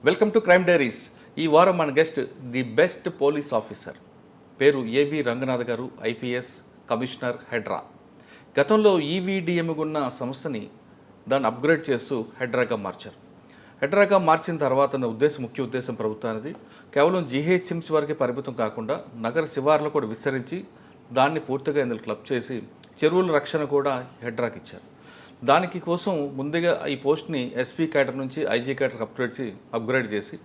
Welcome to crime diaries. ఈ వారం మన guest the best police officer, పేరు ఏవి రంగనాథ్ గారు, ఐపీఎస్ కమిషనర్, హెడ్రా. గతంలో ఈవీడిఎంగా ఉన్న సంస్థని దాన్ని అప్గ్రేడ్ చేస్తూ హెడ్రాగా మార్చారు. హెడ్రాగా మార్చిన తర్వాత ముఖ్య ఉద్దేశం ప్రభుత్వానికి కేవలం జీహెచ్ఎంసీ వరకే పరిమితం కాకుండా నగర శివార్లు కూడా విస్తరించి దాన్ని పూర్తిగా ఇందులో క్లబ్ చేసి చెరువుల రక్షణ కూడా హెడ్రాకి ఇచ్చారు. దానికి కోసం ముందుగా ఈ పోస్ట్ని ఎస్పీ క్యాడర్ నుంచి ఐజీ క్యాడర్కి అప్గ్రేడ్ చేసి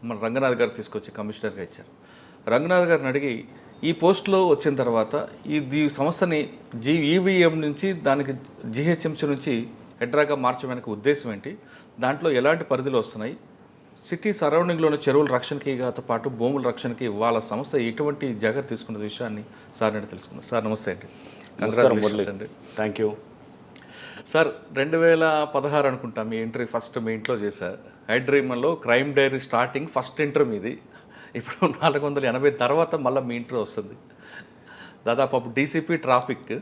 మన రంగనాథ్ గారు తీసుకొచ్చి కమిషనర్గా ఇచ్చారు. రంగనాథ్ గారిని అడిగి ఈ పోస్ట్లో వచ్చిన తర్వాత ఈ సంస్థని ఈవీఎం నుంచి దానికి జీహెచ్ఎంసీ నుంచి హెడ్రాగా మార్చడానికి ఉద్దేశం ఏంటి, దాంట్లో ఎలాంటి పరిధులు వస్తున్నాయి, సిటీ సరౌండింగ్లోని చెరువుల రక్షణకి పాటు భూముల రక్షణకి వాళ్ళ సంస్థ ఎటువంటి జాగ్రత్త తీసుకున్న విషయాన్ని సార్ అంటే తెలుసుకున్నాం. సార్ నమస్తే అండి. కంగ్రాచులేషన్స్ అండి. Thank you sir. 2016 అనుకుంటా మీ ఎంట్రీ ఫస్ట్ మీ ఇంట్లో చేశారు. హైడ్రీమన్లో crime diary starting first entry మీది. ఇప్పుడు 480 తర్వాత మళ్ళీ మీ ఇంట్రీ వస్తుంది. దాదాపు అప్పుడు డీసీపీ ట్రాఫిక్,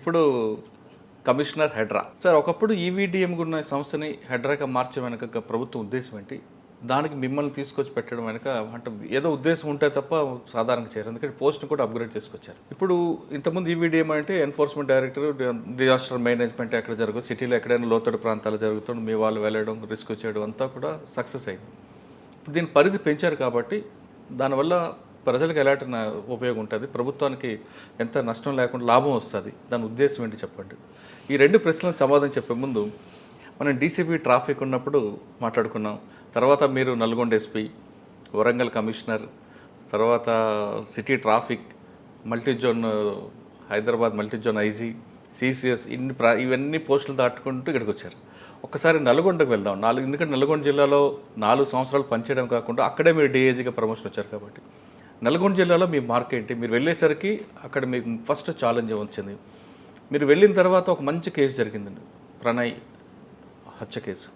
ఇప్పుడు కమిషనర్ హెడ్రా. సార్, ఒకప్పుడు ఈవీడిఎం ఉన్న సంస్థని హెడ్రాగా మార్చే వెనక ప్రభుత్వం ఉద్దేశం ఏంటి? దానికి మిమ్మల్ని తీసుకొచ్చి పెట్టడం వెనక అంటే ఏదో ఉద్దేశం ఉంటే తప్ప సాధారణంగా చేయరు, ఎందుకంటే పోస్ట్ని కూడా అప్గ్రేడ్ చేసుకొచ్చారు. ఇప్పుడు ఇంతకుముందు ఈవీడిఎం అంటే ఎన్ఫోర్స్మెంట్ డైరెక్టర్, డిజాస్టర్ మేనేజ్మెంట్ ఎక్కడ జరుగుతుంది, సిటీలో ఎక్కడైనా లోతడు ప్రాంతాలు జరుగుతుంది, మీ వాళ్ళు వెళ్ళడం, రిస్క్ చేయడం అంతా కూడా సక్సెస్ అయింది. ఇప్పుడు దీని పరిధి పెంచారు కాబట్టి దానివల్ల ప్రజలకు ఎలాంటి ఉపయోగం ఉంటుంది, ప్రభుత్వానికి ఎంత నష్టం లేకుండా లాభం వస్తుంది, దాని ఉద్దేశం ఏంటి చెప్పండి. ఈ రెండు ప్రశ్నలకు సమాధానం చెప్పే ముందు మనం డీసీపీ ట్రాఫిక్ ఉన్నప్పుడు మాట్లాడుకున్నాం. తర్వాత మీరు నల్గొండ ఎస్పీ, వరంగల్ కమిషనర్, తర్వాత city traffic, multizone Hyderabad multizone IG, CCS, ఇవన్నీ పోస్టులు దాటుకుంటూ ఇక్కడికి వచ్చారు. ఒక్కసారి నల్గొండకు వెళ్దాం. ఎందుకంటే నల్గొండ జిల్లాలో 4 సంవత్సరాలు పనిచేయడం కాకుండా అక్కడే మీరు డిఐజీగా ప్రమోషన్ వచ్చారు కాబట్టి నల్గొండ జిల్లాలో మీ మార్క్ ఏంటి? మీరు వెళ్ళేసరికి అక్కడ మీకు ఫస్ట్ ఛాలెంజ్ వచ్చింది. మీరు వెళ్ళిన తర్వాత ఒక మంచి కేసు జరిగిందండి, ప్రణయ్ హత్య కేసు.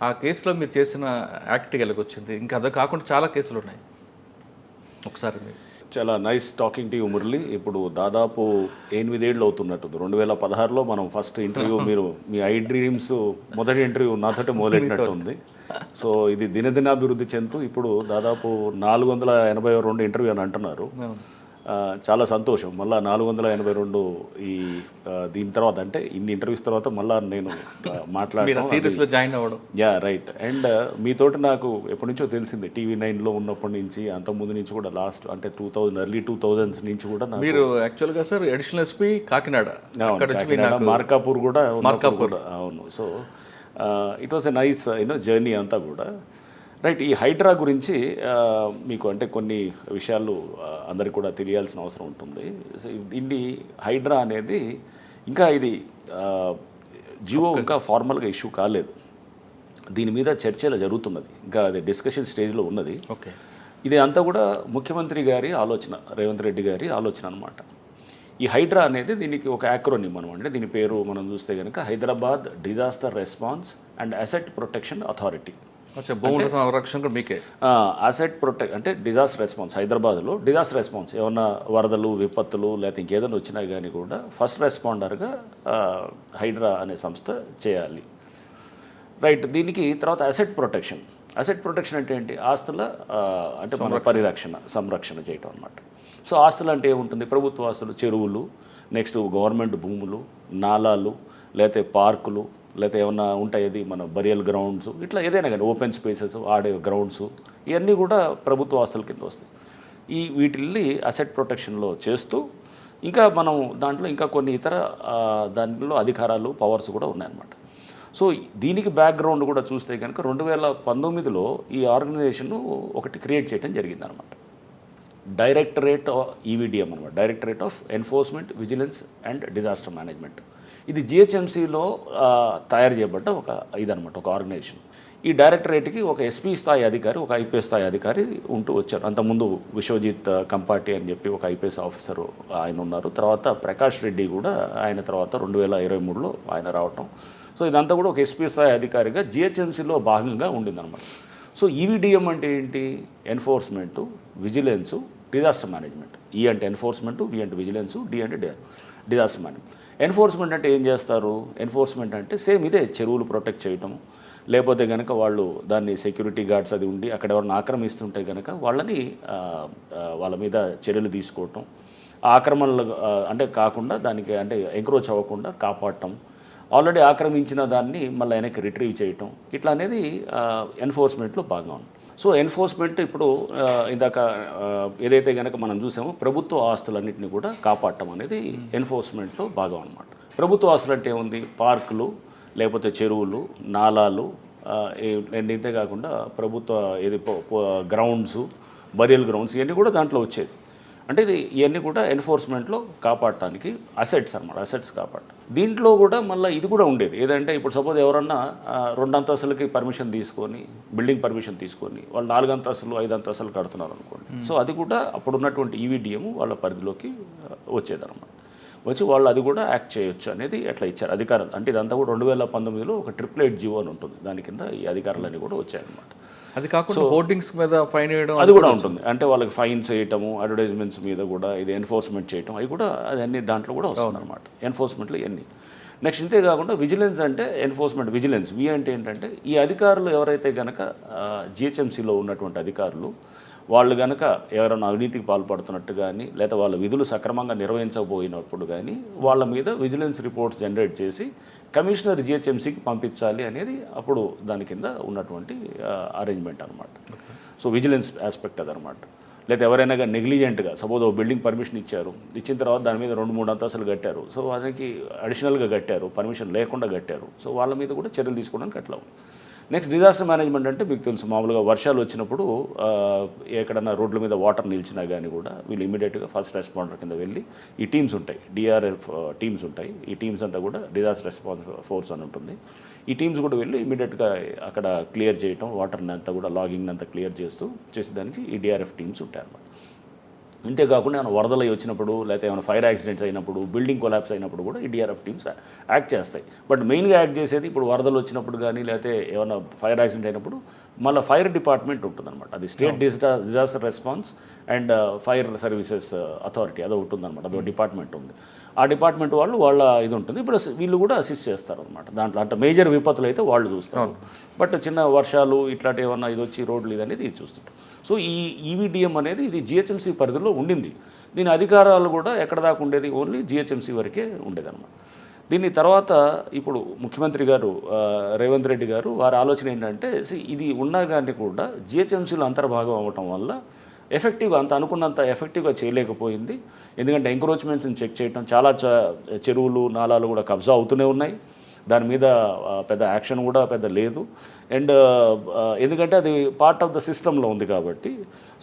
ఆ కేసులో మీరు చేసిన యాక్ట్ ఎలాగొచ్చింది? ఇంకా అదే కాకుండా చాలా కేసులు ఉన్నాయి. ఒకసారి మీరు చాలా nice talking to you Murali. ఇప్పుడు దాదాపు 8 ఏళ్ళు అవుతున్నట్టుంది. 2016లో మనం ఫస్ట్ ఇంటర్వ్యూ, మీరు మీ ఐ డ్రీమ్స్ మొదటి ఇంటర్వ్యూ నాతోటి మొదలెట్టినట్టు ఉంది. సో ఇది దినదినాభివృద్ధి చెందుతూ ఇప్పుడు దాదాపు 482 ఇంటర్వ్యూ అని అంటున్నారు. చాలా సంతోషం. మళ్ళీ 482 ఈ దీని తర్వాత, అంటే ఇన్ని ఇంటర్వ్యూస్ తర్వాత మళ్ళీ నేను మాట్లాడడం. Yeah right. అండ్ మీతోటి నాకు ఎప్పటి నుంచో తెలిసింది, టీవీ9లో ఉన్నప్పటి నుంచి, అంతకుముందు నుంచి కూడా, లాస్ట్ అంటే ఎర్లీ 2000s నుంచి కూడా మీరు యాక్చువల్గా sir additional SP Kakinada, Markapur కూడా. అవును. So it was a nice journey అంతా కూడా. రైట్. ఈ హైడ్రా గురించి మీకు అంటే కొన్ని విషయాలు అందరికి కూడా తెలియాల్సిన అవసరం ఉంటుంది. దీన్ని హైడ్రా అనేది ఇంకా ఇది జియో ఇంకా ఫార్మల్గా ఇష్యూ కాలేదు. దీని మీద చర్చలు జరుగుతున్నది, ఇంకా అది డిస్కషన్ స్టేజ్లో ఉన్నది. ఓకే. ఇది అంతా కూడా ముఖ్యమంత్రి గారి ఆలోచన, రేవంత్ రెడ్డి గారి ఆలోచన అనమాట. ఈ హైడ్రా అనేది దీనికి ఒక యాక్రోనిమ్ అనమాట. అంటే దీని పేరు మనం చూస్తే కనుక Hyderabad disaster response and asset protection authority. Asset protect అంటే డిజాస్టర్ రెస్పాన్స్. హైదరాబాద్లో డిజాస్టర్ రెస్పాన్స్, ఏమన్నా వరదలు, విపత్తులు, లేకపోతే ఇంకేదైనా వచ్చినా కానీ కూడా ఫస్ట్ రెస్పాండర్గా హైడ్రా అనే సంస్థ చేయాలి. రైట్. దీనికి తర్వాత అసెట్ ప్రొటెక్షన్. అసెట్ ప్రొటెక్షన్ అంటే ఏంటి? ఆస్తుల అంటే మన సంరక్షణ చేయటం అనమాట. సో ఆస్తులు అంటే ఏముంటుంది? ప్రభుత్వ ఆస్తులు, చెరువులు, నెక్స్ట్ గవర్నమెంట్ భూములు, నాలాలు, లేకపోతే పార్కులు, లేకపోతే ఏమన్నా ఉంటాయి, అది మన బరియల్ గ్రౌండ్స్, ఇట్లా ఏదైనా కానీ ఓపెన్ స్పేసెస్, ఆడే గ్రౌండ్స్, ఇవన్నీ కూడా ప్రభుత్వ ఆస్తుల కింద వస్తాయి. వీటిల్ని అసెట్ ప్రొటెక్షన్లో చేస్తూ ఇంకా మనం దాంట్లో ఇంకా కొన్ని ఇతర దాంట్లో అధికారాలు, పవర్స్ కూడా ఉన్నాయన్నమాట. సో దీనికి బ్యాక్గ్రౌండ్ కూడా చూస్తే కనుక 2019లో ఈ ఆర్గనైజేషన్ ఒకటి క్రియేట్ చేయడం జరిగిందనమాట. డైరెక్టరేట్ ఈవీడిఎం అనమాట, directorate of enforcement, vigilance and disaster management. ఇది జిహెచ్ఎంసీలో తయారు చేయబడ్డ ఒక ఇదనమాట, ఒక ఆర్గనైజేషన్. ఈ డైరెక్టరేట్కి ఒక ఎస్పీ స్థాయి అధికారి, ఒక ఐపీఎస్ స్థాయి అధికారి ఉంటూ వచ్చారు. అంతకుముందు విశ్వజిత్ కంపాటి అని చెప్పి ఒక ఐపీఎస్ ఆఫీసర్ ఆయన ఉన్నారు. తర్వాత ప్రకాష్ రెడ్డి కూడా ఆయన తర్వాత 2023లో ఆయన రావటం. సో ఇదంతా కూడా ఒక ఎస్పీ స్థాయి అధికారిగా జిహెచ్ఎంసీలో భాగంగా ఉండిందనమాట. సో ఈవీడిఎం అంటే ఏంటి? ఎన్ఫోర్స్మెంటు, విజిలెన్సు, డిజాస్టర్ మేనేజ్మెంట్. ఈ అంటే ఎన్ఫోర్స్మెంటు, వి అంటే విజిలెన్సు, డి అంటే డిజాస్టర్ మేనేజ్మెంట్. ఎన్ఫోర్స్మెంట్ అంటే ఏం చేస్తారు? ఎన్ఫోర్స్మెంట్ అంటే సేమ్ ఇదే, చెరువులు ప్రొటెక్ట్ చేయటం, లేకపోతే కనుక వాళ్ళు దాన్ని సెక్యూరిటీ గార్డ్స్ అది ఉండి అక్కడ ఎవరిని ఆక్రమిస్తుంటే కనుక వాళ్ళని వాళ్ళ మీద చర్యలు తీసుకోవటం, ఆక్రమణలు అంటే కాకుండా దానికి అంటే ఎంక్రోచ్ అవ్వకుండా కాపాడటం, ఆల్రెడీ ఆక్రమించిన దాన్ని మళ్ళీ వెనక్కి రిట్రీవ్ చేయటం, ఇట్లా అనేది ఎన్ఫోర్స్మెంట్లో బాగా ఉంది. సో ఎన్ఫోర్స్మెంట్ ఇప్పుడు ఇందాక ఏదైతే కనుక మనం చూసామో ప్రభుత్వ ఆస్తులన్నింటినీ కూడా కాపాడటం అనేది ఎన్ఫోర్స్మెంట్లో భాగం అనమాట. ప్రభుత్వ ఆస్తులు అంటే ఏముంది, పార్కులు లేకపోతే చెరువులు, నాలాలు, ఇంతే కాకుండా ప్రభుత్వ ఏది గ్రౌండ్స్, బరియల్ గ్రౌండ్స్, ఇవన్నీ కూడా దాంట్లో వచ్చేది. అంటే ఇవన్నీ కూడా ఎన్ఫోర్స్మెంట్లో కాపాడటానికి అసెట్స్ అనమాట, అసెట్స్ కాపాడటం. దీంట్లో కూడా మళ్ళీ ఇది కూడా ఉండేది ఏదంటే ఇప్పుడు సపోజ్ ఎవరన్నా 2 అంతస్తులకి పర్మిషన్ తీసుకొని, బిల్డింగ్ పర్మిషన్ తీసుకొని వాళ్ళు 4 అంతస్తులు 5 అంతస్తులు కడుతున్నారు అనుకోండి. సో అది కూడా అప్పుడు ఉన్నటువంటి ఈవీడిఎం వాళ్ళ పరిధిలోకి వచ్చేదన్నమాట. వచ్చి వాళ్ళు అది కూడా యాక్ట్ చేయొచ్చు అనేది అట్లా ఇచ్చారు అధికారులు. అంటే ఇదంతా కూడా 2019లో ఒక 888 జీవో అని ఉంటుంది, దాని కింద ఈ అధికారులన్నీ కూడా వచ్చాయన్నమాట. అది కాకుండా హోర్డింగ్స్ మీద ఫైన్ వేయడం అది కూడా ఉంటుంది. అంటే వాళ్ళకి ఫైన్స్ వేయటము, అడ్వర్టైజ్మెంట్స్ మీద కూడా ఇది ఎన్ఫోర్స్మెంట్ చేయటం, అవి కూడా అన్ని దాంట్లో కూడా వస్తుంది అనమాట. ఎన్ఫోర్స్మెంట్లో ఇవన్నీ. నెక్స్ట్ ఇంతే కాకుండా విజిలెన్స్ అంటే ఎన్ఫోర్స్మెంట్ విజిలెన్స్. వి అంటే ఏంటంటే ఈ అధికారులు ఎవరైతే కనుక జిహెచ్ఎంసీలో ఉన్నటువంటి అధికారులు వాళ్ళు కనుక ఎవరైనా అవినీతికి పాల్పడుతున్నట్టు కానీ లేదా వాళ్ళ విధులు సక్రమంగా నిర్వహించకపోయినప్పుడు కానీ వాళ్ళ మీద విజిలెన్స్ రిపోర్ట్స్ జనరేట్ చేసి కమిషనర్ జిహెచ్ఎంసీకి పంపించాలి అనేది అప్పుడు దాని కింద ఉన్నటువంటి అరేంజ్మెంట్ అనమాట. సో విజిలెన్స్ ఆస్పెక్ట్ అదనమాట. లేదా ఎవరైనా కానీ నెగ్లిజెంట్గా సపోజ్ ఒక బిల్డింగ్ పర్మిషన్ ఇచ్చారు, ఇచ్చిన తర్వాత దాని మీద 2-3 అంతస్తులు కట్టారు, సో దానికి అడిషనల్గా కట్టారు, పర్మిషన్ లేకుండా కట్టారు, సో వాళ్ళ మీద కూడా చర్యలు తీసుకోవడానికి అట్లా ఉంది. నెక్స్ట్ డిజాస్టర్ మేనేజ్మెంట్ అంటే మీకు తెలుసు, మామూలుగా వర్షాలు వచ్చినప్పుడు ఎక్కడన్నా రోడ్ల మీద వాటర్ నిలిచినా కానీ కూడా వీళ్ళు ఇమీడియట్గా ఫస్ట్ రెస్పాండర్ కింద వెళ్ళి ఈ టీమ్స్ ఉంటాయి, డిఆర్ఎఫ్ టీమ్స్ ఉంటాయి, ఈ టీమ్స్ అంతా కూడా డిజాస్టర్ రెస్పాన్స్ ఫోర్స్ అని ఉంటుంది. ఈ టీమ్స్ కూడా వెళ్ళి ఇమీడియట్గా అక్కడ క్లియర్ చేయటం, వాటర్ని అంతా కూడా లాగింగ్ అంతా క్లియర్ చేసేదానికి ఈ డిఆర్ఎఫ్ టీమ్స్ ఉంటాయి అన్నమాట. ఇంతేకాకుండా ఏమైనా వరదలు వచ్చినప్పుడు లేకపోతే ఏమైనా ఫైర్ యాక్సిడెంట్స్ అయినప్పుడు, బిల్డింగ్ కొలాప్స్ అయినప్పుడు కూడా ఈ డిఆర్ఎఫ్ టీమ్స్ యాక్ట్ చేస్తాయి. బట్ మెయిన్గా యాక్ట్ చేసేది ఇప్పుడు వరదలు వచ్చినప్పుడు కానీ లేకపోతే ఏమైనా ఫైర్ యాక్సిడెంట్ అయినప్పుడు మళ్ళీ ఫైర్ డిపార్ట్మెంట్ ఉంటుందన్నమాట. అది state disaster response and fire services authority అదో ఉంటుందన్నమాట, అదో డిపార్ట్మెంట్ ఉంది. ఆ డిపార్ట్మెంట్ వాళ్ళ ఇది ఉంటుంది. ఇప్పుడు వీళ్ళు కూడా అసిస్ట్ చేస్తారు అనమాట దాంట్లో. అంటే మేజర్ విపత్తులు అయితే వాళ్ళు చూస్తారు, బట్ చిన్న వర్షాలు ఇట్లాంటి ఏమన్నా ఇది వచ్చి రోడ్లు ఇది అనేది ఇది చూస్తుంటారు. సో ఈ ఈవీడిఎం అనేది ఇది జిహెచ్ఎంసీ పరిధిలో ఉండింది. దీని అధికారాలు కూడా ఎక్కడ దాకా ఉండేది, ఓన్లీ జిహెచ్ఎంసీ వరకే ఉండేదన్నమాట. దీని తర్వాత ఇప్పుడు ముఖ్యమంత్రి గారు రేవంత్ రెడ్డి గారు వారి ఆలోచన ఏంటంటే ఇది ఉన్నా కానీ కూడా జిహెచ్ఎంసీలో అంతర్భాగం అవ్వటం వల్ల ఎఫెక్టివ్గా అనుకున్నంత ఎఫెక్టివ్గా చేయలేకపోయింది. ఎందుకంటే ఎంక్రోచ్మెంట్స్ని చెక్ చేయటం, చాలా చెరువులు నాలాలు కూడా కబ్జా అవుతూనే ఉన్నాయి, దాని మీద పెద్ద యాక్షన్ కూడా పెద్ద లేదు. అండ్ ఎందుకంటే అది పార్ట్ ఆఫ్ ద సిస్టంలో ఉంది కాబట్టి,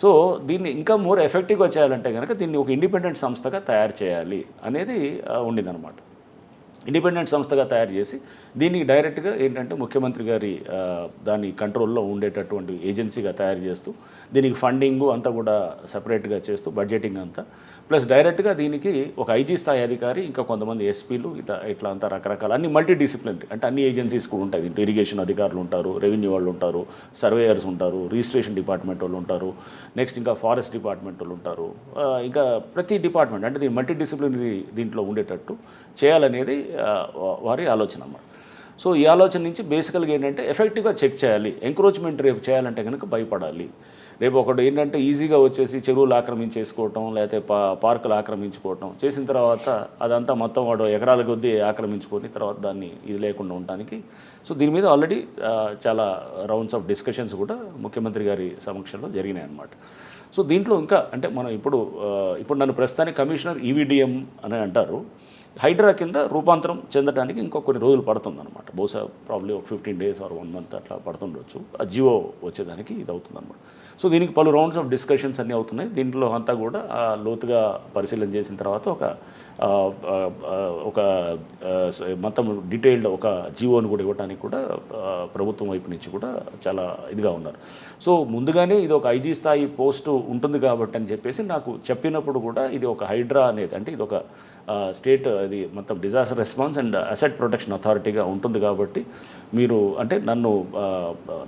సో దీన్ని ఇంకా మోర్ ఎఫెక్టివ్గా చేయాలంటే కనుక దీన్ని ఒక ఇండిపెండెంట్ సంస్థగా తయారు చేయాలి అనేది ఉండిందనమాట. ఇండిపెండెంట్ సంస్థగా తయారు చేసి దీనికి డైరెక్ట్గా ఏంటంటే ముఖ్యమంత్రి గారి దాని కంట్రోల్లో ఉండేటటువంటి ఏజెన్సీగా తయారు చేస్తూ దీనికి ఫండింగు అంతా కూడా సపరేట్గా చేస్తూ బడ్జెటింగ్ అంతా ప్లస్ డైరెక్ట్గా దీనికి ఒక ఐజీ స్థాయి అధికారి ఇంకా కొంతమంది ఎస్పీలు ఇట్లా అంతా రకరకాల అన్ని మల్టీ డిసిప్లినరీ అంటే అన్ని ఏజెన్సీస్ కూడా ఉంటాయి. ఇరిగేషన్ అధికారులు ఉంటారు, రెవెన్యూ వాళ్ళు ఉంటారు, సర్వేయర్స్ ఉంటారు, రిజిస్ట్రేషన్ డిపార్ట్మెంట్ వాళ్ళు ఉంటారు, నెక్స్ట్ ఇంకా ఫారెస్ట్ డిపార్ట్మెంట్ వాళ్ళు ఉంటారు, ఇంకా ప్రతి డిపార్ట్మెంట్ అంటే దీని మల్టీ డిసిప్లినరీ దీంట్లో ఉండేటట్టు చేయాలనేది వారి ఆలోచన అన్నమాట. సో ఈ ఆలోచన నుంచి బేసికల్గా ఏంటంటే ఎఫెక్టివ్గా చెక్ చేయాలి. ఎంక్రోచ్మెంట్ రేపు చేయాలంటే కనుక భయపడాలి. రేపు ఒకటి ఏంటంటే ఈజీగా వచ్చేసి చెరువులు ఆక్రమించేసుకోవటం లేకపోతే పార్కులు ఆక్రమించుకోవటం చేసిన తర్వాత అదంతా మొత్తం వాడు ఎకరాల కొద్దీ ఆక్రమించుకొని తర్వాత దాన్ని ఇది లేకుండా ఉండటానికి సో దీని మీద ఆల్రెడీ చాలా రౌండ్స్ ఆఫ్ డిస్కషన్స్ కూడా ముఖ్యమంత్రి గారి సమక్షంలో జరిగినాయి అన్నమాట. సో దీంట్లో ఇంకా అంటే మనం ఇప్పుడు నన్ను ప్రస్తుతానికి కమిషనర్ ఈవీడిఎం అని అంటారు. హైడ్రా కింద రూపాంతరం చెందడానికి ఇంకో కొన్ని రోజులు పడుతుందన్నమాట. బహుశా ప్రాబ్లీ ఒక 15 days ఆర్ 1 month అట్లా పడుతుండొచ్చు ఆ జియో వచ్చేదానికి ఇది అవుతుందన్నమాట. సో దీనికి పలు రౌండ్స్ ఆఫ్ డిస్కషన్స్ అన్నీ అవుతున్నాయి. దీంట్లో అంతా కూడా లోతుగా పరిశీలన చేసిన తర్వాత ఒక మొత్తం డీటెయిల్డ్ ఒక జియోని కూడా ఇవ్వడానికి కూడా ప్రభుత్వం వైపు నుంచి కూడా చాలా ఇదిగా ఉన్నారు. సో ముందుగానే ఇది ఒక ఐజీ స్థాయి పోస్టు ఉంటుంది కాబట్టి అని చెప్పేసి నాకు చెప్పినప్పుడు కూడా ఇది ఒక హైడ్రా అనేది అంటే ఇది ఒక స్టేట్ అది మొత్తం disaster response and asset protection అథారిటీగా ఉంటుంది కాబట్టి మీరు అంటే నన్ను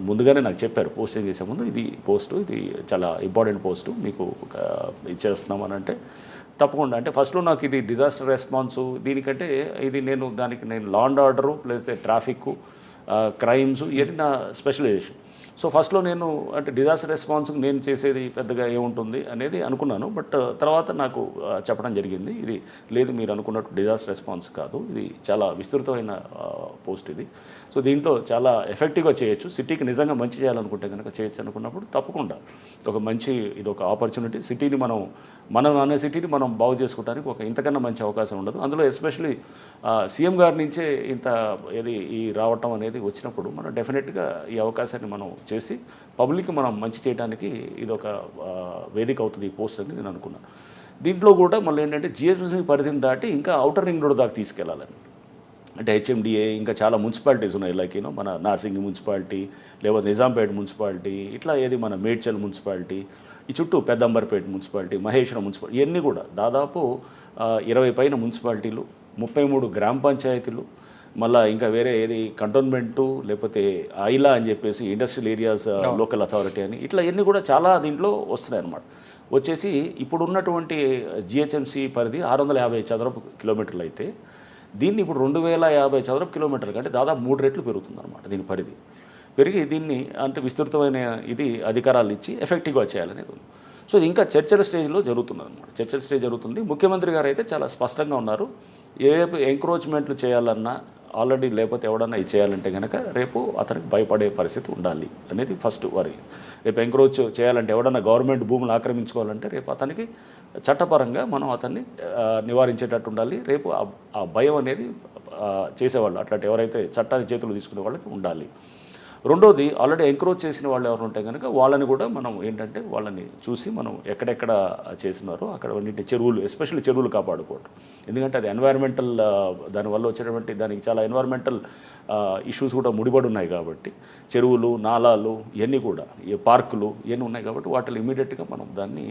ముందుగానే నాకు చెప్పారు పోస్టింగ్ చేసే ముందు ఇది చాలా ఇంపార్టెంట్ పోస్టు మీకు ఇచ్చేస్తున్నాం అని అంటే తప్పకుండా అంటే ఫస్ట్లో నాకు ఇది డిజాస్టర్ రెస్పాన్స్ దీనికంటే ఇది నేను లా అండ్ ఆర్డరు లేకపోతే ట్రాఫిక్ క్రైమ్స్, ఇవన్నీ నా స్పెషలైజేషన్. సో ఫస్ట్లో నేను అంటే డిజాస్టర్ రెస్పాన్స్కి నేను చేసేది పెద్దగా ఏముంటుంది అనేది అనుకున్నాను. బట్ తర్వాత నాకు చెప్పడం జరిగింది, ఇది లేదు మీరు అనుకున్నట్టు డిజాస్టర్ రెస్పాన్స్ కాదు, ఇది చాలా విస్తృతమైన పోస్ట్ ఇది. సో దీంట్లో చాలా ఎఫెక్టివ్గా చేయొచ్చు, సిటీకి నిజంగా మంచి చేయాలనుకుంటే కనుక చేయొచ్చు అనుకున్నప్పుడు తప్పకుండా ఒక మంచి ఇది ఒక ఆపర్చునిటీ. సిటీని మనం అనే సిటీని మనం బాగు చేసుకోవడానికి ఒక ఇంతకన్నా మంచి అవకాశం ఉండదు. అందులో ఎస్పెషలీ సీఎం గారి నుంచే ఇంత ఈ రావటం అనేది వచ్చినప్పుడు మనం డెఫినెట్గా ఈ అవకాశాన్ని మనం చేసి పబ్లిక్కి మనం మంచి చేయడానికి ఇది ఒక వేదిక అవుతుంది ఈ పోస్ట్ అని నేను అనుకున్నాను. దీంట్లో కూడా మళ్ళీ ఏంటంటే జిహెచ్ఎంసీ పరిధిని దాటి ఇంకా ఔటర్ రింగ్ రోడ్ దాకా తీసుకెళ్ళాలని, అంటే హెచ్ఎండిఏ ఇంకా చాలా మున్సిపాలిటీస్ ఉన్నాయి, లైక్ మన నార్సింగి మున్సిపాలిటీ, లేకపోతే నిజాంపేట మున్సిపాలిటీ, ఇట్లా మన మేడ్చల్ మున్సిపాలిటీ, ఈ చుట్టూ పెద్దంబర్పేట మున్సిపాలిటీ, మహేశ్వరం మున్సిపాలిటీ, ఇవన్నీ కూడా దాదాపు 20 పైన మున్సిపాలిటీలు, 33 గ్రామ పంచాయతీలు, మళ్ళీ ఇంకా వేరే కంటోన్మెంటు, లేకపోతే ఐలా అని చెప్పేసి ఇండస్ట్రియల్ ఏరియాస్ లోకల్ అథారిటీ అని, ఇట్లా ఇవన్నీ కూడా చాలా దీంట్లో వస్తున్నాయి అన్నమాట. వచ్చేసి ఇప్పుడు ఉన్నటువంటి జిహెచ్ఎంసీ పరిధి 650 చదరపు కిలోమీటర్లు అయితే దీన్ని ఇప్పుడు 2050 చదరపు కిలోమీటర్లు కంటే దాదాపు 3 రెట్లు పెరుగుతుందన్నమాట దీని పరిధి. పెరిగి దీన్ని అంటే విస్తృతమైన ఇది అధికారాలు ఇచ్చి ఎఫెక్టివ్గా చేయాలనేది ఉంది. సో ఇది ఇంకా చర్చల స్టేజ్లో జరుగుతుంది అనమాట. చర్చల స్టేజ్ జరుగుతుంది. ముఖ్యమంత్రి గారు అయితే చాలా స్పష్టంగా ఉన్నారు, రేపు ఎంక్రోచ్మెంట్లు చేయాలన్నా ఆల్రెడీ, లేకపోతే ఎవడన్నా ఇది చేయాలంటే కనుక రేపు అతనికి భయపడే పరిస్థితి ఉండాలి అనేది ఫస్ట్ వరి. రేపు ఎంక్రోచ్ చేయాలంటే ఎవడన్నా గవర్నమెంట్ భూములు ఆక్రమించుకోవాలంటే రేపు అతనికి చట్టపరంగా మనం అతన్ని నివారించేటట్టు ఉండాలి. రేపు ఆ భయం అనేది చేసేవాళ్ళు అట్లాంటి ఎవరైతే చట్టాన్ని చేతులు తీసుకునే వాళ్ళకి ఉండాలి. రెండోది, ఆల్రెడీ ఎంక్రోచ్ చేసిన వాళ్ళు ఎవరు ఉంటే కనుక వాళ్ళని కూడా మనం ఏంటంటే వాళ్ళని చూసి మనం ఎక్కడెక్కడ చేసినారో అక్కడ అన్నింటి చెరువులు, ఎస్పెషల్లీ చెరువులు కాపాడుకోవడం. ఎందుకంటే అది ఎన్వైరన్మెంటల్, దానివల్ల వచ్చేటువంటి దానికి చాలా ఎన్వైరన్మెంటల్ ఇష్యూస్ కూడా ముడిపడి ఉన్నాయి కాబట్టి చెరువులు, నాలాలు ఇవన్నీ కూడా, ఈ పార్కులు ఇవన్నీ ఉన్నాయి కాబట్టి వాటిని ఇమీడియట్గా మనం దాన్ని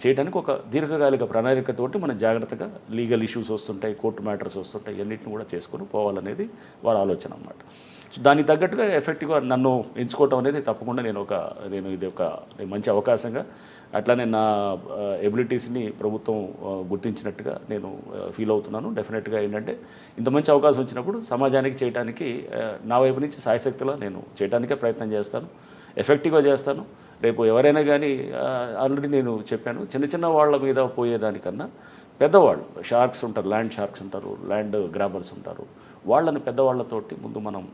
చేయడానికి ఒక దీర్ఘకాలిక ప్రణాళికతోటి మనం జాగ్రత్తగా లీగల్ ఇష్యూస్ వస్తుంటాయి, కోర్టు మ్యాటర్స్ వస్తుంటాయి, ఇవన్నిటిని కూడా చేసుకొని పోవాలనేది వారి ఆలోచన అన్నమాట. సో దానికి తగ్గట్టుగా ఎఫెక్టివ్గా నన్ను ఎంచుకోవటం అనేది తప్పకుండా నేను ఇది ఒక మంచి అవకాశంగా, అట్లానే నా ఎబిలిటీస్ని ప్రభుత్వం గుర్తించినట్టుగా నేను ఫీల్ అవుతున్నాను. డెఫినెట్గా ఏంటంటే ఇంత మంచి అవకాశం వచ్చినప్పుడు సమాజానికి చేయడానికి నా వైపు నుంచి సాయశక్తిలో నేను చేయడానికే ప్రయత్నం చేస్తాను, ఎఫెక్టివ్గా చేస్తాను. రేపు ఎవరైనా కానీ ఆల్రెడీ నేను చెప్పాను, చిన్న చిన్న వాళ్ళ మీద పోయేదానికన్నా పెద్దవాళ్ళు, షార్క్స్ ఉంటారు, ల్యాండ్ షార్క్స్ ఉంటారు, ల్యాండ్ గ్రాబర్స్ ఉంటారు, వాళ్ళని పెద్దవాళ్ళతోటి ముందు మనం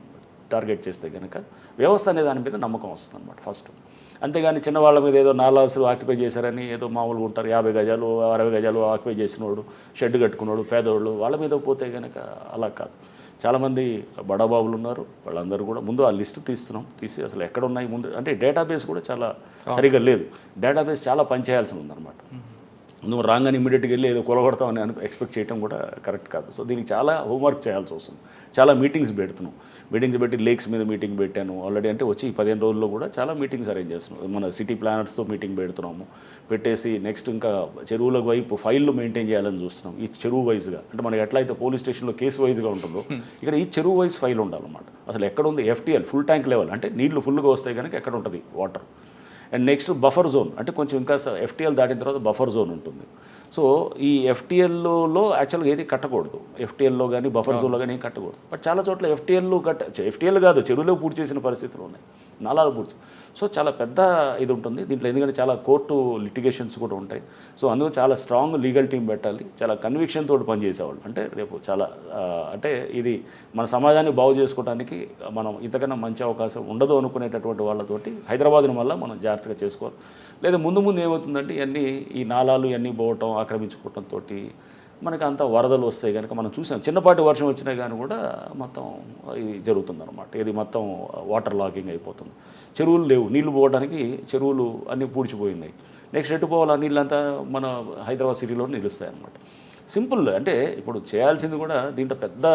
టార్గెట్ చేస్తే కనుక వ్యవస్థ అనే దాని మీద నమ్మకం వస్తుంది అనమాట ఫస్ట్. అంతేగాని చిన్నవాళ్ళ మీద ఏదో నాలాసులు ఆక్యుపై చేశారని ఏదో మామూలుగా ఉంటారు, 50 గజాలు 60 గజాలు ఆక్యుపై చేసినోడు, షెడ్ కట్టుకున్నాడు, పేదవాళ్ళు, వాళ్ళ మీద పోతే కనుక అలా కాదు. చాలామంది బడాబాబులు ఉన్నారు, వాళ్ళందరూ కూడా ముందు ఆ లిస్టు తీసి అసలు ఎక్కడ ఉన్నాయి ముందు, అంటే డేటాబేస్ కూడా చాలా సరిగ్గా లేదు, డేటాబేస్ చాలా పనిచేయాల్సి ఉందన్నమాట. నువ్వు రాగానే ఇమీడియట్గా వెళ్ళి ఏదో కొలగొడతామని ఎక్స్పెక్ట్ చేయడం కూడా కరెక్ట్ కాదు. సో దీనికి చాలా హోంవర్క్ చేయాల్సి వస్తుంది. చాలా మీటింగ్స్ పెట్టి లేక్స్ మీద మీటింగ్ పెట్టాను ఆల్రెడీ. అంటే వచ్చి 15 రోజుల్లో కూడా చాలా మీటింగ్స్ అరేంజ్ చేస్తున్నాం. మన సిటీ ప్లానర్స్తో మీటింగ్ పెడుతున్నాము, పెట్టేసి నెక్స్ట్ ఇంకా చెరువుల వైపు ఫైళ్ళు మెయింటైన్ చేయాలని చూస్తున్నాం. ఈ చెరువు వైజ్గా, అంటే మనకి ఎట్లయితే పోలీస్ స్టేషన్లో కేసు వైజ్గా ఉంటుందో ఇక్కడ ఈ చెరువు వైజ్ ఫైల్ ఉండాలన్నమాట. అసలు ఎక్కడ ఉంది FTL, ఫుల్ ట్యాంక్ లెవెల్, అంటే నీళ్లు ఫుల్గా వస్తాయి కనుక ఎక్కడ ఉంటుంది water. And next buffer zone, అంటే కొంచెం ఇంకా FTL దాటిన తర్వాత బఫర్ జోన్ ఉంటుంది. సో ఈ FTLలో యాక్చువల్గా ఏది కట్టకూడదు, FTLలో కానీ బఫర్ జోన్లో కానీ ఏం కట్టకూడదు. బట్ చాలా చోట్ల FTL కాదు, చెరువులో పూర్తి చేసిన పరిస్థితులు ఉన్నాయి, నాలాలు పూర్తి. సో చాలా పెద్ద ఇది ఉంటుంది దీంట్లో, ఎందుకంటే చాలా కోర్టు లిటిగేషన్స్ కూడా ఉంటాయి. సో అందుకు చాలా స్ట్రాంగ్ లీగల్ టీం పెట్టాలి, చాలా కన్విక్షన్ తోటి పనిచేసేవాళ్ళు. అంటే రేపు చాలా అంటే ఇది మన సమాజాన్ని బాగు చేసుకోవడానికి మనం ఇంతకన్నా మంచి అవకాశం ఉండదు అనుకునేటటువంటి వాళ్ళతోటి హైదరాబాద్ని వల్ల మనం జాగ్రత్తగా చేసుకోవాలి. లేదా ముందు ఏమవుతుందంటే ఈ నాలాలు ఇవన్నీ పోవటం, ఆక్రమించుకోవటంతో మనకి అంతా వరదలు వస్తాయి కనుక మనం చూసాం, చిన్నపాటి వర్షం వచ్చినా కానీ కూడా మొత్తం ఇది జరుగుతుందన్నమాట. ఇది మొత్తం వాటర్ లాగింగ్ అయిపోతుంది. చెరువులు లేవు, నీళ్లు పోవడానికి చెరువులు అన్నీ పూడ్చిపోయినాయి. నెక్స్ట్ ఎటు పోవాలి, నీళ్ళంతా మన హైదరాబాద్ సిటీలో నిలుస్తాయి అన్నమాట. సింపుల్, అంటే ఇప్పుడు చేయాల్సింది కూడా దీంట్లో పెద్ద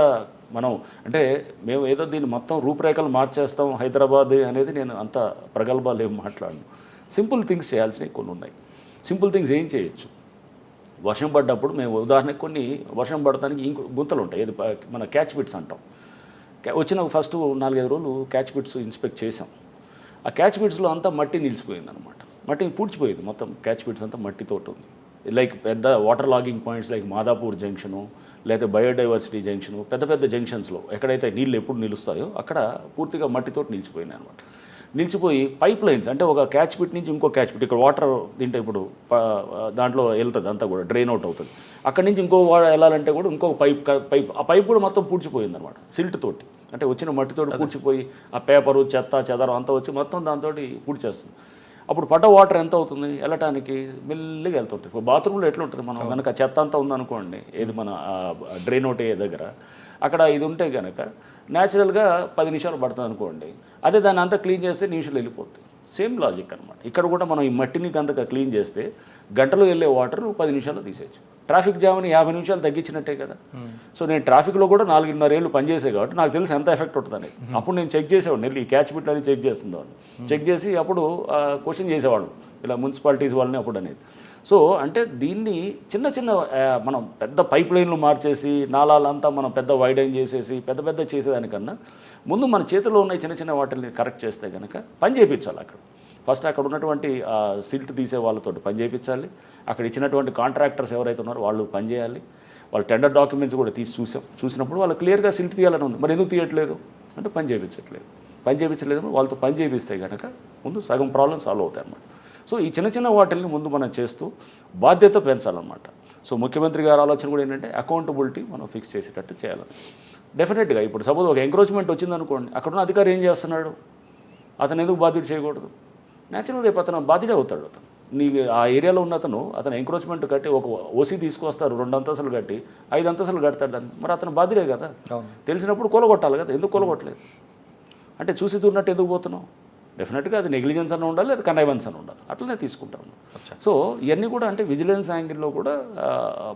మనం అంటే మేము ఏదో దీన్ని మొత్తం రూపురేఖలు మార్చేస్తాం హైదరాబాద్ అనేది నేను అంత ప్రగల్భాలు ఏం మాట్లాడను. సింపుల్ థింగ్స్ చేయాల్సినవి కొన్ని ఉన్నాయి. సింపుల్ థింగ్స్ ఏం చేయొచ్చు, వర్షం పడ్డప్పుడు మేము ఉదాహరణకు కొన్ని వర్షం పడటానికి గుంతలు ఉంటాయి, ఏది మన క్యాచ్ పిట్స్ అంటాం. వచ్చిన ఫస్ట్ 4-5 రోజులు క్యాచ్ పిట్స్ ఇన్స్పెక్ట్ చేసాం. ఆ క్యాచ్ పిట్స్లో అంతా మట్టి నిలిచిపోయింది అనమాట, మట్టి పూడ్చిపోయింది, మొత్తం క్యాచ్ పిట్స్ అంతా మట్టితోటి ఉంది. లైక్ పెద్ద water logging points like Madhapur junction, లేకపోతే బయోడైవర్సిటీ జంక్షన్, పెద్ద పెద్ద జంక్షన్స్లో ఎక్కడైతే నీళ్ళు ఎప్పుడు నిలుస్తాయో అక్కడ పూర్తిగా మట్టితో నిలిచిపోయినాయి అనమాట. నిలిచిపోయి పైప్ లైన్స్ అంటే ఒక క్యాచ్ పిట్ నుంచి ఇంకో క్యాచ్ పిట్, ఇక్కడ వాటర్ తింటే ఇప్పుడు దాంట్లో వెళ్తుంది అంతా కూడా డ్రైన్ అవుట్ అవుతుంది, అక్కడి నుంచి ఇంకో వెళ్ళాలంటే కూడా ఇంకో పైప్ ఆ పైప్ కూడా మొత్తం పూడ్చిపోయింది అనమాట సిల్ట్ తోటి. అంటే వచ్చిన మట్టితోటి పూడ్చిపోయి ఆ పేపరు చెత్త చెదరం అంతా వచ్చి మొత్తం దాంతో పూడ్చేస్తుంది. అప్పుడు పడ్డ వాటర్ ఎంత అవుతుంది వెళ్ళటానికి, మెల్లిగా వెళ్తుంటుంది. ఇప్పుడు బాత్రూంలో ఎట్లుంటుంది, మనం కనుక చెత్త అంతా ఉందనుకోండి, ఏది మన డ్రైన్ అవుట్ అయ్యే దగ్గర అక్కడ ఇది ఉంటే కనుక న్యాచురల్గా 10 నిమిషాలు పడుతుంది అనుకోండి, అదే దాన్ని అంతా క్లీన్ చేస్తే నిమిషాలు వెళ్ళిపోతుంది. సేమ్ లాజిక్ అనమాట. ఇక్కడ కూడా మనం ఈ మట్టిని అంతగా క్లీన్ చేస్తే గంటలో వెళ్ళే వాటర్ 10 నిమిషాల్లో తీసేయచ్చు. ట్రాఫిక్ జామ్ని 50 నిమిషాలు తగ్గించినట్టే కదా. సో నేను ట్రాఫిక్లో కూడా 4.5 ఏళ్ళు పనిచేసే కాబట్టి నాకు తెలిసి ఎంత ఎఫెక్ట్ ఉంటుందని. అప్పుడు నేను చెక్ చేసేవాడిని, ఈ క్యాచ్ బిట్లని చెక్ చేస్తుండేవాడిని. చెక్ చేసి అప్పుడు క్వశ్చన్ చేసేవాళ్ళు ఇలా మున్సిపాలిటీస్ వాళ్ళని అప్పుడు అనేది. సో అంటే దీన్ని చిన్న చిన్న మనం పెద్ద పైప్ లైన్లు మార్చేసి నాలాలంతా మనం పెద్ద వైడైన్ చేసేసి పెద్ద పెద్ద చేసేదానికన్నా ముందు మన చేతిలో ఉన్న చిన్న చిన్న వాటిని కరెక్ట్ చేస్తే కనుక పని చేయించాలి. అక్కడ ఫస్ట్ అక్కడ ఉన్నటువంటి సిల్ట్ తీసే వాళ్ళతో పని చేయించాలి. అక్కడ ఇచ్చినటువంటి కాంట్రాక్టర్స్ ఎవరైతే ఉన్నారో వాళ్ళు పని చేయాలి. వాళ్ళు టెండర్ డాక్యుమెంట్స్ కూడా చూసినప్పుడు వాళ్ళు క్లియర్గా సిల్ట్ తీయాలని ఉంది. మరి ఎందుకు తీయట్లేదు అంటే పని చేయించలేదు. వాళ్ళతో పని చేయిస్తే కనుక ముందు సగం ప్రాబ్లమ్ సాల్వ్ అవుతాయి అన్నమాట. సో ఈ చిన్న చిన్న వాటిల్ని ముందు మనం చేస్తూ బాధ్యత పెంచాలన్నమాట. సో ముఖ్యమంత్రి గారి ఆలోచన కూడా ఏంటంటే అకౌంటబిలిటీ మనం ఫిక్స్ చేసేటట్టు చేయాలని. డెఫినెట్గా ఇప్పుడు సపోజ్ ఒక ఎంక్రోచ్మెంట్ వచ్చిందనుకోండి, అక్కడున్న అధికారి ఏం చేస్తున్నాడు, అతను ఎందుకు బాధ్యత చేయకూడదు? న్యాచురల్ రేపు అతను బాధ్యత అవుతాడు. అతను ఆ ఏరియాలో ఉన్న అతను ఎంక్రోచ్మెంట్ కట్టి ఒక ఓసీ తీసుకొస్తారు, 2 అంతస్తులు కట్టి 5 అంతస్తులు కడతాడు దాన్ని, మరి అతను బాధ్యతే కదా. తెలిసినప్పుడు కొలగొట్టాలి కదా. ఎందుకు కొలగొట్టలేదు అంటే చూసి చూడనట్టు ఎందుకు పోతున్నావు? డెఫినెట్గా అది నెగ్లిజెన్స్ అని ఉండాలి, అది కనైవెన్స్ అని ఉండాలి. అట్లనే తీసుకుంటాను. సో ఇవన్నీ కూడా అంటే విజిలెన్స్ యాంగిల్లో కూడా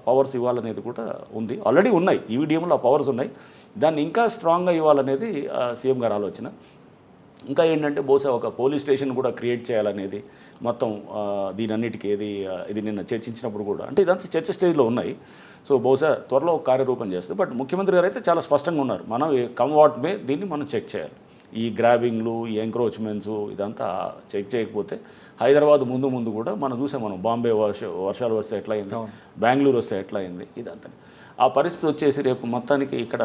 పవర్స్ ఇవ్వాలనేది కూడా ఉంది. ఆల్రెడీ ఉన్నాయి, ఈవీడిఎంలో ఆ పవర్స్ ఉన్నాయి. దాన్ని ఇంకా స్ట్రాంగ్గా ఇవ్వాలనేది సీఎం గారి ఆలోచన. ఇంకా ఏంటంటే బహుశా ఒక పోలీస్ స్టేషన్ కూడా క్రియేట్ చేయాలనేది మొత్తం దీని అన్నిటికీ ఇది నిన్న చర్చించినప్పుడు కూడా అంటే ఇదంతా చర్చ స్టేజ్లో ఉన్నాయి. సో బహుశా త్వరలో కార్యరూపం చేస్తుంది. బట్ ముఖ్యమంత్రి గారు అయితే చాలా స్పష్టంగా ఉన్నారు, మనం కమ్ వాట్ మే దీన్ని మనం చెక్ చేయాలి. ఈ గ్రాబింగ్లు, ఈ ఎంక్రోచ్మెంట్స్ ఇదంతా చెక్ చేయకపోతే హైదరాబాద్ ముందు కూడా మనం చూసాం, మనం బాంబే వర్షాలు వస్తే ఎట్లా అయింది, బెంగళూరు వస్తే ఎట్లా అయింది, ఇదంతా ఆ పరిస్థితి వచ్చేసి రేపు మొత్తానికి ఇక్కడ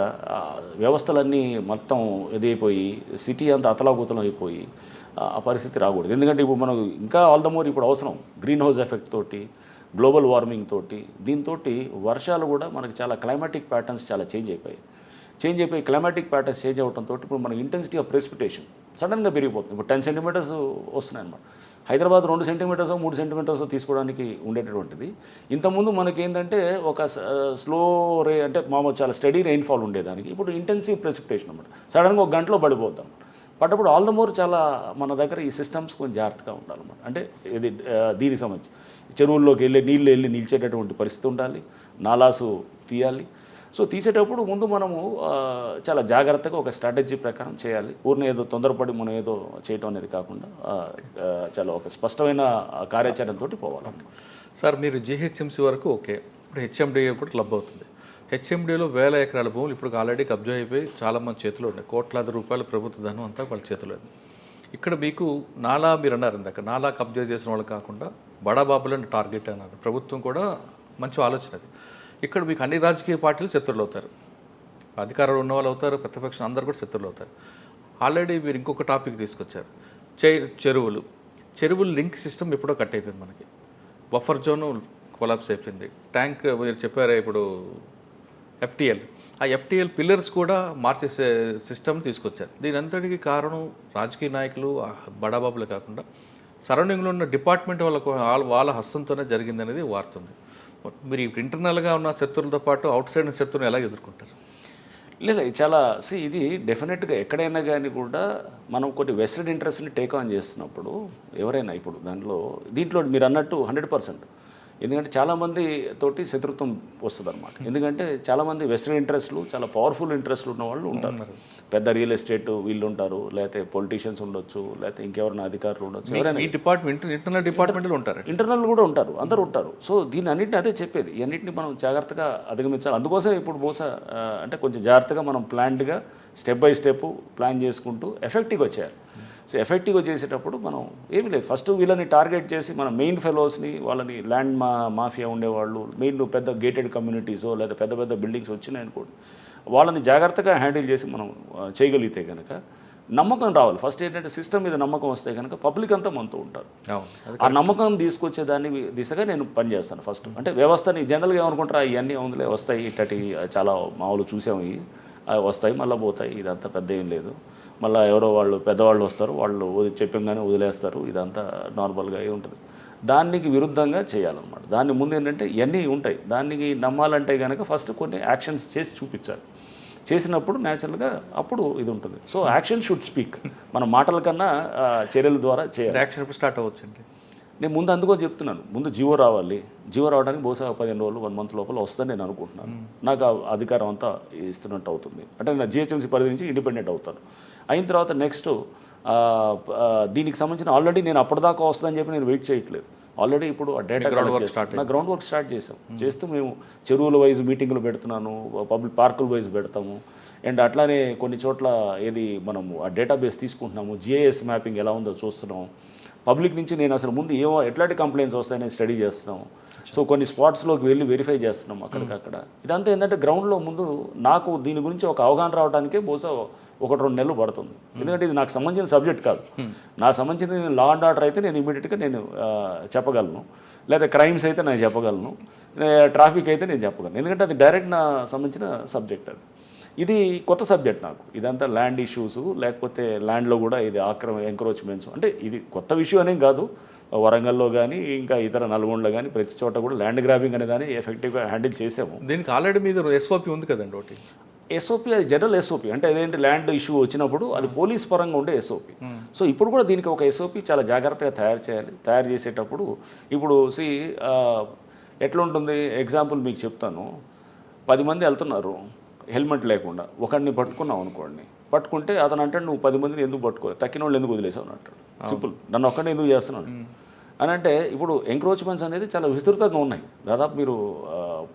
వ్యవస్థలన్నీ మొత్తం ఇదైపోయి సిటీ అంతా అతలాకుతలం అయిపోయి ఆ పరిస్థితి రాకూడదు. ఎందుకంటే ఇప్పుడు మనం ఇంకా ఆల్ ద మోర్ ఇప్పుడు అవసరం గ్రీన్ హౌస్ ఎఫెక్ట్ తోటి, గ్లోబల్ వార్మింగ్ తోటి, దీంతో వర్షాలు కూడా మనకి చాలా క్లైమాటిక్ ప్యాటర్న్స్ చాలా చేంజ్ అయిపోయి క్లైమాటిక్ ప్యాటర్న్స్ చేంజ్ అవడంతో ఇప్పుడు మన ఇంటెన్సిటీ ఆఫ్ ప్రెసిపిటేషన్ సడన్గా పెరిగిపోతుంది. ఇప్పుడు 10 సెంటీమీటర్స్ వస్తున్నాయి అన్నమాట. హైదరాబాద్ 2 సెంటీమీటర్స్ 3 సెంటీమీటర్స్ తీసుకోవడానికి ఉండేటటువంటిది ఇంతకుముందు మనకి ఏంటంటే ఒక స్లో అంటే మామూలు చాలా స్టడీ రెయిన్ఫాల్ ఉండేదానికి ఇప్పుడు ఇంటెన్సివ్ ప్రెసిపిటేషన్ అన్నమాట. సడన్గా ఒక గంటలో పడిపోద్దాం. పడ్డప్పుడు ఆల్ ద మోర్ చాలా మన దగ్గర ఈ సిస్టమ్స్ కొంచెం జాగ్రత్తగా ఉండాలన్నమాట. అంటే ఇది దీనికి సంబంధించి చెరువుల్లోకి నీళ్ళు వెళ్ళి నిలిచేటటువంటి పరిస్థితి ఉండాలి, నాలాసు తీయాలి. సో తీసేటప్పుడు ముందు మనము చాలా జాగ్రత్తగా ఒక స్ట్రాటజీ ప్రకారం చేయాలి. ఊరిని ఏదో తొందరపడి మనం ఏదో చేయటం అనేది కాకుండా చాలా ఒక స్పష్టమైన కార్యాచరణతో పోవాలి. సార్ మీరు జిహెచ్ఎంసీ వరకు ఓకే, ఇప్పుడు హెచ్ఎండిఏ కూడా క్లబ్ అవుతుంది. హెచ్ఎండిఏలో 1000 ఎకరాల భూములు ఇప్పుడు ఆల్రెడీ కబ్జా అయిపోయి చాలామంది చేతిలో ఉన్నాయి. కోట్లాది రూపాయల ప్రభుత్వ ధనం అంతా వాళ్ళ చేతిలో ఉంది. ఇక్కడ మీకు నాలా మీరు అన్నారు ఇందాక, నాలా కబ్జా చేసిన వాళ్ళు కాకుండా బడాబాబులను టార్గెట్ అన్నారు. ప్రభుత్వం కూడా మంచి ఆలోచన అది. ఇక్కడ మీకు అన్ని రాజకీయ పార్టీలు శత్రువులు అవుతారు, అధికారంలో ఉన్న వాళ్ళు అవుతారు, ప్రతిపక్షం అందరూ కూడా శత్రువులు అవుతారు. ఆల్రెడీ మీరు ఇంకొక టాపిక్ తీసుకొచ్చారు, చెరువులు లింక్ సిస్టమ్ ఎప్పుడో కట్ అయిపోయింది. మనకి బఫర్ జోను కొలాప్స్ అయిపోయింది. ట్యాంక్ మీరు చెప్పారా ఇప్పుడు ఎఫ్టీఎల్, ఆ ఎఫ్టీఎల్ పిల్లర్స్ కూడా మార్చేసే సిస్టమ్ తీసుకొచ్చారు. దీని అంతటికి కారణం రాజకీయ నాయకులు, బడాబాబులు కాకుండా సరౌండింగ్లో ఉన్న డిపార్ట్మెంట్ వాళ్ళ హస్తంతోనే జరిగిందనేది వార్తుంది. మీరు ఇంటర్నల్గా ఉన్న శత్రువులతో పాటు అవుట్ సైడ్ శత్రువుని ఎలా ఎదుర్కొంటారు? లేదా చాలా ఇది డెఫినెట్గా ఎక్కడైనా కానీ కూడా మనం కొన్ని వెస్టెడ్ ఇంట్రెస్ట్ని టేక్ ఆన్ చేస్తున్నప్పుడు ఎవరైనా ఇప్పుడు దీంట్లో మీరు అన్నట్టు 100%. ఎందుకంటే చాలామంది తోటి శత్రుత్వం వస్తుంది అనమాట. ఎందుకంటే చాలామంది వెస్టర్న్ ఇంట్రెస్ట్లు, చాలా పవర్ఫుల్ ఇంట్రెస్ట్లు ఉన్న వాళ్ళు ఉంటారు. పెద్ద రియల్ ఎస్టేట్ వీళ్ళు ఉంటారు, లేకపోతే పొలిటీషియన్స్ ఉండొచ్చు, లేకపోతే ఇంకెవరైనా అధికారులు ఉండొచ్చు, ఎవరైనా ఇంటర్నల్ డిపార్ట్మెంట్లు ఉంటారు, ఇంటర్నల్ కూడా ఉంటారు, అందరూ ఉంటారు. సో దీన్ని అన్నింటినీ అదే చెప్పేది, అన్నింటినీ మనం జాగ్రత్తగా అధిగమించాలి. అందుకోసం ఇప్పుడు బహుశా అంటే కొంచెం జాగ్రత్తగా మనం ప్లాన్డ్గా స్టెప్ బై స్టెప్ ప్లాన్ చేసుకుంటూ ఎఫెక్టివ్గా వచ్చేయాలి. సో ఎఫెక్టివ్గా చేసేటప్పుడు మనం ఏమీ లేదు, ఫస్ట్ వీళ్ళని టార్గెట్ చేసి మన మెయిన్ ఫెలోస్ని, వాళ్ళని ల్యాండ్ మాఫియా ఉండేవాళ్ళు, మెయిన్ పెద్ద గేటెడ్ కమ్యూనిటీసో లేదా పెద్ద పెద్ద బిల్డింగ్స్ వచ్చినాయనుకోండి, వాళ్ళని జాగ్రత్తగా హ్యాండిల్ చేసి మనం చేయగలిగితే కనుక నమ్మకం రావాలి. ఫస్ట్ ఏంటంటే సిస్టమ్ మీద నమ్మకం వస్తే కనుక పబ్లిక్ అంతా మనతో ఉంటారు. ఆ నమ్మకం తీసుకొచ్చే దాన్ని దిశగా నేను పనిచేస్తాను ఫస్ట్. అంటే వ్యవస్థని జనరల్గా ఏమనుకుంటారా, ఇవన్నీ ఉందిలే వస్తాయి, ఇట్టటి చాలా మామూలు చూసాము, ఇవి వస్తాయి మళ్ళీ పోతాయి, ఇదంతా పెద్ద ఏం లేదు, మళ్ళీ ఎవరో వాళ్ళు పెద్దవాళ్ళు వస్తారు, వాళ్ళు చెప్పంగానే వదిలేస్తారు, ఇదంతా నార్మల్గా ఉంటుంది. దానికి విరుద్ధంగా చేయాలన్నమాట. దాని ముందు ఏంటంటే ఇవన్నీ ఉంటాయి, దానికి నమ్మాలంటే కనుక ఫస్ట్ కొన్ని యాక్షన్స్ చేసి చూపించాలి. చేసినప్పుడు న్యాచురల్గా అప్పుడు ఇది ఉంటుంది. So action should speak. మన మాటల కన్నా చర్యల ద్వారా చేయాలి. యాక్షన్ ఎప్పుడు స్టార్ట్ అవ్వచ్చండి? నేను ముందు అందుకో చెప్తున్నాను, ముందు జీవో రావాలి. జీవో రావడానికి బహుశా 15 రోజులు 1 month లోపల వస్తుందని నేను అనుకుంటున్నాను. నాకు ఆ అధికారం అంతా ఇస్తున్నట్టు అవుతుంది. అంటే నేను జిహెచ్ఎంసీ పరిధి నుంచి ఇండిపెండెంట్ అవుతాను. అయిన తర్వాత నెక్స్ట్ దీనికి సంబంధించిన ఆల్రెడీ నేను అప్పటిదాకా వస్తుందని చెప్పి నేను వెయిట్ చేయట్లేదు. ఆల్రెడీ ఇప్పుడు ఆ డేటా నా గ్రౌండ్ వర్క్ స్టార్ట్ చేసాం. చేస్తూ మేము చెరువుల వైజ్ మీటింగ్లు పెడుతున్నాను, పబ్లిక్ పార్కుల వైజ్ పెడతాము, అండ్ అట్లానే కొన్ని చోట్ల ఏది మనము ఆ డేటాబేస్ తీసుకుంటున్నాము, జిఐఎస్ మ్యాపింగ్ ఎలా ఉందో చూస్తున్నాము. పబ్లిక్ నుంచి నేను అసలు ముందు ఎట్లాంటి కంప్లైంట్స్ వస్తాయని స్టడీ చేస్తున్నాము. సో కొన్ని స్పాట్స్లోకి వెళ్ళి వెరిఫై చేస్తున్నాం అక్కడికక్కడ. ఇదంతా ఏంటంటే గ్రౌండ్లో ముందు నాకు దీని గురించి ఒక అవగాహన రావడానికే బహుశా 1-2 నెలలు పడుతుంది. ఎందుకంటే ఇది నాకు సంబంధించిన సబ్జెక్ట్ కాదు. నాకు సంబంధించిన లా అండ్ ఆర్డర్ అయితే నేను ఇమీడియట్గా నేను చెప్పగలను, లేదా క్రైమ్స్ అయితే నేను చెప్పగలను, ట్రాఫిక్ అయితే నేను చెప్పగలను. ఎందుకంటే అది డైరెక్ట్ నా సంబంధించిన సబ్జెక్ట్. అది ఇది కొత్త సబ్జెక్ట్ నాకు. ఇదంతా ల్యాండ్ ఇష్యూస్, లేకపోతే ల్యాండ్లో కూడా ఇది ఎంక్రోచ్మెంట్స్, అంటే ఇది కొత్త విషయం అనేం కాదు. వరంగల్లో కానీ ఇంకా ఇతర నల్గొండలో కానీ ప్రతి చోట కూడా ల్యాండ్ గ్రాబింగ్ అనే దాన్ని ఎఫెక్టివ్గా హ్యాండిల్ చేసాము. దీనికి ఆల్రెడీ మీద ఎస్ఓపి ఉంది కదండి ఒకటి. ఎస్ఓపి అది జనరల్ ఎస్ఓపి, అంటే అదేంటి ల్యాండ్ ఇష్యూ వచ్చినప్పుడు అది పోలీస్ పరంగా ఉండే ఎస్ఓపి. సో ఇప్పుడు కూడా దీనికి ఒక ఎస్ఓపి చాలా జాగ్రత్తగా తయారు చేయాలి. తయారు చేసేటప్పుడు ఇప్పుడు ఎట్లా ఉంటుంది, ఎగ్జాంపుల్ మీకు చెప్తాను. 10 మంది వెళ్తున్నారు హెల్మెట్ లేకుండా, ఒకడిని పట్టుకున్నావు అనుకోండి, పట్టుకుంటే అతను అంటాడు నువ్వు 10 మందిని ఎందుకు పట్టుకోవాలి, తక్కిన వాళ్ళు ఎందుకు వదిలేసావు అంటాడు. సింపుల్, నన్ను ఒక్కడిని ఎందుకు చేస్తున్నాడు అని. అంటే ఇప్పుడు ఎంక్రోచ్మెంట్స్ అనేది చాలా విస్తృతంగా ఉన్నాయి. దాదాపు మీరు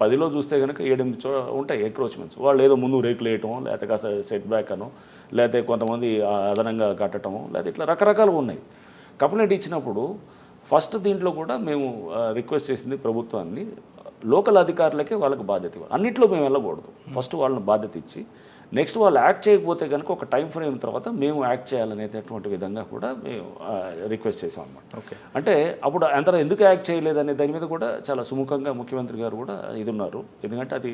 10లో చూస్తే కనుక 7-8 ఉంటాయి ఎంక్రోచ్మెంట్స్. వాళ్ళు ఏదో ముందు రేకులు వేయటం, లేకపోతే కాస్త సెట్ బ్యాక్ అనో, లేకపోతే కొంతమంది అదనంగా కట్టడము, లేకపోతే ఇట్లా రకరకాలుగా ఉన్నాయి. కంప్లైంట్ ఇచ్చినప్పుడు ఫస్ట్ దీంట్లో కూడా మేము రిక్వెస్ట్ చేసింది ప్రభుత్వాన్ని, లోకల్ అధికారులకే వాళ్ళకి బాధ్యత ఇవ్వాలి. అన్నింటిలో మేము వెళ్ళకూడదు. ఫస్ట్ వాళ్ళని బాధ్యత ఇచ్చి నెక్స్ట్ వాళ్ళు యాక్ట్ చేయకపోతే కనుక ఒక టైం ఫ్రేమ్ తర్వాత మేము యాక్ట్ చేయాలనేటటువంటి విధంగా కూడా మేము రిక్వెస్ట్ చేసాం అన్నమాట. ఓకే, అంటే అప్పుడు అంత ఎందుకు యాక్ట్ చేయలేదనే దాని మీద కూడా చాలా సుముఖంగా ముఖ్యమంత్రి గారు కూడా ఇది ఉన్నారు. ఎందుకంటే అది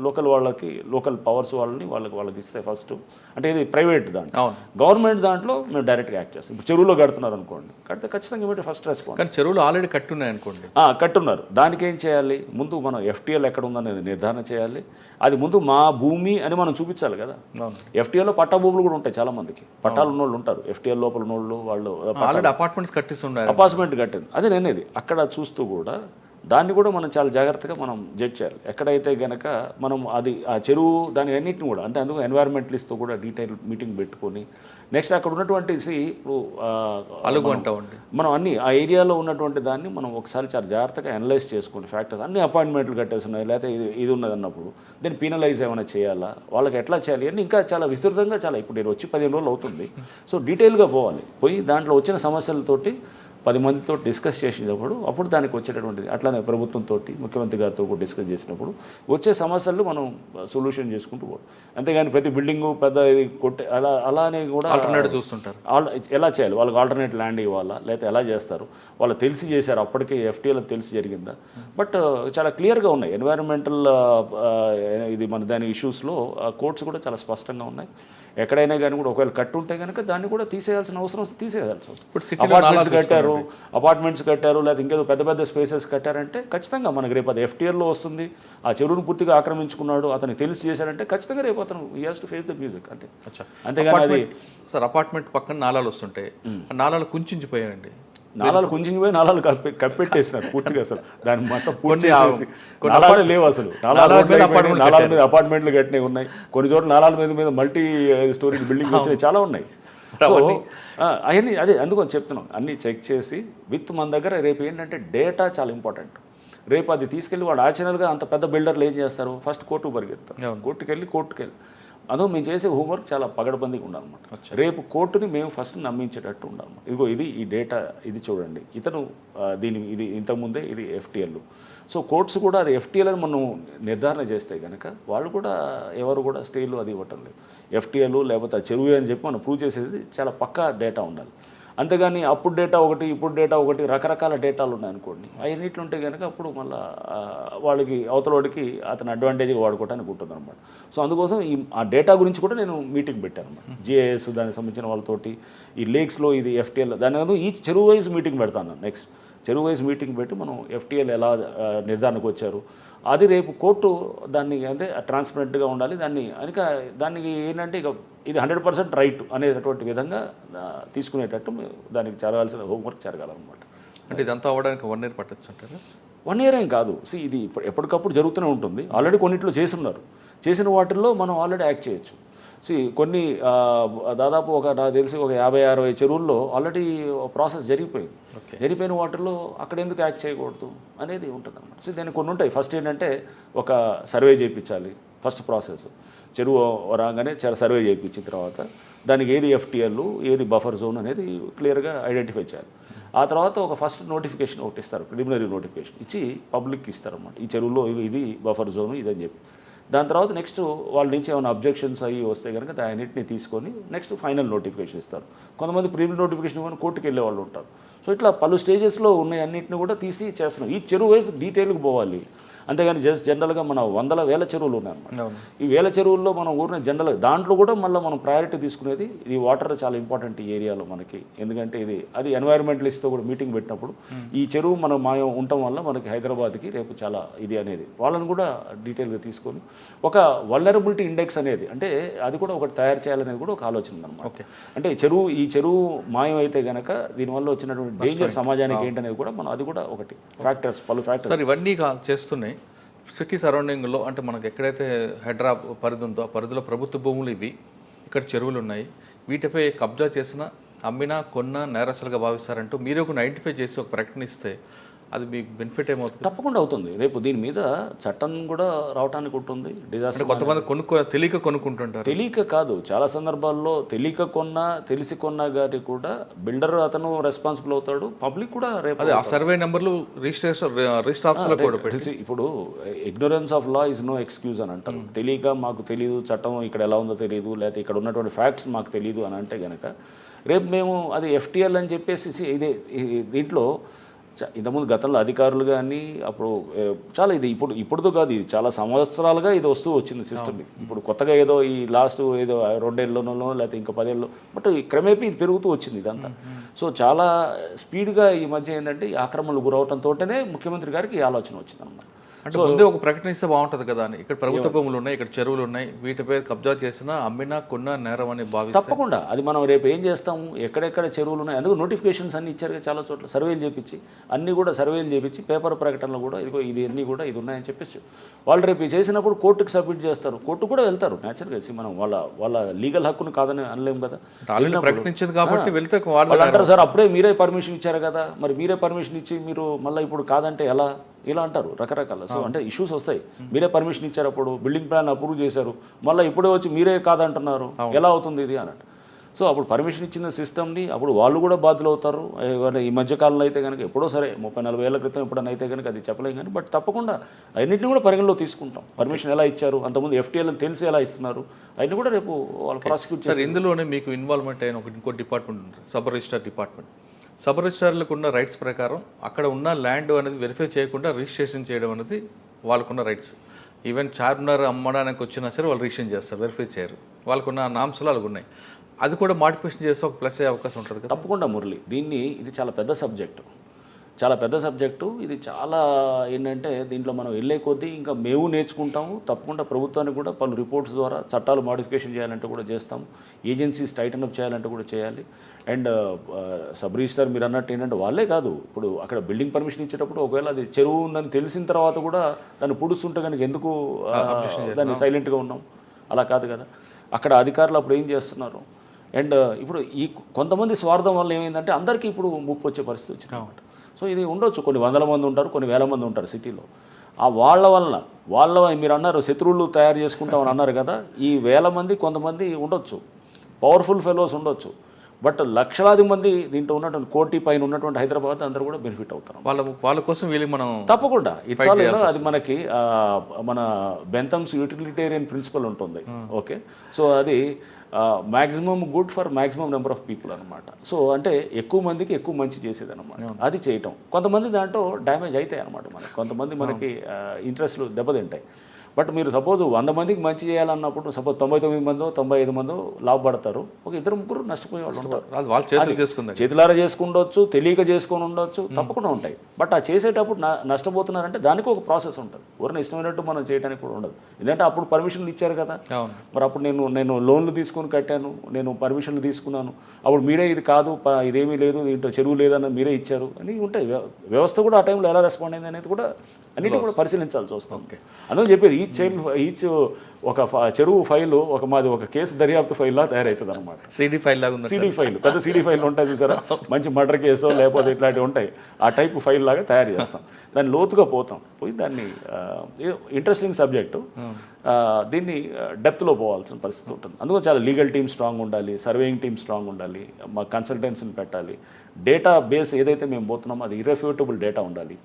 లోకల్ వాళ్ళకి, లోకల్ పవర్స్ వాళ్ళకి ఇస్తే ఫస్ట్, అంటే ఇది ప్రైవేట్ దాంట్లో. గవర్నమెంట్ దాంట్లో మేము డైరెక్ట్గా యాక్ట్ చేస్తాం. ఇప్పుడు చెరువులో కడుతున్నారు అనుకోండి, కడితే ఖచ్చితంగా ఇవ్వండి ఫస్ట్ రెస్పాన్స్. కానీ చెరువులు ఆల్రెడీ కట్టున్నాయి అనుకోండి. కట్టున్నారు, దానికి ఏం చేయాలి, ముందు మనం ఎఫ్టీఎల్ ఎక్కడ ఉందనేది నిర్ధారణ చేయాలి. అది ముందు మా భూమి అని మనం చూపించాలి కదా. ఎఫ్టీఎల్లో పట్టా భూములు కూడా ఉంటాయి, చాలా మందికి పట్టాలు ఉన్న వాళ్ళు ఉంటారు. ఎఫ్టీఎల్ లోపల ఉన్న వాళ్ళు అపార్ట్మెంట్స్ కట్టిస్తున్నారు, అపార్ట్మెంట్ కట్టింది. అదే నేనేది అక్కడ చూస్తూ కూడా దాన్ని కూడా మనం చాలా జాగ్రత్తగా మనం జడ్జ్ చేయాలి. ఎక్కడైతే గనక మనం అది ఆ చెరువు దాని అన్నింటిని కూడా, అంటే అందుకు ఎన్వైర్మెంటలిస్ట్తో కూడా డీటెయిల్ మీటింగ్ పెట్టుకొని నెక్స్ట్ అక్కడ ఉన్నటువంటి ఇప్పుడు మనం అన్ని ఆ ఏరియాలో ఉన్నటువంటి దాన్ని మనం ఒకసారి చాలా జాగ్రత్తగా అనలైజ్ చేసుకోండి. ఫ్యాక్టర్స్ అన్ని అపాయింట్మెంట్లు కట్టేస్తున్నాయి, లేకపోతే ఇది ఉన్నది అన్నప్పుడు దీన్ని పీనలైజ్ ఏమైనా చేయాలా, వాళ్ళకి ఎట్లా చేయాలి అని ఇంకా చాలా విస్తృతంగా, చాలా ఇప్పుడు నేను వచ్చి 15 రోజులు అవుతుంది. సో డీటెయిల్గా పోయి దాంట్లో వచ్చిన సమస్యలతోటి 10 మందితో డిస్కస్ చేసినప్పుడు అప్పుడు దానికి వచ్చేటటువంటిది. అట్లానే ప్రభుత్వంతో ముఖ్యమంత్రి గారితో కూడా డిస్కస్ చేసినప్పుడు వచ్చే సమస్యలు మనం సొల్యూషన్ చేసుకుంటూ పోవడం. అంతేగాని ప్రతి బిల్డింగు పెద్ద ఇది కొట్టే అలానే కూడా ఆల్టర్నేట్ చూస్తుంటారు. ఎలా చేయాలి, వాళ్ళకి ఆల్టర్నేట్ ల్యాండ్ ఇవ్వాలా, లేకపోతే ఎలా చేస్తారు, వాళ్ళు తెలిసి చేశారు, అప్పటికే ఎఫ్టీఎలకు తెలిసి జరిగిందా. బట్ చాలా క్లియర్గా ఉన్నాయి ఎన్వైరన్మెంటల్ ఇది మన దాని ఇష్యూస్లో కోర్ట్స్ కూడా చాలా స్పష్టంగా ఉన్నాయి. ఎక్కడైనా కానీ కూడా ఒకవేళ కట్టుంటే కనుక దాన్ని కూడా తీసేయాల్సిన అవసరం వస్తే తీసేయాల్సి వస్తుంది. అపార్ట్మెంట్స్ కట్టారు లేదా ఇంకేదో పెద్ద పెద్ద స్పేసెస్ కట్టారంటే ఖచ్చితంగా మనకి రేపు అది ఎఫ్టీఎల్లో వస్తుంది. ఆ చెరువును పూర్తిగా ఆక్రమించుకున్నాడు, అతనికి తెలిసి చేశాడంటే ఖచ్చితంగా రేపు అతను he has to face the music అంతే. అంతేగాని అది సార్ అపార్ట్మెంట్ పక్కన నాలాలు వస్తుంటాయి, నాలాలు కుంచించిపోయాయండి. నాలాలు కుంజింగిపోయి నాలాలు కప్పెట్టేసినారు పూర్తిగా. అసలు దాన్ని మొత్తం పూర్తి నాలాలు లేవు అసలు. నాలాల మీద అపార్ట్మెంట్లు కట్టినవి ఉన్నాయి, కొన్ని చోట్ల నాలాల మీద మల్టీ స్టోరీ బిల్డింగ్ వచ్చినాయి, చాలా ఉన్నాయి. సో అవన్నీ అదే అందుకని చెప్తున్నాం, అన్నీ చెక్ చేసి విత్ మన దగ్గర రేపు ఏంటంటే డేటా చాలా ఇంపార్టెంట్. రేపు అది తీసుకెళ్ళి వాడు ఆచరణగా అంత పెద్ద బిల్డర్లు ఏం చేస్తారు, ఫస్ట్ కోర్టుకు పరిగెత్తారు. కోర్టుకెళ్ళి అదో మేము చేసే హోంవర్క్ చాలా పగడబందీగా ఉండాలన్నమాట. రేపు కోర్టుని మేము ఫస్ట్ నమ్మించేటట్టు ఉండాలన్నమాట. ఇదిగో ఇది ఈ డేటా ఇది చూడండి, ఇతను ఇది ఇంతకుముందే ఇది ఎఫ్టీఎల్. సో కోర్ట్స్ కూడా అది ఎఫ్టీఎల్ అని మనం నిర్ధారణ చేస్తే కనుక వాళ్ళు కూడా ఎవరు కూడా స్టేలు అది ఇవ్వటం లేదు. ఎఫ్టీఎల్ లేకపోతే చెరువు అని చెప్పి మనం ప్రూవ్ చేసేది చాలా పక్కా డేటా ఉండాలి. అంతేగాని అప్పుడు డేటా ఒకటి ఇప్పుడు డేటా ఒకటి రకరకాల డేటాలు ఉన్నాయనుకోండి, అవన్నిట్లు ఉంటే కనుక అప్పుడు మళ్ళీ వాళ్ళకి అవతలవాడికి అతను అడ్వాంటేజ్గా వాడుకోవడానికి ఉంటుంది అనమాట. సో అందుకోసం ఆ డేటా గురించి కూడా నేను మీటింగ్ పెట్టాను అనమాట. జిఐఎస్ దానికి సంబంధించిన వాళ్ళతోటి, ఈ లేక్స్లో ఇది ఎఫ్టీఎల్ దాని కాదు ఈ చెరువు వైజ్ మీటింగ్ పెడతాను. నెక్స్ట్ చెరువు వైజ్ మీటింగ్ పెట్టి మనం ఎఫ్టీఎల్ ఎలా నిర్ధారణకు వచ్చారు అది రేపు కోర్టు దాన్ని అంటే ట్రాన్స్పరెంట్గా ఉండాలి. దానికి ఏంటంటే ఇక ఇది 100% రైట్ అనేటటువంటి విధంగా తీసుకునేటట్టు దానికి జరగాల్సిన హోంవర్క్ జరగాలన్నమాట. అంటే ఇదంతా అవ్వడానికి 1 year పట్టచ్చు అంటారా? 1 year ఏం కాదు. ఇది ఎప్పటికప్పుడు జరుగుతూనే ఉంటుంది. ఆల్రెడీ కొన్నిట్లో చేస్తున్నారు. చేసిన వాటిల్లో మనం ఆల్రెడీ యాక్ట్ చేయొచ్చు. కొన్ని దాదాపు నాకు తెలిసి ఒక 50-60 చెరువుల్లో ఆల్రెడీ ప్రాసెస్ జరిగిపోయింది. జరిగిపోయిన వాటిల్లో అక్కడ ఎందుకు యాక్ట్ చేయకూడదు అనేది ఉంటుంది అన్నమాట. దానికి కొన్ని ఉంటాయి. ఫస్ట్ ఏంటంటే ఒక సర్వే చేయించాలి. ఫస్ట్ ప్రాసెస్ చెరువు రాగానే సర్వే చేయించిన తర్వాత దానికి ఏది ఎఫ్టీఎల్ ఏది బఫర్ జోన్ అనేది క్లియర్గా ఐడెంటిఫై చేయాలి. ఆ తర్వాత ఒక ఫస్ట్ నోటిఫికేషన్ ఒకటి ఇస్తారు, ప్రిలిమినరీ నోటిఫికేషన్ ఇచ్చి పబ్లిక్కి ఇస్తారన్నమాట. ఈ చెరువులో ఇది బఫర్ జోన్ ఇదని చెప్పి దాని తర్వాత నెక్స్ట్ వాళ్ళ నుంచి ఏమైనా అబ్జెక్షన్స్ అయ్యి వస్తే కనుక దాన్నింటిని తీసుకొని నెక్స్ట్ ఫైనల్ నోటిఫికేషన్ ఇస్తారు. కొంతమంది ప్రీమియర్ నోటిఫికేషన్ ఇవ్వని కోర్టుకు వెళ్ళే వాళ్ళు ఉంటారు. సో ఇట్లా పలు స్టేజెస్లో ఉన్న అన్నింటిని కూడా తీసి చేస్తున్నాం. ఈ చెరువు వైజ్ డీటెయిల్కి పోవాలి. అంతేగాని జనరల్గా మన 100,000 చెరువులు ఉన్నాయన్నమాట. ఈ 1000 చెరువుల్లో మనం ఊరిన జనరల్గా దాంట్లో కూడా మళ్ళీ మనం ప్రయారిటీ తీసుకునేది ఇది వాటర్ చాలా ఇంపార్టెంట్ ఈ ఏరియాలో మనకి. ఎందుకంటే అది ఎన్వైరన్మెంటలిస్ట్తో కూడా మీటింగ్ పెట్టినప్పుడు ఈ చెరువు మనం మాయం ఉండటం వల్ల మనకి హైదరాబాద్కి రేపు చాలా ఇది అనేది వాళ్ళని కూడా డీటెయిల్గా తీసుకొని ఒక వల్నరబిలిటీ ఇండెక్స్ అనేది అంటే అది కూడా ఒకటి తయారు చేయాలనేది కూడా ఒక ఆలోచన ఉందన్నమాట. అంటే ఈ చెరువు మాయం అయితే కనుక దీనివల్ల వచ్చినటువంటి డేంజర్ సమాజానికి ఏంటనేది కూడా మనం అది కూడా ఒకటి పలు ఫ్యాక్టర్స్ ఇవన్నీ చేస్తున్నాయి. సిటీ సరౌండింగ్లో అంటే మనకు ఎక్కడైతే హైదరాబాద్ పరిధి ఉందో ఆ పరిధిలో ప్రభుత్వ భూములు ఇవి, ఇక్కడ చెరువులు ఉన్నాయి, వీటిపై కబ్జా చేసిన అమ్మినా కొన్నా నేరస్తులుగా భావిస్తారంటూ మీరు ఒక ఐడెంటిఫై చేసి ఒక ప్రకటన ఇస్తే అది మీకు బెనిఫిట్ ఏమవుతుంది? తప్పకుండా అవుతుంది. రేపు దీని మీద చట్టం కూడా రావడానికి ఉంటుంది. డిజాస్టర్ కొంతమంది తెలియక కొనుక్కుంటుంటారు. తెలియక కాదు, చాలా సందర్భాల్లో తెలియక కొన్నా తెలిసి కొన్నా కానీ కూడా బిల్డర్ అతను రెస్పాన్సిబుల్ అవుతాడు, పబ్లిక్ కూడా రేపు ఆ సర్వే నెంబర్లు రిజిస్టర్ కూడా తెలిసి ఇప్పుడు ignorance of law is no excuse అని అంటారు. తెలియక మాకు తెలియదు చట్టం ఇక్కడ ఎలా ఉందో తెలియదు లేకపోతే ఇక్కడ ఉన్నటువంటి ఫ్యాక్ట్స్ మాకు తెలియదు అని అంటే కనుక రేపు మేము అది ఎఫ్టీఎల్ అని చెప్పేసి దీంట్లో ఇంతకుముందు గతంలో అధికారులు కానీ అప్పుడు చాలా ఇప్పుడుతో కాదు, ఇది చాలా సంవత్సరాలుగా ఇది వస్తూ వచ్చింది సిస్టమ్. ఇప్పుడు కొత్తగా ఏదో ఈ లాస్ట్ ఏదో 2 ఏళ్ళలోనో లేకపోతే ఇంకా 10 ఏళ్ళు బట్ క్రమేపీ ఇది పెరుగుతూ వచ్చింది ఇదంతా. సో చాలా స్పీడ్గా ఈ మధ్య ఏంటంటే ఈ ఆక్రమణలు గురవడంతోనే ముఖ్యమంత్రి గారికి ఈ ఆలోచన వచ్చిందన్నమాట. అంటే ముందే ఒక ప్రకటన ఇస్తే బాగుంటుంది కదా అని. ఇక్కడ ప్రభుత్వ భూములు ఉన్నాయి, ఇక్కడ చెరువులు ఉన్నాయి, వీటిపై కబ్జా చేసినా అమ్మినా కొన్నా నేరం అని భావిస్తే తప్పకుండా అది మనం రేపు ఏం చేస్తాము, ఎక్కడెక్కడ చెరువులు ఉన్నాయి అందుకు నోటిఫికేషన్స్ అన్ని ఇచ్చారు చాలా చోట్ల. సర్వేలు చేయించి సర్వేలు చేయించి పేపర్ ప్రకటనలు కూడా ఇది అన్నీ కూడా ఇది ఉన్నాయని చెప్పేసి వాళ్ళు రేపు చేసినప్పుడు కోర్టుకి సబ్మిట్ చేస్తారు. కోర్టు కూడా వెళ్తారు న్యాచురల్గా. మనం వాళ్ళ లీగల్ హక్కును కాదని అనలేము కదా. ప్రకటించింది కాబట్టి వెళ్తే వాళ్ళు అంటారు సార్ అప్పుడే మీరే పర్మిషన్ ఇచ్చారు కదా, మరి మీరే పర్మిషన్ ఇచ్చి మీరు మళ్ళీ ఇప్పుడు కాదంటే ఎలా ఇలా అంటారు రకరకాల. సో అంటే ఇష్యూస్ వస్తాయి. మీరే పర్మిషన్ ఇచ్చారు, అప్పుడు బిల్డింగ్ ప్లాన్ అప్రూవ్ చేశారు, మళ్ళీ ఇప్పుడే వచ్చి మీరే కాదంటున్నారు, ఎలా అవుతుంది ఇది అన్నట్టు. సో అప్పుడు పర్మిషన్ ఇచ్చిన సిస్టమ్ని అప్పుడు వాళ్ళు కూడా బాధ్యులు అవుతారు. ఈ మధ్యకాలంలో అయితే కనుక ఎప్పుడో సరే 30-40 ఏళ్ల క్రితం ఎప్పుడైనా అయితే కనుక అది చెప్పలేం కానీ బట్ తప్పకుండా అన్నింటినీ కూడా పరిగణలో తీసుకుంటాం. పర్మిషన్ ఎలా ఇచ్చారు, అంతకుముందు ఎఫ్టీఎల్ అని తెలిసి ఎలా ఇస్తున్నారు, అవన్నీ కూడా రేపు వాళ్ళు ప్రాసిక్యూట్ చేస్తారు. ఇందులోనే మీకు ఇన్వాల్వ్మెంట్ అయిన ఇంకో డిపార్ట్మెంట్ ఉంటుంది, సబ్ రిజిస్టర్ డిపార్ట్మెంట్. సబ్ రిజిస్ట్రార్లకు ఉన్న రైట్స్ ప్రకారం అక్కడ ఉన్న ల్యాండ్ అనేది వెరిఫై చేయకుండా రిజిస్ట్రేషన్ చేయడం అనేది వాళ్ళకున్న రైట్స్. ఈవెన్ చార్మినార్ అమ్మడానికి వచ్చినా సరే వాళ్ళు రిజిస్ట్రేషన్ చేస్తారు, వెరిఫై చేయరు. వాళ్ళకున్న నామ్స్లో వాళ్ళకు ఉన్నాయి. అది కూడా మాడిఫికేషన్ చేస్తే ఒక ప్లస్ అయ్యే అవకాశం ఉంటుంది కదా. తప్పకుండా మురళి, ఇది చాలా పెద్ద సబ్జెక్టు. ఇది చాలా ఏంటంటే దీంట్లో మనం వెళ్ళే కొద్దీ ఇంకా మేము నేర్చుకుంటాము. తప్పకుండా ప్రభుత్వానికి కూడా పలు రిపోర్ట్స్ ద్వారా చట్టాలు మాడిఫికేషన్ చేయాలంటే కూడా చేస్తాము. ఏజెన్సీస్ టైటన్ అప్ చేయాలంటే కూడా చేయాలి. అండ్ సబ్ రిజిస్టర్ మీరు అన్నట్టు ఏంటంటే వాళ్ళే కాదు, ఇప్పుడు అక్కడ బిల్డింగ్ పర్మిషన్ ఇచ్చేటప్పుడు ఒకవేళ అది చెరువు ఉందని తెలిసిన తర్వాత కూడా దాన్ని పుడుస్తుంటే కనుక ఎందుకు దాన్ని సైలెంట్గా ఉన్నాం, అలా కాదు కదా. అక్కడ అధికారులు అప్పుడు ఏం చేస్తున్నారు. అండ్ ఇప్పుడు కొంతమంది స్వార్థం వల్ల ఏమైందంటే అందరికీ ఇప్పుడు ముప్పు వచ్చే పరిస్థితి వచ్చింది అన్నమాట. సో ఇది ఉండొచ్చు, కొన్ని 100 మంది ఉంటారు, కొన్ని 1000 మంది ఉంటారు సిటీలో. ఆ వాళ్ళ మీరు అన్నారు శత్రువులు తయారు చేసుకుంటామని అన్నారు కదా, ఈ వేల మంది కొంతమంది ఉండొచ్చు, పవర్ఫుల్ ఫెలోస్ ఉండొచ్చు, బట్ లక్షలాది మంది దీంట్లో ఉన్నటువంటి కోటి పైన ఉన్నటువంటి హైదరాబాద్ అందరూ కూడా బెనిఫిట్ అవుతారు. వాళ్ళ కోసం వీళ్ళు మనం తప్పకుండా ఇట్స్ ఆల్ అది మనకి మన బెంథమ్స్ యూటిలిటేరియన్ ప్రిన్సిపల్ ఉంటుంది. ఓకే, సో అది maximum good for maximum number of people అనమాట. సో అంటే ఎక్కువ మందికి ఎక్కువ మంచి చేసేది అనమాట, అది చేయటం. కొంతమంది దాంట్లో డ్యామేజ్ అవుతాయి అనమాట, మనకి కొంతమంది మనకి ఇంట్రెస్ట్లు దెబ్బతింటాయి. బట్ మీరు సపోజ్ 100 మందికి మంచి చేయాలన్నప్పుడు సపోజ్ 99 మందో 95 మందో లాభపడతారు, ఒక 2-3 నష్టపోయే వాళ్ళు ఉంటారు. వాళ్ళు చేతులారా చేసుకుండొచ్చు, తెలియక చేసుకొని ఉండొచ్చు, తప్పకుండా ఉంటాయి. బట్ ఆ చేసేటప్పుడు నష్టపోతున్నారంటే దానికి ఒక ప్రాసెస్ ఉంటుంది, ఎవరిని ఇష్టమైనట్టు మనం చేయడానికి కూడా ఉండదు. ఎందుకంటే అప్పుడు పర్మిషన్లు ఇచ్చారు కదా, మరి అప్పుడు నేను లోన్లు తీసుకొని కట్టాను, నేను పర్మిషన్లు తీసుకున్నాను, అప్పుడు మీరే ఇది కాదు ఇదేమీ లేదు దీంట్లో చెరువు లేదని మీరే ఇచ్చారు అని ఉంటాయి. వ్యవస్థ కూడా ఆ టైంలో ఎలా రెస్పాండ్ అయింది అనేది కూడా అన్నిటి కూడా పరిశీలించాల్సి వస్తుంది. అందులో చెప్పేది ఈచ్ ఒక చెరువు ఫైలు మాది ఒక కేసు దర్యాప్తు ఫైల్లా తయారవుతుంది అనమాట. సిడి ఫైల్ లాగా ఉంది. సిడి ఫైల్, పెద్ద సిడి ఫైల్ ఉంటాయి చూసారా, మంచి మర్డర్ కేసో లేకపోతే ఇట్లాంటివి ఉంటాయి, ఆ టైప్ ఫైల్ లాగా తయారు చేస్తాం. దాన్ని లోతుగా పోయి దాన్ని ఇంట్రెస్టింగ్ సబ్జెక్టు, దీన్ని డెప్త్లో పోవాల్సిన పరిస్థితి ఉంటుంది. అందుకని చాలా లీగల్ టీమ్ స్ట్రాంగ్ ఉండాలి, సర్వేయింగ్ టీమ్ స్ట్రాంగ్ ఉండాలి, మా కన్సల్టెన్సీని పెట్టాలి, డేటా బేస్ ఏదైతే మేము పోతున్నామో అది ఇర్రెఫ్యూటబుల్ డేటా ఉండాలి,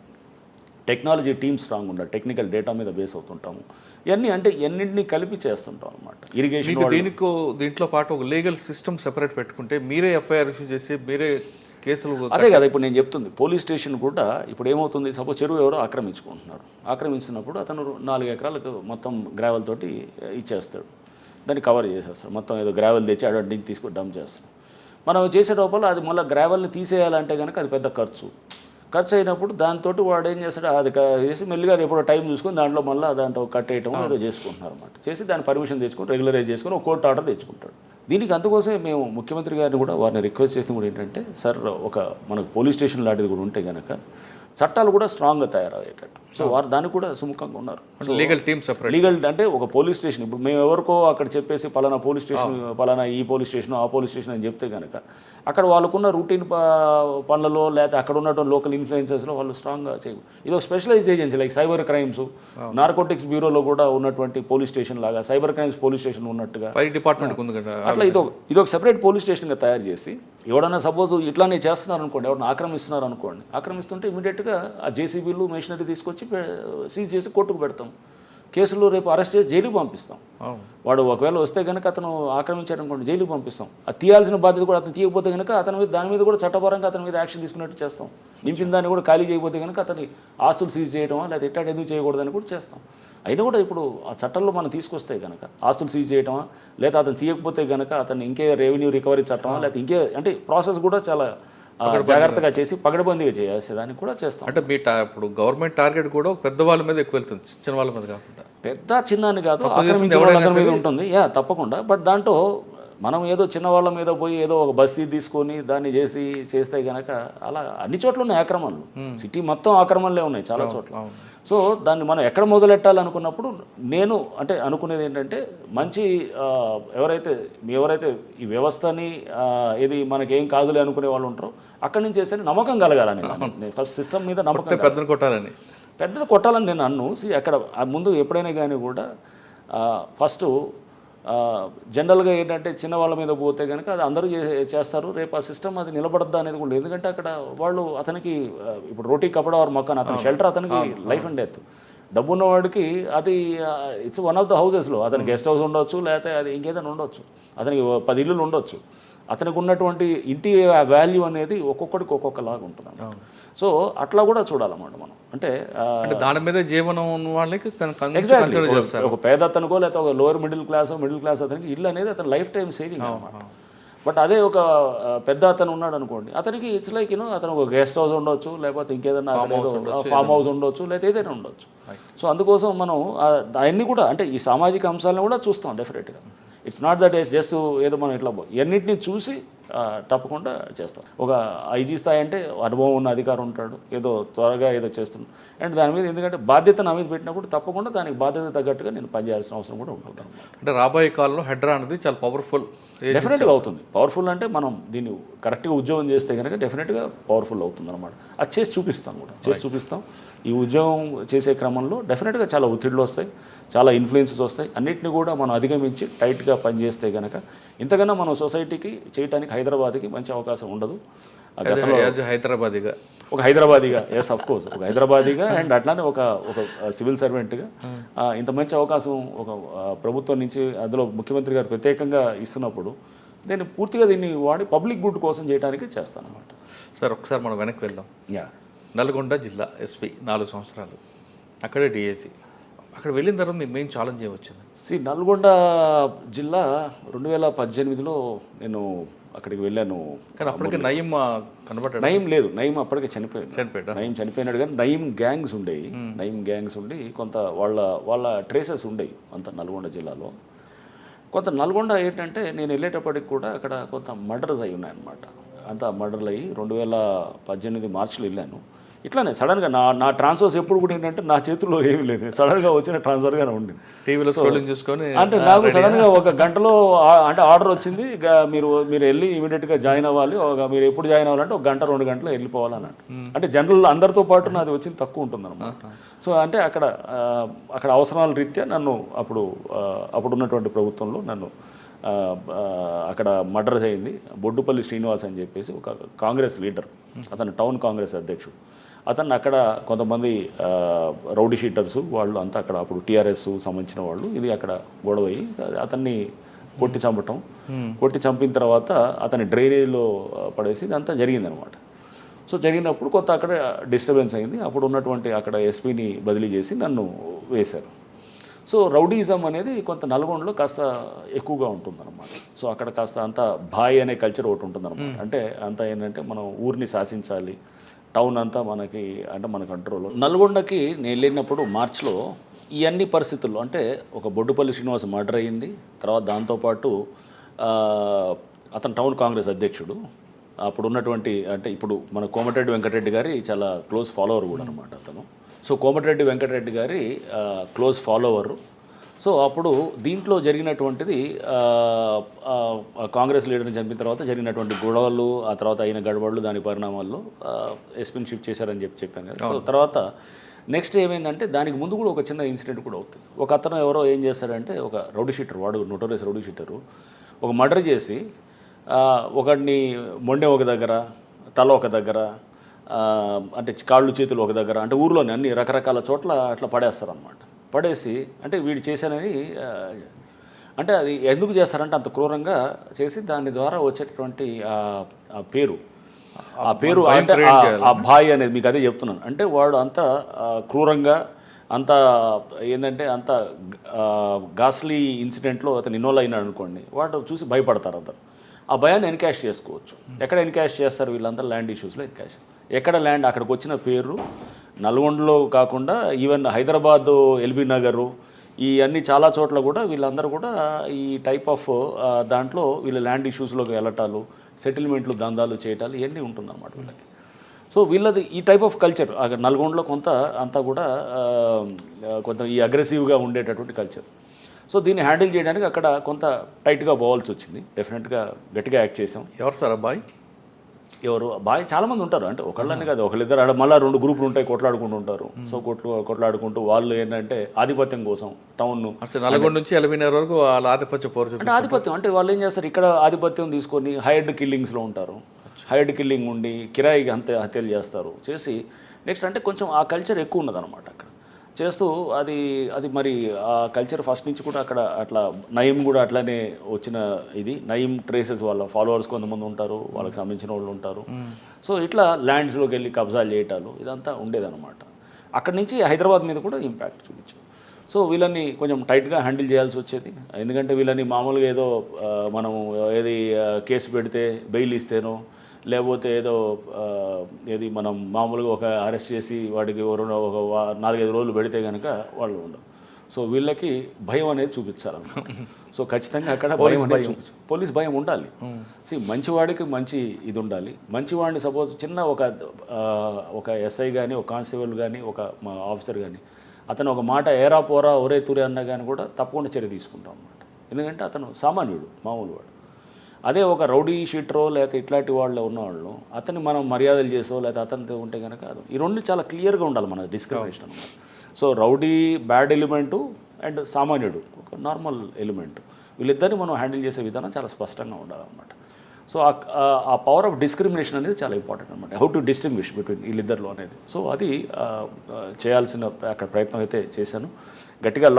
టెక్నాలజీ టీమ్ స్ట్రాంగ్ ఉండాలి, టెక్నికల్ డేటా మీద బేస్ అవుతుంటాము. ఇవన్నీ అంటే ఎన్నింటినీ కలిపి చేస్తుంటాం అనమాట. ఇరిగేషన్ దీంట్లో పాటు ఒక లీగల్ సిస్టమ్ సెపరేట్ పెట్టుకుంటే మీరే ఎఫ్ఐఆర్ ఇష్యూ చేసి మీరే కేసులు. అదే కదా ఇప్పుడు నేను చెప్తుంది, పోలీస్ స్టేషన్ కూడా ఇప్పుడు ఏమవుతుంది, సపోజ్ చెరువు ఎవరో ఆక్రమించుకుంటున్నాడు, ఆక్రమించినప్పుడు అతను 4 ఎకరాలకు మొత్తం గ్రావెల్ తోటి ఇచ్చేస్తాడు, దాన్ని కవర్ చేసేస్తాడు, మొత్తం ఏదో గ్రావెల్ తెచ్చి అడ్డింగ్ తీసుకొని డంప్ చేస్తాడు. మనం చేసే లోపల అది మళ్ళీ గ్రావెల్ని తీసేయాలంటే కనుక అది పెద్ద ఖర్చు అయినప్పుడు దాంతో వాడు ఏం చేస్తాడు, అది చేసి మెల్లిగా ఎప్పుడో టైం చూసుకొని దాంట్లో మళ్ళీ దాంట్లో కట్టేయటం ఏదో చేసుకుంటున్నారు అనమాట. చేసి దాని పర్మిషన్ తెచ్చుకొని రెగ్యులరైజ్ చేసుకొని ఒక కోర్టు ఆర్డర్ తెచ్చుకుంటాడు. దీనికి అందుకోసమే మేము ముఖ్యమంత్రి గారిని కూడా వారిని రిక్వెస్ట్ చేసింది కూడా ఏంటంటే, సార్ మనకు పోలీస్ స్టేషన్ లాంటిది కూడా ఉంటే కనుక చట్టాలు కూడా స్ట్రాంగ్గా తయారయ్యేటట్టు. సో వారు దానికి కూడా సుముఖంగా ఉన్నారు. లీగల్ టీమ్ సెపరేట్, లీగల్ అంటే ఒక పోలీస్ స్టేషన్, ఇప్పుడు మేము ఎవరికో అక్కడ చెప్పేసి పలానా పోలీస్ స్టేషన్, పలానా ఈ పోలీస్ స్టేషన్ ఆ పోలీస్ స్టేషన్ అని చెప్తే కనుక అక్కడ వాళ్ళకున్న రూటీన్ పనులలో లేకపోతే అక్కడ ఉన్నటువంటి లోకల్ ఇన్ఫ్లుయెన్సెస్లో వాళ్ళు స్ట్రాంగ్గా చేయవు. ఇది ఒక specialized agency like cyber crimes, narcotics బ్యూరోలో కూడా ఉన్నటువంటి పోలీస్ స్టేషన్ లాగా సైబర్ క్రైమ్స్ పోలీస్ స్టేషన్ ఉన్నట్టుగా డిపార్ట్మెంట్ ఉంది కదా, అట్లా ఇది ఒక సెపరేట్ పోలీస్ స్టేషన్గా తయారు చేసి ఎవడన్నా సపోజ్ ఇట్లానే చేస్తున్నారు అనుకోండి, ఎవరైనా ఆక్రమిస్తున్నారు అనుకోండి, ఆక్రమిస్తుంటే ఇమీడియట్గా ఆ జేసీబీలు మెషినరీ తీసుకొచ్చి సీజ్ చేసి కోర్టుకు పెడతాం, కేసులో రేపు అరెస్ట్ చేసి జైలుకి పంపిస్తాం. వాడు ఒకవేళ వస్తే కనుక అతను ఆక్రమించాడు అనుకోండి, జైలుకి పంపిస్తాం. అది తీయాల్సిన బాధ్యత కూడా అతను తీయకపోతే కనుక దాని మీద కూడా చట్టపరంగా అతని మీద యాక్షన్ తీసుకున్నట్టు చేస్తాం. నింపిన దాన్ని కూడా ఖాళీ చేయకపోతే కనుక అతని ఆస్తులు సీజ్ చేయడమా లేదా ఎట్లా ఎందుకు చేయకూడదని కూడా చేస్తాం. అయినా కూడా ఇప్పుడు ఆ చట్టంలో మనం తీసుకొస్తే కనుక ఆస్తులు సీజ్ చేయటమా లేదా అతను తీయకపోతే కనుక అతను ఇంకే రెవెన్యూ రికవరీ చట్టమా లేదా ఇంకే అంటే ప్రాసెస్ కూడా చాలా జాగ్రత్తగా చేసి పగడబందీగా చేసేదానికి కూడా చేస్తాం. అంటే మీ ఇప్పుడు గవర్నమెంట్ టార్గెట్ కూడా పెద్దవాళ్ళ మీద ఎక్కువ వెళ్తుంది, చిన్న వాళ్ళ మీద కాకుండా. పెద్ద చిన్న అని కాదు, ఆక్రమించే వాళ్ళ మీద ఉంటుంది తప్పకుండా. బట్ దాంట్లో మనం ఏదో చిన్నవాళ్ళ మీద పోయి ఏదో ఒక బస్తీ తీసుకొని దాన్ని చేస్తే కనుక అలా అన్ని చోట్ల ఉన్నాయి ఆక్రమణలు, సిటీ మొత్తం ఆక్రమణలే ఉన్నాయి చాలా చోట్ల. సో దాన్ని మనం ఎక్కడ మొదలెట్టాలనుకున్నప్పుడు నేను అంటే అనుకునేది ఏంటంటే మంచి ఎవరైతే ఈ వ్యవస్థని ఇది మనకేం కాదులే అనుకునే వాళ్ళు ఉంటారో అక్కడి నుంచి చేస్తే నమ్మకం కలగాలని, ఫస్ట్ సిస్టమ్ మీద నమ్మకం, పెద్దది కొట్టాలని నేను అన్ను. అక్కడ ముందు ఎప్పుడైనా కానీ కూడా ఫస్ట్ జనరల్గా ఏంటంటే చిన్న వాళ్ళ మీద పోతే కనుక అది అందరూ చేస్తారు, రేపు ఆ సిస్టమ్ అది నిలబడద్దా అనేది కూడా. ఎందుకంటే అక్కడ వాళ్ళు అతనికి ఇప్పుడు రోటీ కపడా వారు మొక్కను అతని షెల్టర్ అతనికి లైఫ్ అండ్ డెత్. డబ్బు ఉన్నవాడికి అది ఇట్స్ వన్ ఆఫ్ ద హౌసెస్లో అతనికి గెస్ట్ హౌస్ ఉండొచ్చు లేకపోతే అది ఇంకేదైనా ఉండొచ్చు, అతనికి 10 ఇల్లులు ఉండొచ్చు. అతనికి ఉన్నటువంటి ఇంటి వాల్యూ అనేది ఒక్కొక్కడికి ఒక్కొక్కలాగా ఉంటుంది. సో అట్లా కూడా చూడాలన్నమాట మనం. అంటే దాని మీద జీవనం ఉన్న వాళ్ళకి ఎగ్జాక్ట్లీ ఒక పేద అతనికో లేకపోతే ఒక లోవర్ మిడిల్ క్లాస్ అతనికి ఇల్లు అనేది అతని లైఫ్ టైం సేవింగ్ అన్నమాట. బట్ అదే ఒక పెద్ద అతను ఉన్నాడు అనుకోండి, అతనికి ఇట్స్ లైక్ అతను ఒక గెస్ట్ హౌస్ ఉండొచ్చు లేకపోతే ఇంకేదైనా ఫామ్ హౌస్ ఉండొచ్చు లేదా ఏదైనా ఉండొచ్చు. సో అందుకోసం మనం అవన్నీ కూడా అంటే ఈ సామాజిక అంశాలను కూడా చూస్తాం డెఫినెట్గా. ఇట్స్ నాట్ దట్ జస్ట్ ఏదో మనం ఇట్లా ఎన్నింటినీ చూసి తప్పకుండా చేస్తాం. ఒక ఐజీ స్థాయి అంటే అనుభవం ఉన్న అధికారం ఉంటాడు, ఏదో త్వరగా ఏదో చేస్తున్నాడు అండ్ దాని మీద ఎందుకంటే బాధ్యత నా మీద పెట్టినప్పుడు తప్పకుండా దానికి బాధ్యత తగ్గట్టుగా నేను పనిచేయాల్సిన అవసరం కూడా ఉంటుంది. అంటే రాబోయే కాలంలో హెడ్రా అనేది చాలా పవర్ఫుల్ డెఫినెట్గా అవుతుంది. పవర్ఫుల్ అంటే మనం దీన్ని కరెక్ట్గా ఉద్యోగం చేస్తే కనుక డెఫినెట్గా పవర్ఫుల్ అవుతుంది అనమాట. అది చేసి చూపిస్తాం కూడా, చేసి చూపిస్తాం. ఈ ఉద్యోగం చేసే క్రమంలో డెఫినెట్గా చాలా ఒత్తిళ్ళు వస్తాయి, చాలా ఇన్ఫ్లుయెన్సెస్ వస్తాయి. అన్నిటిని కూడా మనం అధిగమించి టైట్గా పనిచేస్తే కనుక ఇంతకన్నా మనం సొసైటీకి చేయడానికి హైదరాబాద్కి మంచి అవకాశం ఉండదు. హైదరాబాద్గా ఒక హైదరాబాదీగా, ఎస్ ఆఫ్ కోర్స్, ఒక హైదరాబాదీగా అండ్ అట్లానే ఒక సివిల్ సర్వెంట్గా ఇంత మంచి అవకాశం ఒక ప్రభుత్వం నుంచి, అందులో ముఖ్యమంత్రి గారు ప్రత్యేకంగా ఇస్తున్నప్పుడు నేను పూర్తిగా దీన్ని వాడి పబ్లిక్ గుడ్ కోసం చేయడానికి చేస్తాను అనమాట. సార్ ఒకసారి మనం వెనక్కి వెళ్దాం. యా, నల్గొండ జిల్లా ఎస్పీ 4 సంవత్సరాలు, అక్కడే డిఐజీ. అక్కడ వెళ్ళిన తర్వాత మీకు మెయిన్ ఛాలెంజ్ ఏమొచ్చింది? నల్గొండ జిల్లా 2018లో నేను అక్కడికి వెళ్ళాను. కానీ అప్పటికే నయీం కనబడ్డాడు. నయీం లేదు, నయీం అప్పటికే చనిపోయాడు. నయీం చనిపోయినాడు, కానీ నయీం గ్యాంగ్స్ ఉండేవి. నయీం గ్యాంగ్స్ ఉండి కొంత వాళ్ళ ట్రేసెస్ ఉండేవి అంత నల్గొండ జిల్లాలో. కొంత నల్గొండ ఏంటంటే నేను వెళ్ళేటప్పటికి కూడా అక్కడ కొంత మర్డర్స్ అయి ఉన్నాయన్నమాట. అంతా మర్డర్లు అయ్యి 2018 మార్చిలో వెళ్ళాను. ఇట్లానే సడన్గా నా ట్రాన్స్ఫర్స్ ఎప్పుడు కూడా ఏంటంటే నా చేతుల్లో ఏమీ లేదు, సడన్గా వచ్చిన ట్రాన్స్ఫర్గానే ఉండింది. టీవీలో స్క్రోలింగ్ చూసుకొని అంటే నాకు సడన్గా ఒక గంటలో అంటే ఆర్డర్ వచ్చింది, మీరు వెళ్ళి ఇమీడియట్గా జాయిన్ అవ్వాలి, మీరు ఎప్పుడు జాయిన్ అవ్వాలంటే 1 గంట 2 గంటలు వెళ్ళిపోవాలి అన్నట్టు. అంటే జనరల్ అందరితో పాటు నాది వచ్చింది తక్కువ ఉంటుంది అనమాట. సో అంటే అక్కడ అవసరాల రీత్యా నన్ను అప్పుడు ఉన్నటువంటి ప్రభుత్వంలో నన్ను అక్కడ మర్డర్ అయింది. బొడ్డుపల్లి శ్రీనివాస్ అని చెప్పేసి ఒక కాంగ్రెస్ లీడర్, అతను టౌన్ కాంగ్రెస్ అధ్యక్షుడు. అతన్ని అక్కడ కొంతమంది రౌడీ షీటర్స్ వాళ్ళు అంతా అక్కడ అప్పుడు టీఆర్ఎస్ సంబంధించిన వాళ్ళు ఇది అక్కడ గొడవ అయ్యి అతన్ని కొట్టి చంపిన తర్వాత అతని డ్రైనేజ్లో పడేసి ఇదంతా జరిగిందనమాట. సో జరిగినప్పుడు కొంత అక్కడ డిస్టర్బెన్స్ అయింది. అప్పుడు ఉన్నటువంటి అక్కడ ఎస్పీని బదిలీ చేసి నన్ను వేశారు. సో రౌడీయిజం అనేది కొంత నల్గొండలో కాస్త ఎక్కువగా ఉంటుందన్నమాట. సో అక్కడ కాస్త అంత భాయ్ అనే కల్చర్ ఒకటి ఉంటుందన్నమాట. అంటే అంతా ఏంటంటే మనం ఊరిని శాసించాలి, టౌన్ అంతా మన కంట్రోల్లో. నల్గొండకి నేను వెళ్ళినప్పుడు మార్చిలో ఈ అన్ని పరిస్థితుల్లో అంటే ఒక బొడ్డుపల్లి శ్రీనివాస్ మర్డర్ అయ్యింది. తర్వాత దాంతోపాటు అతను టౌన్ కాంగ్రెస్ అధ్యక్షుడు. అప్పుడు ఉన్నటువంటి అంటే ఇప్పుడు మన కోమటిరెడ్డి వెంకటరెడ్డి గారి చాలా క్లోజ్ ఫాలోవర్ కూడా అనమాట అతను. సో కోమటిరెడ్డి వెంకటరెడ్డి గారి క్లోజ్ ఫాలోవరు. సో అప్పుడు దీంట్లో జరిగినటువంటిది కాంగ్రెస్ లీడర్ని చంపిన తర్వాత జరిగినటువంటి గొడవలు, ఆ తర్వాత అయిన గడబడులు, దాని పరిణామాల్లో ఎస్పీని షిఫ్ట్ చేశారని చెప్పాను కదా. సో తర్వాత నెక్స్ట్ ఏమైందంటే దానికి ముందు కూడా ఒక చిన్న ఇన్సిడెంట్ కూడా అవుతుంది. ఒక అతను ఎవరో ఏం చేస్తాడంటే ఒక రౌడీ షీటర్, వాడు నోటోరియస్ రౌడీ షీటరు, ఒక మర్డర్ చేసి ఒకడిని మొండె ఒక దగ్గర, తల ఒక దగ్గర, అంటే కాళ్ళు చేతులు ఒక దగ్గర, అంటే ఊర్లోనే అన్ని రకరకాల చోట్ల అట్లా పడేస్తారు అనమాట. పడేసి అంటే వీడు చేశానని అంటే అది ఎందుకు చేస్తారంటే అంత క్రూరంగా చేసి దాని ద్వారా వచ్చేటటువంటి ఆ పేరు అంటే ఆ భాయ్ అనేది మీకు అదే చెప్తున్నాను. అంటే వాడు అంత క్రూరంగా అంత ఏంటంటే అంత గాస్లీ ఇన్సిడెంట్లో అతను ఇన్వాల్వ్ అయినాడు అనుకోండి, వాడు చూసి భయపడతారు అందరు. ఆ భయాన్ని ఎన్కాష్ చేసుకోవచ్చు. ఎక్కడ ఎన్కాష్ చేస్తారు వీళ్ళందరూ? ల్యాండ్ ఇష్యూస్లో ఎన్కాష్. ఎక్కడ ల్యాండ్ అక్కడికి వచ్చిన పేరు నల్గొండలో కాకుండా ఈవెన్ హైదరాబాదు, ఎల్బీ నగరు, ఈ అన్ని చాలా చోట్ల కూడా వీళ్ళందరూ కూడా ఈ టైప్ ఆఫ్ దాంట్లో వీళ్ళ ల్యాండ్ ఇష్యూస్లోకి వెళ్ళటాలు, సెటిల్మెంట్లు, దందాలు చేయటాలు ఇవన్నీ ఉంటుందన్నమాట వీళ్ళకి. సో వీళ్ళది ఈ టైప్ ఆఫ్ కల్చర్ నల్గొండలో కొంత అంతా కూడా కొంత ఈ అగ్రెసివ్గా ఉండేటటువంటి కల్చర్. సో దీన్ని హ్యాండిల్ చేయడానికి అక్కడ కొంత టైట్గా పోవాల్సి వచ్చింది. డెఫినెట్గా గట్టిగా యాక్ట్ చేసాం. ఎవరు సార్ అబ్బాయి? ఎవరు బాగా చాలామంది ఉంటారు, అంటే ఒకళ్ళని కాదు, ఒకళ్ళిద్దరు ఆడ మళ్ళీ 2 గ్రూపులు ఉంటాయి, కొట్లాడుకుంటూ ఉంటారు. సో కొట్లాడుకుంటూ వాళ్ళు ఏంటంటే ఆధిపత్యం కోసం టౌన్ నల్గొండ నుంచి ఎలిమినేర్ వరకు వాళ్ళ ఆధిపత్యం అంటే ఆధిపత్యం అంటే వాళ్ళు ఏం చేస్తారు, ఇక్కడ ఆధిపత్యం తీసుకొని హైర్డ్ కిల్లింగ్స్లో ఉంటారు. హైర్డ్ కిల్లింగ్ ఉండి కిరాయికి హత్యలు చేస్తారు. చేసి నెక్స్ట్ అంటే కొంచెం ఆ కల్చర్ ఎక్కువ ఉన్నదన్నమాట అక్కడ చేస్తూ అది మరి ఆ కల్చర్ ఫస్ట్ నుంచి కూడా అక్కడ అట్లా నయీం కూడా అట్లానే వచ్చిన ఇది. నయీం ట్రేసెస్ వాళ్ళ ఫాలోవర్స్ కొంతమంది ఉంటారు, వాళ్ళకి సంబంధించిన వాళ్ళు ఉంటారు. సో ఇట్లా ల్యాండ్స్లోకి వెళ్ళి కబ్జాలు చేయటాలు ఇదంతా ఉండేదన్నమాట. అక్కడి నుంచి హైదరాబాద్ మీద కూడా ఇంపాక్ట్ చూపించాం. సో వీళ్ళని కొంచెం టైట్గా హ్యాండిల్ చేయాల్సి వచ్చేది. ఎందుకంటే వీళ్ళని మామూలుగా ఏదో మనం కేసు పెడితే బెయిల్ ఇస్తేనో లేకపోతే ఏది మనం మామూలుగా ఒక అరెస్ట్ చేసి వాడికి ఒక 4-5 రోజులు పెడితే కనుక వాళ్ళు ఉండరు. సో వీళ్ళకి భయం అనేది చూపించాలన్నమాట. సో ఖచ్చితంగా అక్కడ పోలీస్ భయం ఉండాలి. మంచివాడికి మంచి ఇది ఉండాలి. మంచివాడిని సపోజ్ చిన్న ఒక ఎస్ఐ కానీ, ఒక కానిస్టేబుల్ కానీ, ఒక మా ఆఫీసర్ కానీ అతను ఒక మాట ఏరా పోరా ఒరే తూరే అన్నా కానీ కూడా తప్పకుండా చర్య తీసుకుంటాం అన్నమాట. ఎందుకంటే అతను సామాన్యుడు, మామూలు వాడు. అదే ఒక రౌడీ షీటరో లేకపోతే ఇట్లాంటి వాళ్ళు ఉన్నవాళ్ళు అతన్ని మనం మర్యాదలు చేసో లేకపోతే అతనితో ఉంటే కనుక అది ఈ రెండు చాలా క్లియర్గా ఉండాలి మన డిస్క్రిమినేషన్ అనమాట. So rowdy bad element and సామాన్యుడు ఒక నార్మల్ ఎలిమెంట్, వీళ్ళిద్దరిని మనం హ్యాండిల్ చేసే విధానం చాలా స్పష్టంగా ఉండాలన్నమాట. సో ఆ పవర్ ఆఫ్ డిస్క్రిమినేషన్ అనేది చాలా ఇంపార్టెంట్ అనమాట, హౌ టు డిస్టింగ్విష్ బిట్వీన్ వీళ్ళిద్దరిలో అనేది. సో అది చేయాల్సిన అక్కడ ప్రయత్నం అయితే చేశాను. గట్టిగా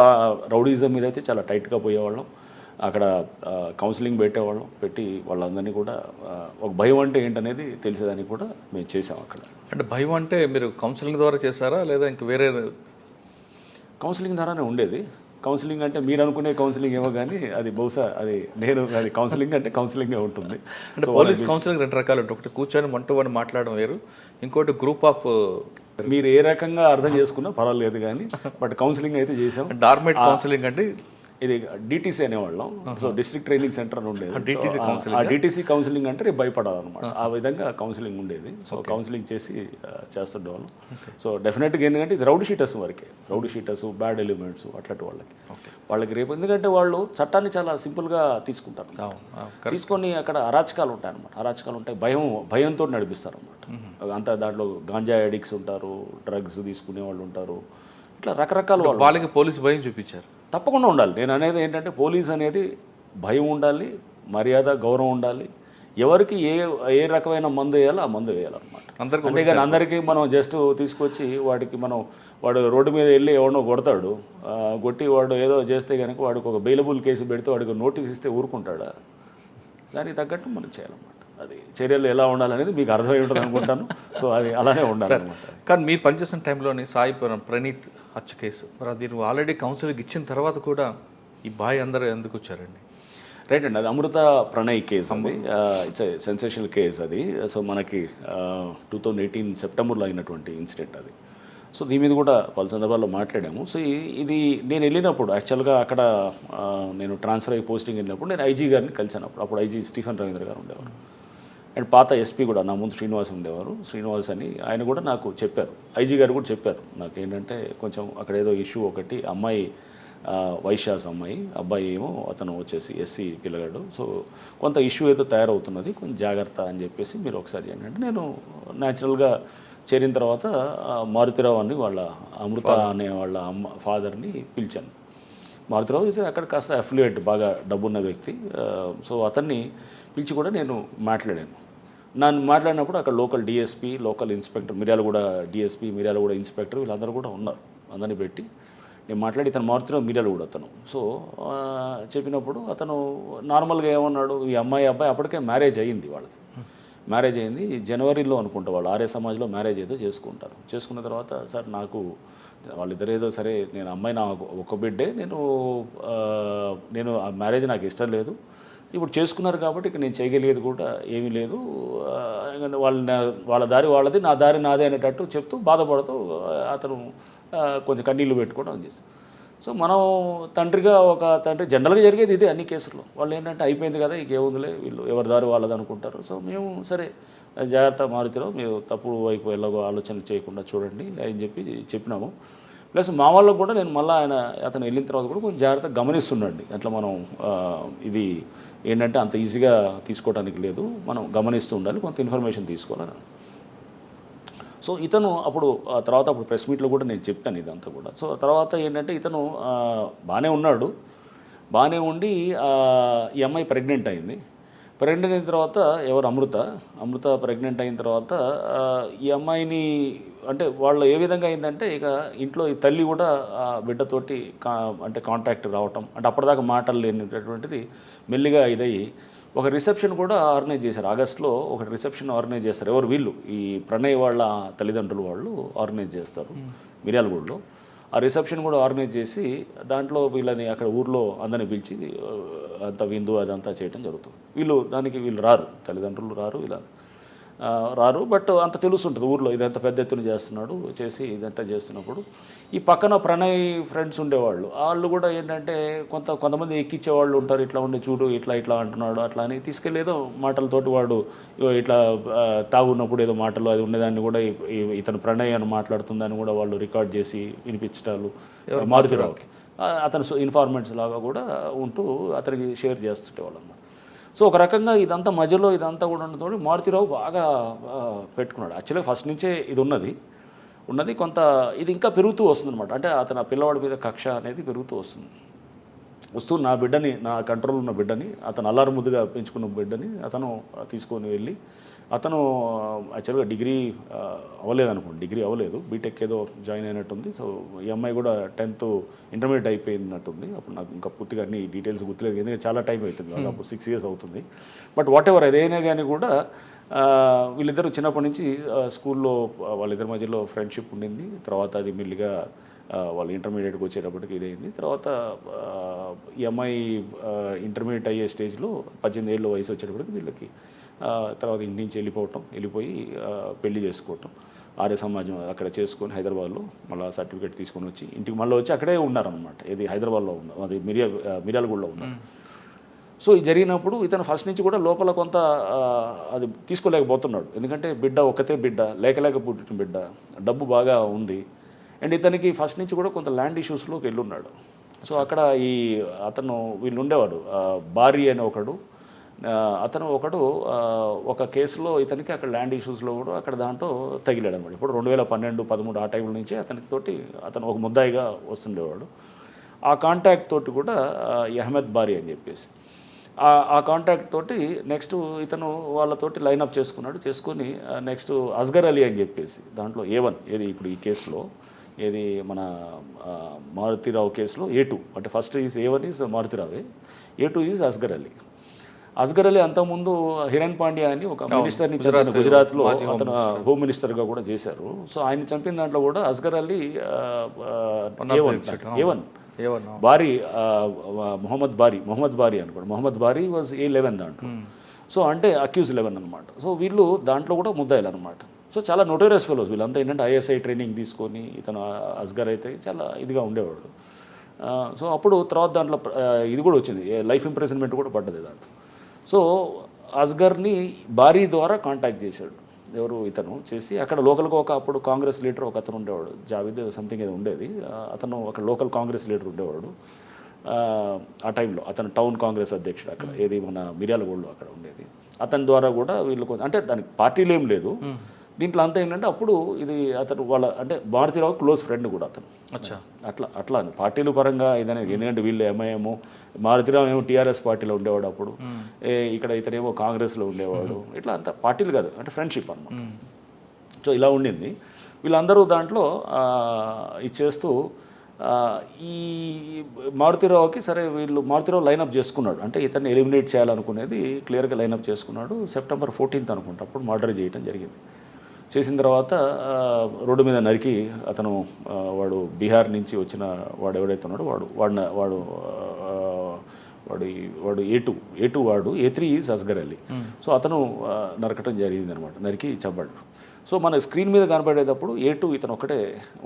రౌడీజం మీద అయితే చాలా టైట్గా పోయేవాళ్ళం. అక్కడ కౌన్సిలింగ్ పెట్టేవాళ్ళం, పెట్టి వాళ్ళందరినీ కూడా ఒక భయం అంటే ఏంటనేది తెలిసేదానికి కూడా మేము చేసాం అక్కడ. అంటే భయం అంటే మీరు కౌన్సిలింగ్ ద్వారా చేశారా లేదా ఇంక వేరే? కౌన్సిలింగ్ ద్వారానే ఉండేది. కౌన్సిలింగ్ అంటే మీరు అనుకునే కౌన్సిలింగ్ ఏమో కానీ అది బహుశా అది కౌన్సిలింగ్ అంటే కౌన్సిలింగే ఉంటుంది. అంటే పోలీస్ కౌన్సిలింగ్ రెండు రకాలు ఉంటాయి, ఒకటి కూర్చొని వన్ మాట్లాడడం వేరు, ఇంకోటి గ్రూప్ ఆఫ్. మీరు ఏ రకంగా అర్థం చేసుకున్నా పర్వాలేదు కానీ బట్ కౌన్సిలింగ్ అయితే చేసాం. డార్మేట్ కౌన్సిలింగ్ అంటే ఇది డిటీసీ అనేవాళ్ళం. సో డిస్ట్రిక్ట్ ట్రైనింగ్ సెంటర్ అని ఉండేది. DTC ఆ డిటీసీ కౌన్సిలింగ్ అంటే రేపు భయపడాలన్నమాట, ఆ విధంగా కౌన్సిలింగ్ ఉండేది. సో కౌన్సిలింగ్ చేసి చేస్తుండేవాళ్ళం. సో డెఫినెట్గా ఏంటంటే ఇది రౌడీ షీటర్స్ వరకే, రౌడీ షీటర్స్ బ్యాడ్ ఎలిమెంట్స్ అట్లాంటి వాళ్ళకి రేపు, ఎందుకంటే వాళ్ళు చట్టాన్ని చాలా సింపుల్గా తీసుకుంటారు. తీసుకొని అక్కడ అరాచకాలు ఉంటాయి అన్నమాట, అరాచకాలు ఉంటాయి, భయంతో నడిపిస్తారు అన్నమాట. అంతా దాంట్లో గాంజా అడిక్ట్స్ ఉంటారు, డ్రగ్స్ తీసుకునే వాళ్ళు ఉంటారు, ఇట్లా రకరకాల వాళ్ళకి పోలీసు భయం చూపించారు. తప్పకుండా ఉండాలి. నేను అనేది ఏంటంటే పోలీస్ అనేది భయం ఉండాలి, మర్యాద గౌరవం ఉండాలి, ఎవరికి ఏ రకమైన మందు వేయాలో ఆ మందు వేయాలన్నమాట. అంతేగాని అందరికీ మనం జస్ట్ తీసుకొచ్చి వాడు రోడ్డు మీద వెళ్ళి ఎవడో కొడతాడు, కొట్టి వాడు ఏదో చేస్తే కనుక వాడికి ఒక బెయిలబుల్ కేసు పెడితే వాడికి నోటీస్ ఇస్తే ఊరుకుంటాడా? దానికి తగ్గట్టు మనం చేయాలన్నమాట. అది చర్యలు ఎలా ఉండాలనేది మీకు అర్థమై ఉంటుంది అనుకుంటాను. సో అది అలానే ఉండాలి అనమాట. కానీ మీరు పనిచేసిన టైంలోని సాయి ప్రణీత్ హత్య కేసు, మరి అది ఆల్రెడీ కౌన్సిలింగ్ ఇచ్చిన తర్వాత కూడా ఈ బాయ్ అందరూ ఎందుకు వచ్చారండి? రైట్ అండి, అది అమృత ప్రణయ్ కేసు అండి. ఇట్స్ సెన్సేషనల్ కేస్ అది. సో మనకి 2018 సెప్టెంబర్లో అయినటువంటి ఇన్సిడెంట్ అది. సో దీని మీద కూడా పలు సందర్భాల్లో మాట్లాడాము. సో ఇది నేను వెళ్ళినప్పుడు యాక్చువల్గా అక్కడ నేను ట్రాన్స్ఫర్ అయ్యి పోస్టింగ్ వెళ్ళినప్పుడు నేను ఐజీ గారిని కలిసాను. అప్పుడు ఐజీ స్టీఫెన్ రవీంద్ర గారు ఉండేవారు, అండ్ పాత ఎస్పీ కూడా నా ముందు శ్రీనివాస్ ఉండేవారు. శ్రీనివాస్ అని ఆయన కూడా నాకు చెప్పారు, ఐజీ గారు కూడా చెప్పారు నాకు ఏంటంటే కొంచెం అక్కడ ఏదో ఇష్యూ ఒకటి, అమ్మాయి వైశ్యాస్ అమ్మాయి, అబ్బాయి ఏమో అతను వచ్చేసి ఎస్సీ పిల్లగాడు, సో కొంత ఇష్యూ ఏదో తయారవుతున్నది, కొంచెం జాగ్రత్త అని చెప్పేసి మీరు ఒకసారి ఏంటంటే నేను న్యాచురల్గా చేరిన తర్వాత మారుతిరావు అని వాళ్ళ అమృత అనే వాళ్ళ ఫాదర్ని పిలిచాను. మారుతిరావు అక్కడ కాస్త అఫిలియేట్ బాగా డబ్బున్న వ్యక్తి. సో అతన్ని పిలిచి కూడా నేను మాట్లాడాను. నన్ను మాట్లాడినప్పుడు అక్కడ local DSP, local inspector, Miryalaguda DSP, Miryalaguda inspector వీళ్ళందరూ కూడా ఉన్నారు. అందరినీ పెట్టి నేను మాట్లాడి ఇతను మారుతిరావు మిర్యాలగూడ అతను. సో చెప్పినప్పుడు అతను నార్మల్గా ఏమన్నాడు, ఈ అబ్బాయి అప్పటికే మ్యారేజ్ అయ్యింది, వాళ్ళది మ్యారేజ్ అయింది జనవరిలో అనుకుంటా, వాళ్ళు ఆర్య సమాజ్లో మ్యారేజ్ ఏదో చేసుకుంటారు. చేసుకున్న తర్వాత సార్ నాకు వాళ్ళిద్దరు ఏదో సరే, నేను అమ్మాయి నా ఒక బిడ్డే, నేను ఆ మ్యారేజ్ నాకు ఇష్టం లేదు, ఇప్పుడు చేసుకున్నారు కాబట్టి ఇక నేను చేయగలిగేది కూడా ఏమీ లేదు, వాళ్ళ దారి వాళ్ళది, నా దారి నాదే అనేటట్టు చెప్తూ బాధపడుతూ అతను కొంచెం కన్నీళ్ళు పెట్టుకోవడం చేస్తాం. సో మనం ఒక తండ్రి జనరల్గా జరిగేది ఇదే అన్ని కేసుల్లో. వాళ్ళు ఏంటంటే అయిపోయింది కదా, ఇంకేముందిలే, వీళ్ళు ఎవరి దారి వాళ్ళది అనుకుంటారు. సో మేము సరే జాగ్రత్త మారుతిరావు, మీరు తప్పుడు వైపు ఎలాగో ఆలోచనలు చేయకుండా చూడండి అని చెప్పినాము. ప్లస్ మా వాళ్ళకు కూడా నేను మళ్ళీ అతను వెళ్ళిన తర్వాత కూడా కొంచెం జాగ్రత్తగా గమనిస్తున్నాండి. అట్లా మనం ఇది ఏంటంటే అంత ఈజీగా తీసుకోవడానికి లేదు, మనం గమనిస్తూ ఉండాలి, కొంత ఇన్ఫర్మేషన్ తీసుకోవాలని. సో ఇతను అప్పుడు ప్రెస్ మీట్లో కూడా నేను చెప్పాను ఇదంతా కూడా. సో తర్వాత ఏంటంటే ఇతను బాగానే ఉన్నాడు, బాగానే ఉండి ఈ అమ్మాయి ప్రెగ్నెంట్ అయింది. ప్రెగ్నెంట్ అయిన తర్వాత అమృత ప్రెగ్నెంట్ అయిన తర్వాత ఈ అమ్మాయిని అంటే వాళ్ళు ఏ విధంగా అయిందంటే ఇక ఇంట్లో ఈ తల్లి కూడా బిడ్డతోటి అంటే కాంటాక్ట్ రావటం, అంటే అప్పటిదాకా మాటలు లేనిటటువంటిది మెల్లిగా ఇదయ్యి ఒక రిసెప్షన్ కూడా ఆర్గనైజ్ చేశారు. ఆగస్టులో ఒక రిసెప్షన్ ఆర్గనైజ్ చేస్తారు. ఎవరు వీళ్ళు, ఈ ప్రణయ్ వాళ్ళ తల్లిదండ్రులు వాళ్ళు ఆర్గనైజ్ చేస్తారు మిర్యాలగూడలో. ఆ రిసెప్షన్ కూడా ఆర్గనైజ్ చేసి దాంట్లో వీళ్ళని అక్కడ ఊర్లో అందరిని పిలిచి అంత విందు అదంతా చేయడం జరుగుతుంది. వీళ్ళు రారు, తల్లిదండ్రులు రారు, ఇలా రారు. బట్ అంత తెలుస్తుంటుంది ఊర్లో ఇదంతా పెద్ద ఎత్తున చేస్తున్నాడు, చేసి ఇదంతా చేస్తున్నప్పుడు ఈ పక్కన ప్రణయ్ ఫ్రెండ్స్ ఉండేవాళ్ళు, వాళ్ళు కూడా ఏంటంటే కొంతమంది ఎక్కించేవాళ్ళు ఉంటారు, ఇట్లా ఉండి చూడు ఇట్లా అంటున్నాడు అట్లా అని తీసుకెళ్ళేదో మాటలతోటి వాడు ఇట్లా తాగున్నప్పుడు ఏదో మాటలు అది ఉండేదాన్ని కూడా ఇతను ప్రణయ్ అని మాట్లాడుతుందని కూడా వాళ్ళు రికార్డ్ చేసి వినిపించటాలు మారుతిరావుకి, అతను ఇన్ఫార్మెంట్స్ లాగా కూడా ఉంటూ అతనికి షేర్ చేస్తుంటేవాళ్ళు అన్నమాట. సో ఒక రకంగా ఇదంతా మధ్యలో ఇదంతా కూడా ఉండడంతో మారుతిరావు బాగా పెట్టుకున్నాడు. యాక్చువల్గా ఫస్ట్ నుంచే ఇది ఉన్నది కొంత ఇది ఇంకా పెరుగుతూ వస్తుందన్నమాట. అంటే అతను ఆ పిల్లవాడి మీద కక్ష అనేది పెరుగుతూ వస్తూ నా బిడ్డని, నా కంట్రోల్ ఉన్న బిడ్డని, అతను అల్లారు ముద్దుగా పెంచుకున్న బిడ్డని అతను తీసుకొని వెళ్ళి, అతను యాక్చువల్గా డిగ్రీ అవ్వలేదనుకోండి, డిగ్రీ అవ్వలేదు, బీటెక్ ఏదో జాయిన్ అయినట్టుంది. సో ఈ అమ్మాయి కూడా 10th ఇంటర్మీడియట్ అయిపోయినట్టుంది. అప్పుడు నాకు ఇంకా పూర్తిగా అన్ని డీటెయిల్స్ గుర్తులేదు, ఎందుకంటే చాలా టైం అవుతుంది, అప్పుడు 6 years అవుతుంది. బట్ వాట్ ఎవర్ ఏదైనా కానీ కూడా వీళ్ళిద్దరూ చిన్నప్పటి నుంచి స్కూల్లో వాళ్ళిద్దరి మధ్యలో ఫ్రెండ్షిప్ ఉండింది. తర్వాత అది మెల్లిగా వాళ్ళు ఇంటర్మీడియట్కి వచ్చేటప్పటికి ఇదైంది. తర్వాత ఈ అమ్మాయి ఇంటర్మీడియట్ అయ్యే స్టేజ్లో 18 ఏళ్ళ వయసు వచ్చేటప్పటికి వీళ్ళకి తర్వాత ఇంటి నుంచి వెళ్ళిపోయి పెళ్లి చేసుకోవటం, ఆర్య సమాజం అక్కడ చేసుకొని హైదరాబాద్లో మళ్ళీ సర్టిఫికేట్ తీసుకొని వచ్చి ఇంటికి మళ్ళీ వచ్చి అక్కడే ఉన్నారనమాట. ఇది హైదరాబాద్లో ఉన్నారు, అది మిర్యాలగూడలో ఉన్నారు. సో ఇది జరిగినప్పుడు ఇతను ఫస్ట్ నుంచి కూడా లోపల కొంత అది తీసుకోలేకపోతున్నాడు. ఎందుకంటే బిడ్డ ఒక్కతే బిడ్డ, లేక పుట్టిన బిడ్డ, డబ్బు బాగా ఉంది. అండ్ ఇతనికి ఫస్ట్ నుంచి కూడా కొంత ల్యాండ్ ఇష్యూస్లోకి వెళ్ళున్నాడు. సో అక్కడ అతను వీళ్ళు ఉండేవాడు భారీ అనే అతను ఒక కేసులో ఇతనికి అక్కడ ల్యాండ్ ఇష్యూస్లో కూడా అక్కడ దాంట్లో తగిలాడు అనమాట. ఇప్పుడు 2012-13 ఆ టైంలో నుంచి అతను ఒక ముద్దాయిగా వస్తుండేవాడు. ఆ కాంటాక్ట్ తోటి కూడా అహ్మద్ బారీ అని చెప్పేసి ఆ కాంటాక్ట్ తోటి నెక్స్ట్ ఇతను వాళ్ళతోటి లైనప్ చేసుకొని నెక్స్ట్ అస్గర్ అలీ అని చెప్పేసి దాంట్లో A1 ఏది ఇప్పుడు ఈ కేసులో ఏది మన మారుతిరావు కేసులో A2, అంటే ఫస్ట్ A1 ఈజ్ మారుతిరావే, A2 ఈజ్ అస్గర్ అలీ అంతకుముందు హిరణ్ పాండ్యా అని ఒక మినిస్టర్ని చంపిన గుజరాత్లో అతను హోమ్ మినిస్టర్గా కూడా చేశారు. సో ఆయన చంపిన దాంట్లో కూడా అస్గర్ అలీ A1 బారీ మొహమ్మద్ బారీ అనుకోండి, మొహమ్మద్ బారీ వాజ్ A11 దాంట్లో. సో అంటే అక్యూజ్ 11 అనమాట. సో వీళ్ళు దాంట్లో కూడా ముద్దాయిలు అనమాట. సో చాలా నోటోరియస్ ఫెలోస్ వీళ్ళంతా. ఏంటంటే ISI ట్రైనింగ్ తీసుకొని ఇతను అస్గర్ అయితే చాలా ఇదిగా ఉండేవాడు. సో అప్పుడు తర్వాత దాంట్లో ఇది కూడా వచ్చింది, లైఫ్ ఇంప్రిజన్మెంట్ కూడా పడ్డది దాంట్లో. సో అస్గర్ని బారీ ద్వారా కాంటాక్ట్ చేశాడు ఎవరు ఇతను చేసి, అక్కడ లోకల్గా అప్పుడు కాంగ్రెస్ లీడర్ ఒక అతను ఉండేవాడు, జావేద్ సంథింగ్ ఏదో ఉండేది, అతను ఒక లోకల్ కాంగ్రెస్ లీడర్ ఉండేవాడు ఆ టైంలో. అతను టౌన్ కాంగ్రెస్ అధ్యక్షుడు అక్కడ, ఏది మన మిర్యాలగూడలో అక్కడ ఉండేది. అతని ద్వారా కూడా వీళ్ళు అంటే దానికి పార్టీలు ఏం లేదు దీంట్లో. అంతా ఏంటంటే అప్పుడు ఇది అతను అంటే మారుతిరావు క్లోజ్ ఫ్రెండ్ కూడా అతను. అట్లా పార్టీల పరంగా ఇదనేది. ఎందుకంటే వీళ్ళు MIM, మారుతిరావు ఏమో TRS పార్టీలో ఉండేవాడు అప్పుడు, ఇక్కడ ఇతనేమో కాంగ్రెస్లో ఉండేవాడు. ఇట్లా అంతా పార్టీలు కాదు, అంటే ఫ్రెండ్షిప్ అన్నమాట. సో ఇలా ఉండింది. వీళ్ళందరూ దాంట్లో ఇచ్చేస్తూ ఈ మారుతిరావుకి సరే మారుతిరావు లైనప్ చేసుకున్నాడు, అంటే ఇతన్ని ఎలిమినేట్ చేయాలనుకునేది క్లియర్గా లైనప్ చేసుకున్నాడు. September 14th అనుకుంటా అప్పుడు మర్డర్ చేయడం జరిగింది. చేసిన తర్వాత రోడ్డు మీద నరికి అతను వాడు బీహార్ నుంచి వచ్చిన వాడు ఎవడైతే ఉన్నాడో వాడు A2 వాడు, A3 is Asghar Ali. So అతను నరకటం జరిగింది అనమాట, నరికి చంపాడు. సో మన స్క్రీన్ మీద కనపడేటప్పుడు A2 ఇతను ఒక్కటే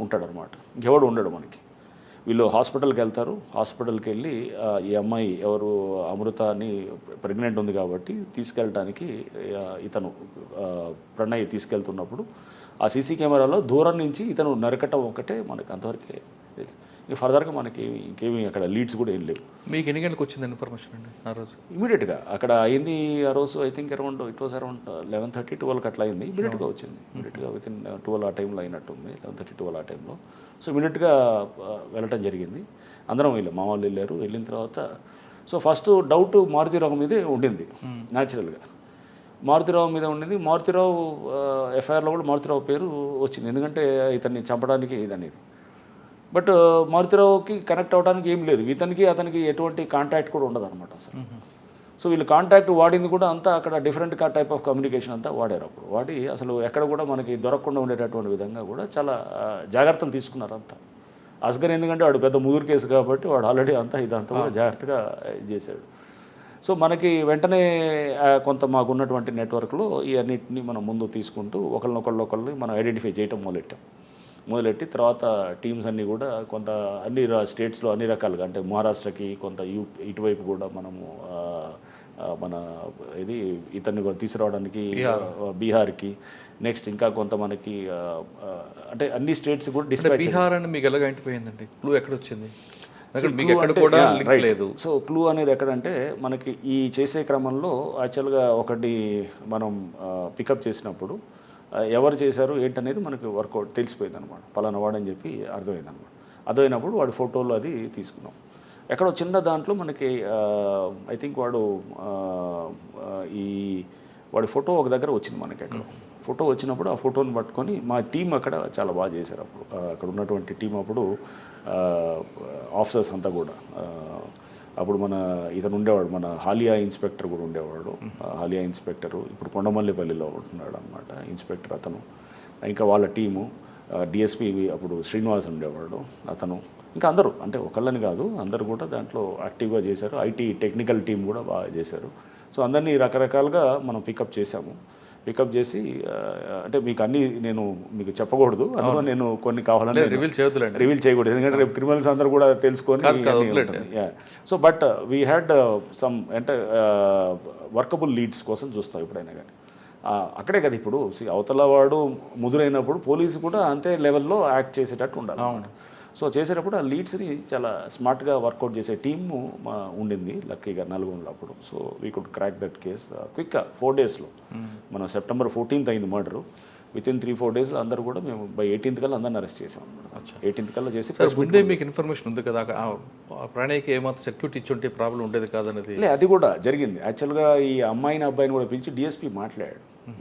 ఉంటాడనమాట, ఇంకెవడు ఉండడు మనకి. వీళ్ళు హాస్పిటల్కి వెళ్తారు. హాస్పిటల్కి వెళ్ళి ఈ అమ్మాయి ఎవరు అమృతాని ప్రెగ్నెంట్ ఉంది కాబట్టి తీసుకెళ్ళటానికి ఇతను ప్రణయ్ తీసుకెళ్తున్నప్పుడు ఆ సీసీ కెమెరాలో దూరం నుంచి ఇతను నరకటం ఒకటే మనకి అంతవరకే తెలుసు. ఇక ఫర్దర్గా మనకి ఇంకేమీ అక్కడ లీడ్స్ కూడా ఏం లేవు. మీకు ఎన్ని గంటలకు వచ్చింది ఇన్ఫర్మేషన్ అండి ఆ రోజు? ఇమీడియట్గా అక్కడ అయింది ఆ రోజు. ఐ థింక్ అరౌండ్ 11:30-12 అట్లా అయింది. ఇమీడియట్గా వచ్చింది, ఇమీడియట్గా వితిన్ 12 ఆ టైంలో అయినట్టుంది, 11:30-12 ఆ టైంలో. సో ఇమీడియట్గా వెళ్ళటం జరిగింది. అందరం మా వాళ్ళు వెళ్ళిన తర్వాత సో ఫస్ట్ డౌట్ మారుతిరావు మీదే ఉండింది న్యాచురల్గా. మారుతిరావు మీద ఉండింది. మారుతిరావు FIRలో కూడా మారుతిరావు పేరు వచ్చింది, ఎందుకంటే ఇతన్ని చంపడానికి ఇదనేది. బట్ మారుతిరావుకి కనెక్ట్ అవ్వడానికి ఏం లేదు, అతనికి ఎటువంటి కాంటాక్ట్ కూడా ఉండదు అనమాట అసలు. సో వీళ్ళు కాంటాక్ట్ వాడింది కూడా అంతా అక్కడ డిఫరెంట్ టైప్ ఆఫ్ కమ్యూనికేషన్ అంతా వాడారు. అప్పుడు వాడి అసలు ఎక్కడ కూడా మనకి దొరకకుండా ఉండేటటువంటి విధంగా కూడా చాలా జాగ్రత్తలు తీసుకున్నారు అంతా. అస్గర్ ఎందుకంటే వాడు పెద్ద ముదురు కేసు కాబట్టి వాడు ఆల్రెడీ ఇదంతా కూడా జాగ్రత్తగా చేశాడు. సో మనకి వెంటనే కొంత మాకున్నటువంటి నెట్వర్క్లో ఈ అన్నింటినీ మనం ముందు తీసుకుంటూ ఒకళ్ళని మనం ఐడెంటిఫై చేయటం మొదలెట్టి తర్వాత టీమ్స్ అన్నీ కూడా కొంత అన్ని స్టేట్స్లో అన్ని రకాలుగా, అంటే మహారాష్ట్రకి కొంత ఇటువైపు కూడా మనము మన ఇతన్ని కూడా తీసుకురావడానికి బీహార్కి, నెక్స్ట్ ఇంకా కొంత మనకి అంటే అన్ని స్టేట్స్ కూడా డిస్పాచ్. బీహార్ అని మీకు ఎలాగ అంటిపోయిందండి? క్లూ ఎక్కడ వచ్చింది? మీకు ఎక్కడ కూడా లింక్ లేదు. సో క్లూ అనేది ఎక్కడంటే మనకి ఈ చేసే క్రమంలో యాక్చువల్గా ఒకటి మనం పికప్ చేసినప్పుడు ఎవరు చేశారు ఏంటనేది మనకి వర్కౌట్ తెలిసిపోయింది అనమాట. పలానా వాడని చెప్పి అర్థమైంది అనమాట. అర్థమైనప్పుడు వాడి ఫోటోలు అది తీసుకున్నాం. ఎక్కడో చిన్న దాంట్లో మనకి ఐ థింక్ వాడు ఈ వాడి ఫోటో ఒక దగ్గర వచ్చింది మనకి. ఎక్కడ ఫోటో వచ్చినప్పుడు ఆ ఫోటోని పట్టుకొని మా టీం అక్కడ చాలా బాగా చేశారు. అప్పుడు అక్కడ ఉన్నటువంటి టీం అప్పుడు ఆఫీసర్స్ అంతా కూడా అప్పుడు మన ఇతను ఉండేవాడు, మన హాలియా ఇన్స్పెక్టర్ కూడా ఉండేవాడు. హాలియా ఇన్స్పెక్టరు ఇప్పుడు కొండమల్లిపల్లిలో ఉంటున్నాడు అనమాట ఇన్స్పెక్టర్ అతను. ఇంకా వాళ్ళ టీము డిఎస్పీ అప్పుడు శ్రీనివాస్ ఉండేవాడు అతను. ఇంకా అందరూ అంటే ఒకళ్ళని కాదు అందరూ కూడా దాంట్లో యాక్టివ్గా చేశారు. ఐటీ టెక్నికల్ టీం కూడా బాగా చేశారు. సో అందరినీ రకరకాలుగా మనం పికప్ చేశాము. పికప్ చేసి అంటే మీకు అన్నీ నేను మీకు చెప్పకూడదు, అందులో నేను కొన్ని కావాలని రివీల్ చేయకూడదు, ఎందుకంటే రేపు క్రిమినల్స్ అందరూ కూడా తెలుసుకొని. So but we had some అంటే వర్కబుల్ లీడ్స్ కోసం చూస్తాం ఎప్పుడైనా కానీ. అక్కడే కదా ఇప్పుడు అవతల వాడు ముదురైనప్పుడు పోలీసు కూడా అంతే లెవెల్లో యాక్ట్ చేసేటట్టు ఉండాలి. సో చేసేటప్పుడు ఆ లీడ్స్ని చాలా స్మార్ట్గా వర్కౌట్ చేసే టీము ఉండింది లక్కీగా నల్గొండలో అప్పుడు. So we could crack that case క్విక్గా 4 డేస్లో. మనం సెప్టెంబర్ 14th అయింది మర్డరు. వితిన్ 3-4 డేస్లో అందరూ కూడా మేము బై 18th కల్లా అందరిని అరెస్ట్ చేసాం అనమాట. 18th కల్లా చేసి ముందే మీకు ఇన్ఫర్మేషన్ ఉంది కదా ప్రణయ్కి ఏమాత్రం సెక్యూరిటీ ఇచ్చుంటే ప్రాబ్లం ఉండేది కాదనేది. అది కూడా జరిగింది. యాక్చువల్గా ఈ అమ్మాయిని అబ్బాయిని కూడా పిలిచి డిఎస్పీ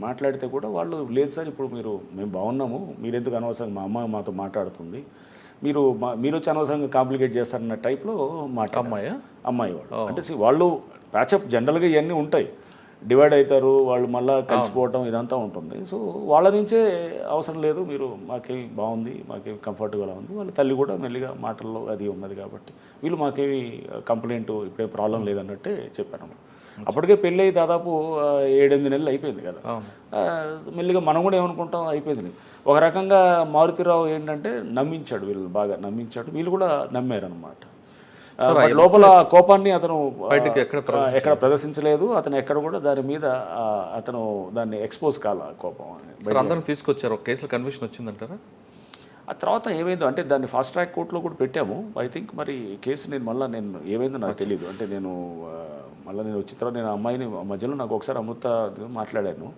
మాట్లాడితే కూడా వాళ్ళు లేదు సార్ ఇప్పుడు మేము బాగున్నాము, మీరెందుకు అనవసరంగా మా అమ్మాయి మాతో మాట్లాడుతుంది, మీరు వచ్చి అనవసరంగా కాంప్లికేట్ చేస్తారన్న టైప్లో అమ్మాయి వాళ్ళు. అంటే వాళ్ళు ప్యాచప్ జనరల్గా ఇవన్నీ ఉంటాయి, డివైడ్ అవుతారు వాళ్ళు, మళ్ళీ కలిసిపోవటం ఇదంతా ఉంటుంది. సో వాళ్ళ నుంచే అవసరం లేదు, మీరు మాకేమి బాగుంది, మాకేమి కంఫర్ట్గా ఉంది. వాళ్ళ తల్లి కూడా మెల్లిగా మాటల్లో అది ఉన్నది కాబట్టి వీళ్ళు మాకేమి కంప్లైంట్ ఇప్పుడే ప్రాబ్లం లేదన్నట్టే చెప్పాను. అప్పటికే పెళ్ళి అయ్యి దాదాపు 7-8 నెలలు అయిపోయింది కదా. మెల్లిగా మనం కూడా ఏమనుకుంటాం అయిపోయింది. ఒక రకంగా మారుతిరావు ఏంటంటే నమ్మించాడు, వీళ్ళు బాగా నమ్మించాడు, వీళ్ళు కూడా నమ్మారు అనమాట. లోపల కోపాన్ని అతను ఎక్కడ ప్రదర్శించలేదు, అతను ఎక్కడ కూడా దాని మీద అతను దాన్ని ఎక్స్పోజ్ కాల కోపం అందరం తీసుకొచ్చారు. కేసులో కన్విక్షన్ వచ్చిందంటారా? ఆ తర్వాత ఏమైందో అంటే దాన్ని ఫాస్ట్ ట్రాక్ కోర్టులో కూడా పెట్టాము. ఐ థింక్ మరి కేసు నేను ఏమైందో నాకు తెలియదు. అంటే నేను వచ్చిన తర్వాత నేను అమ్మాయిని మధ్యలో నాకు ఒకసారి అమృత మాట్లాడాను,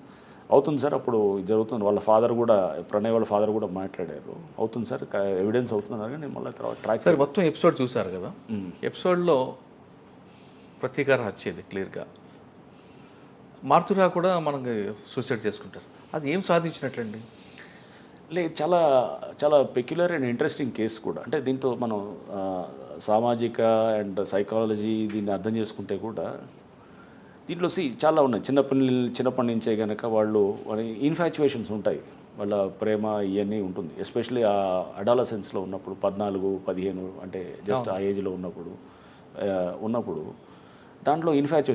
అవుతుంది సార్ అప్పుడు జరుగుతుంది, వాళ్ళ ఫాదర్ కూడా ప్రణయ్ వాళ్ళ ఫాదర్ కూడా మాట్లాడారు, అవుతుంది సార్ ఎవిడెన్స్ అవుతున్నారు. నేను మళ్ళీ తర్వాత ట్రాక్ మొత్తం ఎపిసోడ్ చూసారు కదా, ఎపిసోడ్లో ప్రతీకార హత్యేది క్లియర్గా. మారుతురా కూడా మనకి సూసైడ్ చేసుకుంటారు, అది ఏం సాధించినట్లండి? చాలా చాలా పెక్యులర్ అండ్ ఇంట్రెస్టింగ్ కేసు కూడా. అంటే దీంట్లో మనం సామాజిక అండ్ సైకాలజీ దీన్ని అర్థం చేసుకుంటే కూడా దీంట్లో చాలా ఉన్నాయి. చిన్నప్పటి నుంచే కనుక వాళ్ళు ఇన్ఫాచ్యుయేషన్స్ ఉంటాయి, వాళ్ళ ప్రేమ ఇవన్నీ ఉంటుంది. ఎస్పెషలీ ఆ అడాలసెన్స్లో ఉన్నప్పుడు 14-15 అంటే జస్ట్ ఆ ఏజ్లో ఉన్నప్పుడు దాంట్లో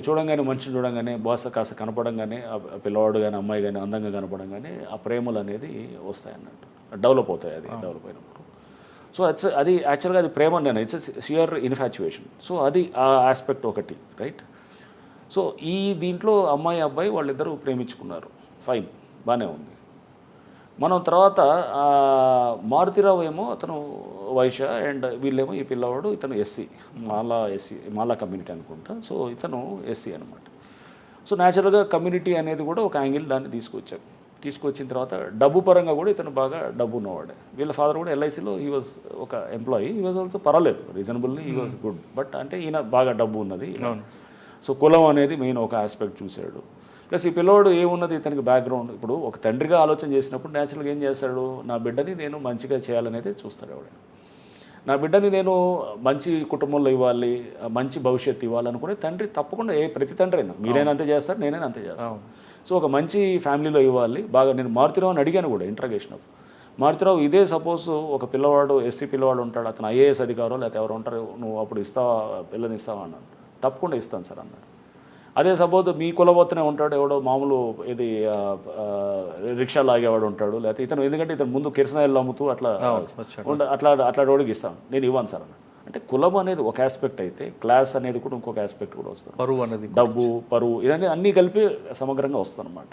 చూడంగానే మనిషిని చూడంగానే బాస్ కాస్త కనపడంగానే ఆ పిల్లవాడు కానీ అమ్మాయి కానీ అందంగా కనపడంగానే ఆ ప్రేమలు అనేది వస్తాయి అన్నట్టు, డెవలప్ అవుతాయి. అది డెవలప్ అయినప్పుడు సో అది యాక్చువల్గా అది ప్రేమ నేను ఇట్స్ షియర్ ఇన్ఫాచ్యుయేషన్. సో అది ఆ ఆస్పెక్ట్ ఒకటి, రైట్. సో ఈ దీంట్లో అమ్మాయి అబ్బాయి వాళ్ళిద్దరూ ప్రేమించుకున్నారు, ఫైన్, బాగానే ఉంది. మనం తర్వాత మారుతిరావు ఏమో అతను వైశ్య అండ్ వీళ్ళేమో ఈ పిల్లవాడు ఇతను ఎస్సీ మాలా కమ్యూనిటీ అనుకుంటా. సో ఇతను ఎస్సీ అనమాట. సో న్యాచురల్గా కమ్యూనిటీ అనేది కూడా ఒక యాంగిల్ దాన్ని తీసుకొచ్చిన తర్వాత డబ్బు పరంగా కూడా ఇతను బాగా డబ్బు ఉన్నవాడే. వీళ్ళ ఫాదర్ కూడా ఎల్ఐసిలో హీ వాజ్ ఒక ఎంప్లాయీ, హీ వాజ్ ఆల్సో పర్వాలేదు, reasonably he was good. But అంటే ఈయన బాగా డబ్బు ఉన్నది. సో కులం అనేది మెయిన్ ఒక ఆస్పెక్ట్ చూశాడు. ప్లస్ ఈ పిల్లోడు ఏమున్నది ఇతనికి బ్యాక్గ్రౌండ్. ఇప్పుడు ఒక తండ్రిగా ఆలోచన చేసినప్పుడు న్యాచురల్గా ఏం చేస్తాడు, నా బిడ్డని నేను మంచిగా చేయాలనేది చూస్తాడు ఎవడైనా. నా బిడ్డని నేను మంచి కుటుంబంలో ఇవ్వాలి, మంచి భవిష్యత్తు ఇవ్వాలనుకునే తండ్రి తప్పకుండా ప్రతి తండ్రి అయినా మీరైనా అంతే చేస్తారు, నేనైనా అంతే చేస్తాను. సో ఒక మంచి ఫ్యామిలీలో ఇవ్వాలి బాగా. నేను మారుతిరావుని అడిగాను కూడా ఇంట్రాగేషన్ అప్పుడు, మారుతిరావు ఇదే సపోజ్ ఒక పిల్లవాడు ఎస్సీ పిల్లవాడు ఉంటాడు, అతను ఐఏఎస్ అధికారో లేకపోతే ఎవరు ఉంటారు, నువ్వు అప్పుడు ఇస్తావా పిల్లని ఇస్తావా అన్నాను. తప్పకుండా ఇస్తాను సార్ అన్నాడు. అదే సపోజ్ మీ కులబోతనే ఉంటాడు ఎవడో మామూలు ఇది రిక్షా లాగేవాడు ఉంటాడు, లేకపోతే ఇతను ఎందుకంటే ఇతను ముందు కిరసనాయిలు అమ్ముతూ అట్లా రోడ్డుకి ఇస్తాను, నేను ఇవ్వను సార్ అన్నాడు. అంటే కులం అనేది ఒక ఆస్పెక్ట్ అయితే క్లాస్ అనేది కూడా ఇంకొక ఆస్పెక్ట్ కూడా వస్తుంది, పరువు అనేది, డబ్బు పరువు ఇదన్నీ అన్నీ కలిపి సమగ్రంగా వస్తుంది అనమాట.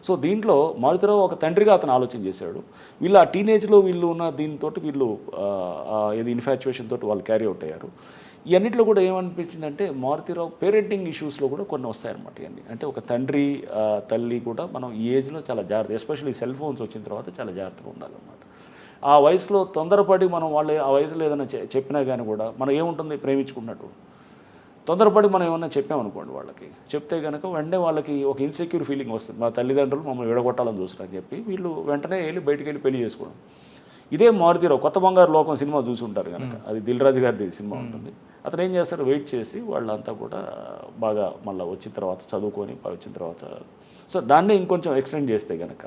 సో దీంట్లో మారుతిరావు ఒక తండ్రిగా అతను ఆలోచన చేశాడు. వీళ్ళు ఆ టీనేజ్లో వీళ్ళు ఉన్న దీంతో వీళ్ళు ఏది ఇన్ఫాచ్యుయేషన్ తోటి వాళ్ళు క్యారీ అవుట్ అయ్యారు. ఇవన్నిట్లో కూడా ఏమనిపించిందంటే మారుతిరావు పేరెంటింగ్ ఇష్యూస్లో కూడా కొన్ని వస్తాయన్నమాట. ఇవన్నీ అంటే ఒక తండ్రి తల్లి కూడా మనం ఈ ఏజ్లో చాలా జాగ్రత్త, ఎస్పెషల్లీ సెల్ ఫోన్స్ వచ్చిన తర్వాత చాలా జాగ్రత్తగా ఉండాలన్నమాట. ఆ వయసులో తొందరపడి మనం వాళ్ళు ఆ వయసులో ఏదైనా చెప్పినా కానీ కూడా మనం ఏముంటుంది ప్రేమించుకున్నట్టు తొందరపడి మనం ఏమన్నా చెప్పామనుకోండి వాళ్ళకి చెప్తే కనుక వెంటనే వాళ్ళకి ఒక ఇన్సెక్యూర్ ఫీలింగ్ వస్తుంది. మా తల్లిదండ్రులు మమ్మల్ని విడగొట్టాలని చూస్తారని చెప్పి వీళ్ళు వెంటనే వెళ్ళి బయటికి వెళ్ళి పెళ్లి చేసుకోవడం. ఇదే మారుతిరావు కొత్త బంగారు లోకం సినిమా చూసి ఉంటారు కనుక, అది దిల్ రాజు గారిది సినిమా ఉంటుంది. అతను ఏం చేస్తారు, వెయిట్ చేసి వాళ్ళంతా కూడా బాగా మళ్ళీ వచ్చిన తర్వాత చదువుకొని వచ్చిన తర్వాత సో దాన్నే ఇంకొంచెం ఎక్స్టెండ్ చేస్తే కనుక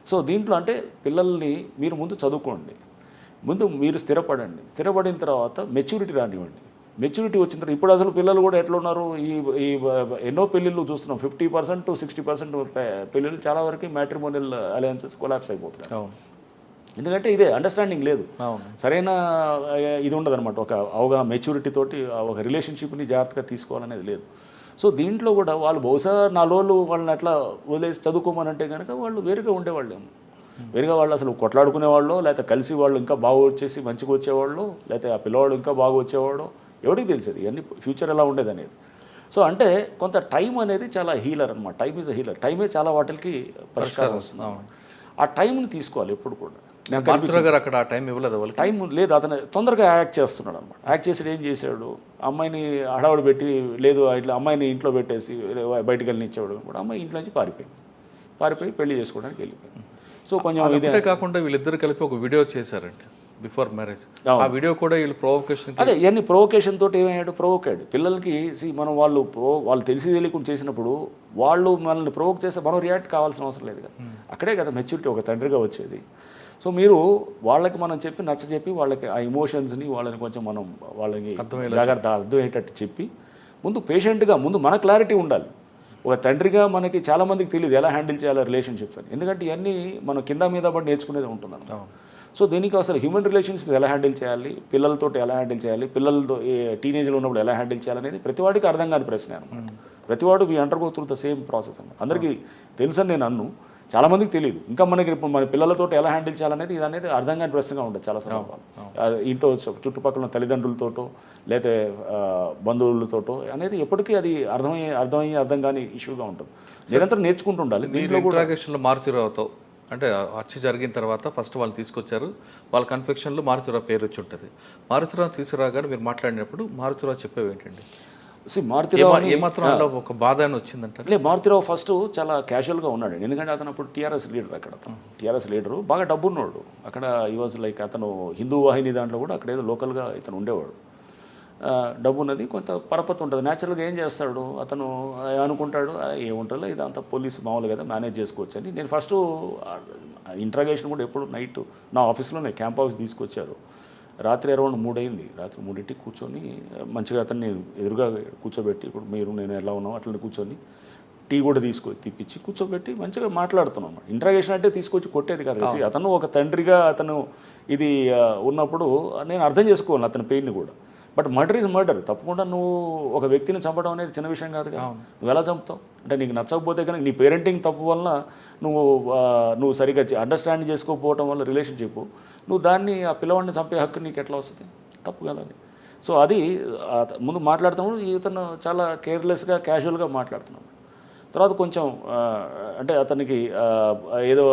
సో దీంట్లో అంటే పిల్లల్ని మీరు ముందు చదువుకోండి, ముందు మీరు స్థిరపడిన తర్వాత మెచ్యూరిటీ రానివ్వండి. మెచ్యూరిటీ వచ్చిన తర్వాత ఇప్పుడు అసలు పిల్లలు కూడా ఎట్లా ఉన్నారు, ఈ ఎన్నో పెళ్ళిళ్ళు చూస్తున్నాం. 50% to 60% పెళ్ళిళ్ళు చాలా వరకు మ్యాట్రిమోనియల్ అలయన్సెస్ కొలాప్స్ అయిపోతున్నాయి. ఎందుకంటే ఇదే అండర్స్టాండింగ్ లేదు, సరైన ఇది ఉండదు అనమాట. ఒక అవగాహన మెచ్యూరిటీ తోటి ఒక రిలేషన్షిప్ని జాగ్రత్తగా తీసుకోవాలనేది లేదు. సో దీంట్లో కూడా వాళ్ళు బహుశా 4 రోజులు వాళ్ళని అట్లా వదిలేసి చదువుకోమనంటే కనుక వాళ్ళు వేరుగా ఉండేవాళ్ళేమో. వేరుగా వాళ్ళు అసలు కొట్లాడుకునేవాళ్ళు, లేకపోతే కలిసి వాళ్ళు ఇంకా బాగా వచ్చేసి మంచిగా వచ్చేవాళ్ళు, లేకపోతే ఆ పిల్లవాడు ఇంకా బాగా వచ్చేవాడు, ఎవరికి తెలిసేది ఇవన్నీ ఫ్యూచర్ ఎలా ఉండేది అనేది. సో అంటే కొంత టైం అనేది చాలా హీలర్ అనమాట. Time is a healer. టైమే చాలా వాటికి పరిష్కారం వస్తుంది. ఆ టైంని తీసుకోవాలి ఎప్పుడు కూడా. అక్కడ ఆ టైం ఇవ్వలేదు, టైం లేదు, అతను తొందరగా యాక్ట్ చేస్తున్నాడు అనమాట. యాక్ట్ చేసి ఏం చేశాడు, అమ్మాయిని హడావుడి పెట్టి లేదు ఇట్లా అమ్మాయిని ఇంట్లో పెట్టేసి బయటికి వెళ్ళనిచ్చేవాడు కూడా, అమ్మాయి ఇంట్లో నుంచి పారిపోయి పెళ్లి చేసుకోవడానికి వెళ్ళిపోయింది. సో కొంచెం ఇదే కాకుండా వీళ్ళిద్దరు కలిపి ఒక వీడియో చేశారండి బిఫోర్ మ్యారేజ్. ఆ వీడియో కూడా వీళ్ళు ప్రొవోకేషన్, అదే ఇవన్నీ ప్రొవోకేషన్ తోటి ఏమయ్యాడు, ప్రొవోకాడు పిల్లలకి. మనం వాళ్ళు తెలిసి తెలియకుండా చేసినప్పుడు వాళ్ళు మనల్ని ప్రొవోక్ చేస్తే మనం రియాక్ట్ కావాల్సిన అవసరం లేదు కదా. అక్కడే కదా మెచ్యూరిటీ ఒక తండ్రిగా వచ్చేది. సో మీరు వాళ్ళకి మనం నచ్చ వాళ్ళకి ఆ ఎమోషన్స్ని వాళ్ళని కొంచెం మనం వాళ్ళకి జాగ్రత్త అర్థమయ్యేటట్టు చెప్పి ముందు పేషెంట్గా ముందు మన క్లారిటీ ఉండాలి. ఒక తండ్రిగా మనకి చాలామందికి తెలియదు ఎలా హ్యాండిల్ చేయాలి రిలేషన్షిప్స్ అని. ఎందుకంటే ఇవన్నీ మనం కింద మీద పడి నేర్చుకునేది ఉంటున్నాను. సో దీనికి అసలు హ్యూమన్ రిలేషన్షిప్ ఎలా హ్యాండిల్ చేయాలి, పిల్లలతో ఎలా హ్యాండిల్ చేయాలి, పిల్లలతో టీనేజ్లో ఉన్నప్పుడు ఎలా హ్యాండిల్ చేయాలనేది ప్రతివాడికి అర్థం కాని ప్రశ్న అనమాట. ప్రతివాడు we under go through the same process అన్నమాట. అందరికీ తెలుసని నేను అన్ను, చాలామందికి తెలియదు. ఇంకా మనకి ఇప్పుడు మన పిల్లలతో ఎలా హ్యాండిల్ చేయాలనేది ఇది అనేది అర్థం కాని ప్రశ్నగా ఉంటుంది చాలా సందర్భాలు. ఇంట్లో చుట్టుపక్కల తల్లిదండ్రులతోటో లేకపోతే బంధువులతోటో అనేది ఎప్పటికీ అది అర్థం కాని ఇష్యూగా ఉంటుంది. నిరంతరం నేర్చుకుంటూ ఉండాలి. దీంట్లో కూడా మారుతిరావుతో అంటే హత్య జరిగిన తర్వాత ఫస్ట్ వాళ్ళు తీసుకొచ్చారు, వాళ్ళ కన్ఫెక్షన్లో మారుతిరావు పేరు వచ్చి ఉంటుంది. మారుతిరావు తీసుకురాగానే మీరు మాట్లాడినప్పుడు మారుతిరావు చెప్పేవి ఏంటండి? మారుతిరావు ఏమాత్రం ఒక బాధ అని వచ్చిందంటే లేదు, మారుతిరావు ఫస్ట్ చాలా క్యాజువల్గా ఉన్నాడు. ఎందుకంటే అతను అప్పుడు టీఆర్ఎస్ లీడర్. అక్కడ టీఆర్ఎస్ లీడరు బాగా డబ్బున్నాడు. అక్కడ ఈ వాజ్ లైక్ అతను హిందూ వాహిని దాంట్లో కూడా అక్కడ ఏదో లోకల్గా ఇతను ఉండేవాడు. డబ్బు ఉన్నది, కొంత పరపతి ఉంటుంది. న్యాచురల్గా ఏం చేస్తాడు అతను అనుకుంటాడు ఏముంటుందో ఇదంతా పోలీసు మామూలు కదా మేనేజ్ చేసుకోవచ్చు అని. నేను ఫస్ట్ ఇంట్రాగేషన్ కూడా ఎప్పుడు నైట్ నా ఆఫీస్లోనే క్యాంప్ హౌస్ తీసుకొచ్చారు. రాత్రి అరౌండ్ 3 అయింది. రాత్రి 3ంటికి కూర్చొని మంచిగా అతన్ని ఎదురుగా కూర్చోబెట్టి, ఇప్పుడు మీరు నేను ఎలా ఉన్నాం అట్లనే కూర్చొని టీ కూడా తీపిచ్చి కూర్చోబెట్టి మంచిగా మాట్లాడుతున్నాం. ఇంట్రాగేషన్ అంటే తీసుకొచ్చి కొట్టేది కాదు. అతను ఒక తండ్రిగా అతను ఇది ఉన్నప్పుడు నేను అర్థం చేసుకోవాలి అతని పెయిన్ని కూడా. But murder is murder. తప్పకుండా నువ్వు ఒక వ్యక్తిని చంపడం అనేది చిన్న విషయం కాదు కదా. నువ్వు ఎలా చంపుతావు అంటే నీకు నచ్చకపోతే కనుక నీ పేరెంటింగ్ తప్పు వల్ల నువ్వు సరిగ్గా అండర్స్టాండ్ చేసుకోకపోవడం వల్ల రిలేషన్షిప్ నువ్వు దాన్ని ఆ పిల్లవాడిని చంపే హక్కు నీకు ఎట్లా వస్తుంది? తప్పు కదా అది. సో అది ముందు మాట్లాడుతున్నప్పుడు ఇతను చాలా కేర్లెస్గా క్యాజువల్గా మాట్లాడుతున్నాడు. తర్వాత కొంచెం అంటే అతనికి ఏదో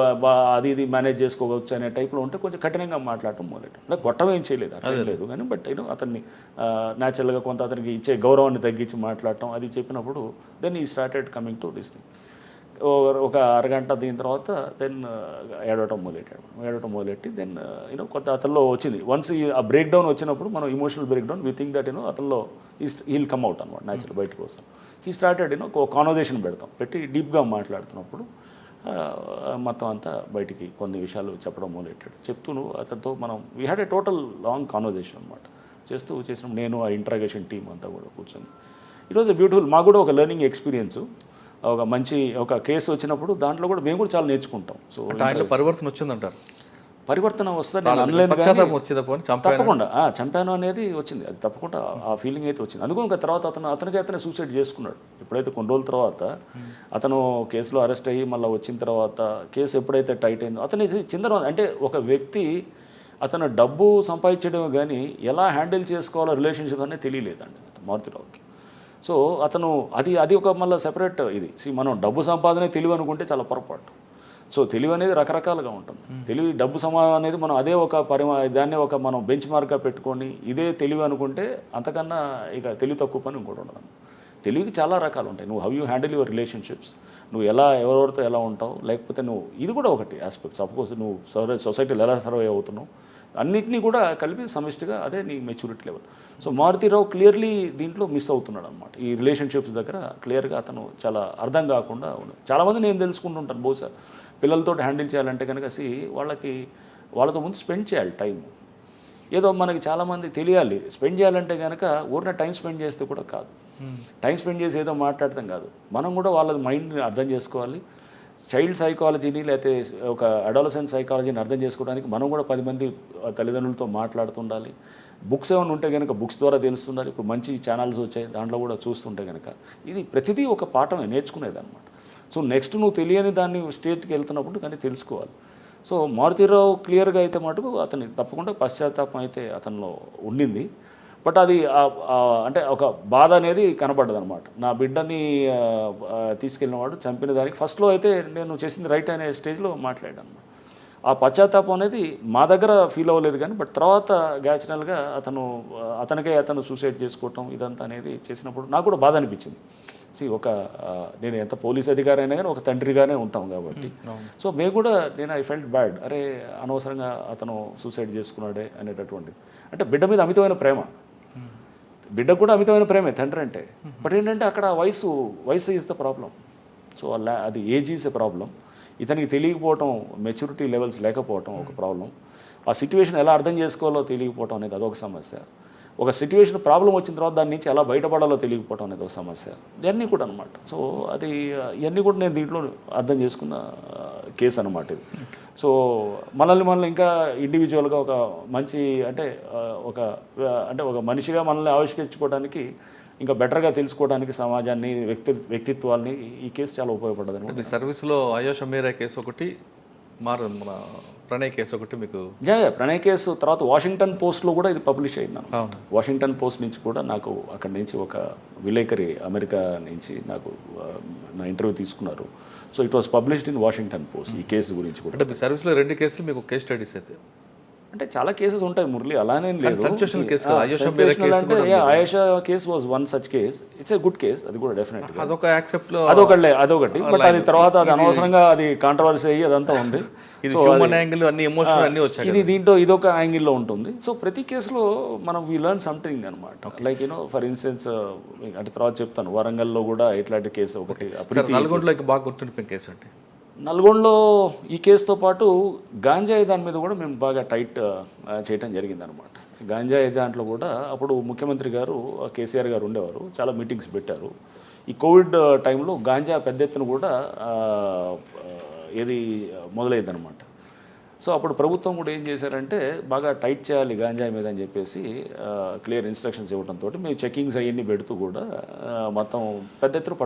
అది ఇది మేనేజ్ చేసుకోవచ్చు అనే టైప్లో ఉంటే కొంచెం కఠినంగా మాట్లాడటం మొదలెట్టాం. అంటే గొట్టమేం చేయలేదు, అట్లా లేదు కానీ బట్ అతన్ని న్యాచురల్గా కొంత అతనికి ఇచ్చే గౌరవాన్ని తగ్గించి మాట్లాడటం అది చెప్పినప్పుడు దెన్ ఈ started coming to this thing. ఒక అరగంట దీని తర్వాత దెన్ ఏడవటం మొదలెట్టి దెన్ కొంత అతనిలో వచ్చింది. వన్స్ ఆ బ్రేక్ డౌన్ వచ్చినప్పుడు మనం emotional break down we think that అతనిలో హీల్ కమ్ అవుట్ అనమాట. న్యాచురల్ బయటకు వస్తాం. హీ స్టార్టెడ్ ఒక కాన్వర్జేషన్ పెట్టి డీప్గా మాట్లాడుతున్నప్పుడు మొత్తం అంతా బయటికి కొన్ని విషయాలు చెప్పడం మొదలెట్టాడు. చెప్తూ అతనితో మనం we had a total long conversation అనమాట. చేసినప్పుడు నేను ఆ ఇంట్రాగేషన్ టీం అంతా కూడా కూర్చొని ఇట్ వాజ్ బ్యూటిఫుల్. మాకు కూడా ఒక లెర్నింగ్ ఎక్స్పీరియన్స్. ఒక కేసు వచ్చినప్పుడు దాంట్లో కూడా మేము కూడా చాలా నేర్చుకుంటాం. సో పరివర్తన వచ్చిందంటారు. పరివర్తన వస్తే నేను అనలేను కానీ పశ్చాత్తాపం వచ్చిందా పోనీ చంపాను తప్పకుండా చంపాను అనేది వచ్చింది, అది తప్పకుండా ఆ ఫీలింగ్ అయితే వచ్చింది. అందుకో ఇంకా తర్వాత అతనే సూసైడ్ చేసుకున్నాడు. ఎప్పుడైతే కొన్ని రోజుల తర్వాత అతను కేసులో అరెస్ట్ అయ్యి మళ్ళీ వచ్చిన తర్వాత కేసు ఎప్పుడైతే టైట్ అయిందో అతని చిందర అంటే ఒక వ్యక్తి అతను డబ్బు సంపాదించడం కానీ ఎలా హ్యాండిల్ చేసుకోవాలో రిలేషన్షిప్ అనేది తెలియలేదండి మారుతిరావుకి. సో అతను అది ఒక మళ్ళీ సెపరేట్ ఇది. మనం డబ్బు సంపాదనే తెలివి అనుకుంటే చాలా పొరపాటు. సో తెలివి అనేది రకరకాలుగా ఉంటుంది. తెలివి డబ్బు అనేది మనం అదే ఒక దాన్ని ఒక మనం బెంచ్ మార్క్గా పెట్టుకొని ఇదే తెలివి అనుకుంటే అంతకన్నా ఇక తెలివి తక్కువ పని ఇంకోటి ఉండదు. తెలివికి చాలా రకాలు ఉంటాయి. నువ్వు how you handle your relationships, నువ్వు ఎవరెవరితో ఎలా ఉంటావు, లేకపోతే నువ్వు ఇది కూడా ఒకటి ఆస్పెక్ట్. సపోజ్ నువ్వు సొసైటీలో ఎలా సర్వే అవుతున్నావు, అన్నింటినీ కూడా కలిపి సమిష్టిగా అదే నీ maturity level. So Maruthi Rao clearly దీంట్లో మిస్ అవుతున్నాడు అనమాట. ఈ రిలేషన్షిప్స్ దగ్గర క్లియర్గా అతను చాలా అర్థం కాకుండా ఉన్నాడు. చాలామంది నేను తెలుసుకుంటుంటాను, బహుశా పిల్లలతో హ్యాండిల్ చేయాలంటే కనుక వాళ్ళతో ముందు స్పెండ్ చేయాలి టైం. ఏదో మనకి చాలామంది తెలియాలి స్పెండ్ చేయాలంటే కనుక ఊరిన టైం స్పెండ్ చేస్తే కూడా కాదు. టైం స్పెండ్ చేసి ఏదో మాట్లాడతాం కాదు, మనం కూడా వాళ్ళ మైండ్ని అర్థం చేసుకోవాలి. చైల్డ్ సైకాలజీని లేకపోతే ఒక అడాలసెంట్ సైకాలజీని అర్థం చేసుకోవడానికి మనం కూడా 10 మంది తల్లిదండ్రులతో మాట్లాడుతుండాలి. బుక్స్ ఏమైనా ఉంటే కనుక బుక్స్ ద్వారా తెలుస్తుండాలి. ఇప్పుడు మంచి ఛానల్స్ వచ్చాయి, దాంట్లో కూడా చూస్తుంటే కనుక ఇది ప్రతిదీ ఒక పాఠమే, నేర్చుకునేది అనమాట. సో నెక్స్ట్ నువ్వు తెలియని దాన్ని స్టేట్కి వెళ్తున్నప్పుడు కానీ తెలుసుకోవాలి. సో మారుతిరావు క్లియర్గా అయితే మటుకు అతని తప్పకుండా పశ్చాత్తాపం అయితే అతనిలో ఉండింది. బట్ అది అంటే ఒక బాధ అనేది కనబడ్డది అనమాట. నా బిడ్డని తీసుకెళ్ళినవాడు చంపిన దానికి ఫస్ట్లో అయితే నేను చేసింది రైట్ అనే స్టేజ్లో మాట్లాడాను అనమాట. ఆ పశ్చాత్తాపం అనేది మా దగ్గర ఫీల్ అవ్వలేదు కానీ బట్ తర్వాత గ్యాచురల్గా అతను సూసైడ్ చేసుకోవటం ఇదంతా అనేది చేసినప్పుడు నాకు కూడా బాధ అనిపించింది. నేను ఎంత పోలీస్ అధికారి అయినా కానీ ఒక తండ్రిగానే ఉంటాం కాబట్టి సో మేము కూడా ఐ ఫెల్ట్ బ్యాడ్, అరే అనవసరంగా అతను సూసైడ్ చేసుకున్నాడే అనేటటువంటి. అంటే బిడ్డ మీద అమితమైన ప్రేమ, బిడ్డకు కూడా అమితమైన ప్రేమే తండ్రి అంటే. బట్ ఏంటంటే అక్కడ వయసు ఈజ్ ద ప్రాబ్లం. సో అది ఏజ్ ఈజ్ ఎ ప్రాబ్లం. ఇతనికి తెలియకపోవటం, మెచ్యూరిటీ లెవెల్స్ లేకపోవటం ఒక ప్రాబ్లం. ఆ సిచ్యువేషన్ ఎలా అర్థం చేసుకోవాలో తెలియకపోవటం అనేది అదొక సమస్య. ఒక సిచ్యువేషన్ ప్రాబ్లం వచ్చిన తర్వాత దాని నుంచి ఎలా బయటపడాలో తెలియకపోవటం అనేది ఒక సమస్య. ఇవన్నీ కూడా అనమాట. సో ఇవన్నీ కూడా నేను దీంట్లో అర్థం చేసుకున్న కేసు అనమాట ఇది. సో మనల్ని ఇంకా ఇండివిజువల్గా ఒక మంచి ఒక మనిషిగా మనల్ని ఆవిష్కరించుకోవడానికి ఇంకా బెటర్గా తెలుసుకోవడానికి సమాజాన్ని వ్యక్తిత్వాన్ని ఈ కేసు చాలా ఉపయోగపడ్డది అనమాట. మీ సర్వీస్లో ఆయోష మీరా కేసు ఒకటి, మన ప్రణయ్ కేసు ఒకటి మీకు ప్రణయ్ కేసు తర్వాత వాషింగ్టన్ పోస్ట్లో కూడా ఇది పబ్లిష్ అయింది. వాషింగ్టన్ పోస్ట్ నుంచి కూడా నాకు అక్కడి నుంచి ఒక విలేకరి అమెరికా నుంచి నాకు నా ఇంటర్వ్యూ తీసుకున్నారు. So it was published in Washington post ఈ కేసు గురించి కూడా. అంటే మీ సర్వీస్లో 2 కేసులు మీకు కేస్ స్టడీస్ అయితే అంటే చాలా కేసెస్ ఉంటాయి మురళి, అలానే లేదు. అంటే Ayesha case was one such case. It's a good case, అది కూడా డెఫినెట్గా అదొకటి. బట్ అది తర్వాత అది అనవసరంగా అది కాంట్రవర్సీ అయ్యి అదంతా ఉంది. ఇది దీంట్లో ఇదొక యాంగిల్లో ఉంటుంది. సో ప్రతి కేసులో మనం వీ లెర్న్ సంథింగ్ అనమాట. లైక్ ఫర్ ఇన్స్టెన్స్ అంటే తర్వాత చెప్తాను, వరంగల్లో కూడా ఇట్లాంటి కేసు ఒకటి. నల్గొండలో బాగా గుర్తుండిపోయిన కేసు అంటే నల్గొండలో ఈ కేసుతో పాటు గాంజాయి దాని మీద కూడా మేము బాగా టైట్ చేయడం జరిగిందనమాట. గాంజాయి దాంట్లో కూడా అప్పుడు ముఖ్యమంత్రి గారు కేసీఆర్ గారు ఉండేవారు, చాలా మీటింగ్స్ పెట్టారు. ఈ కోవిడ్ టైంలో గాంజా పెద్ద ఎత్తున కూడా మొదలైందనమాట. సో అప్పుడు ప్రభుత్వం కూడా ఏం చేశారంటే బాగా టైట్ చేయాలి గాంజాయి మీద అని చెప్పేసి క్లియర్ ఇన్స్ట్రక్షన్స్ ఇవ్వడంతో మేము చెకింగ్స్ అవన్నీ పెడుతూ కూడా మొత్తం పెద్ద ఎత్తున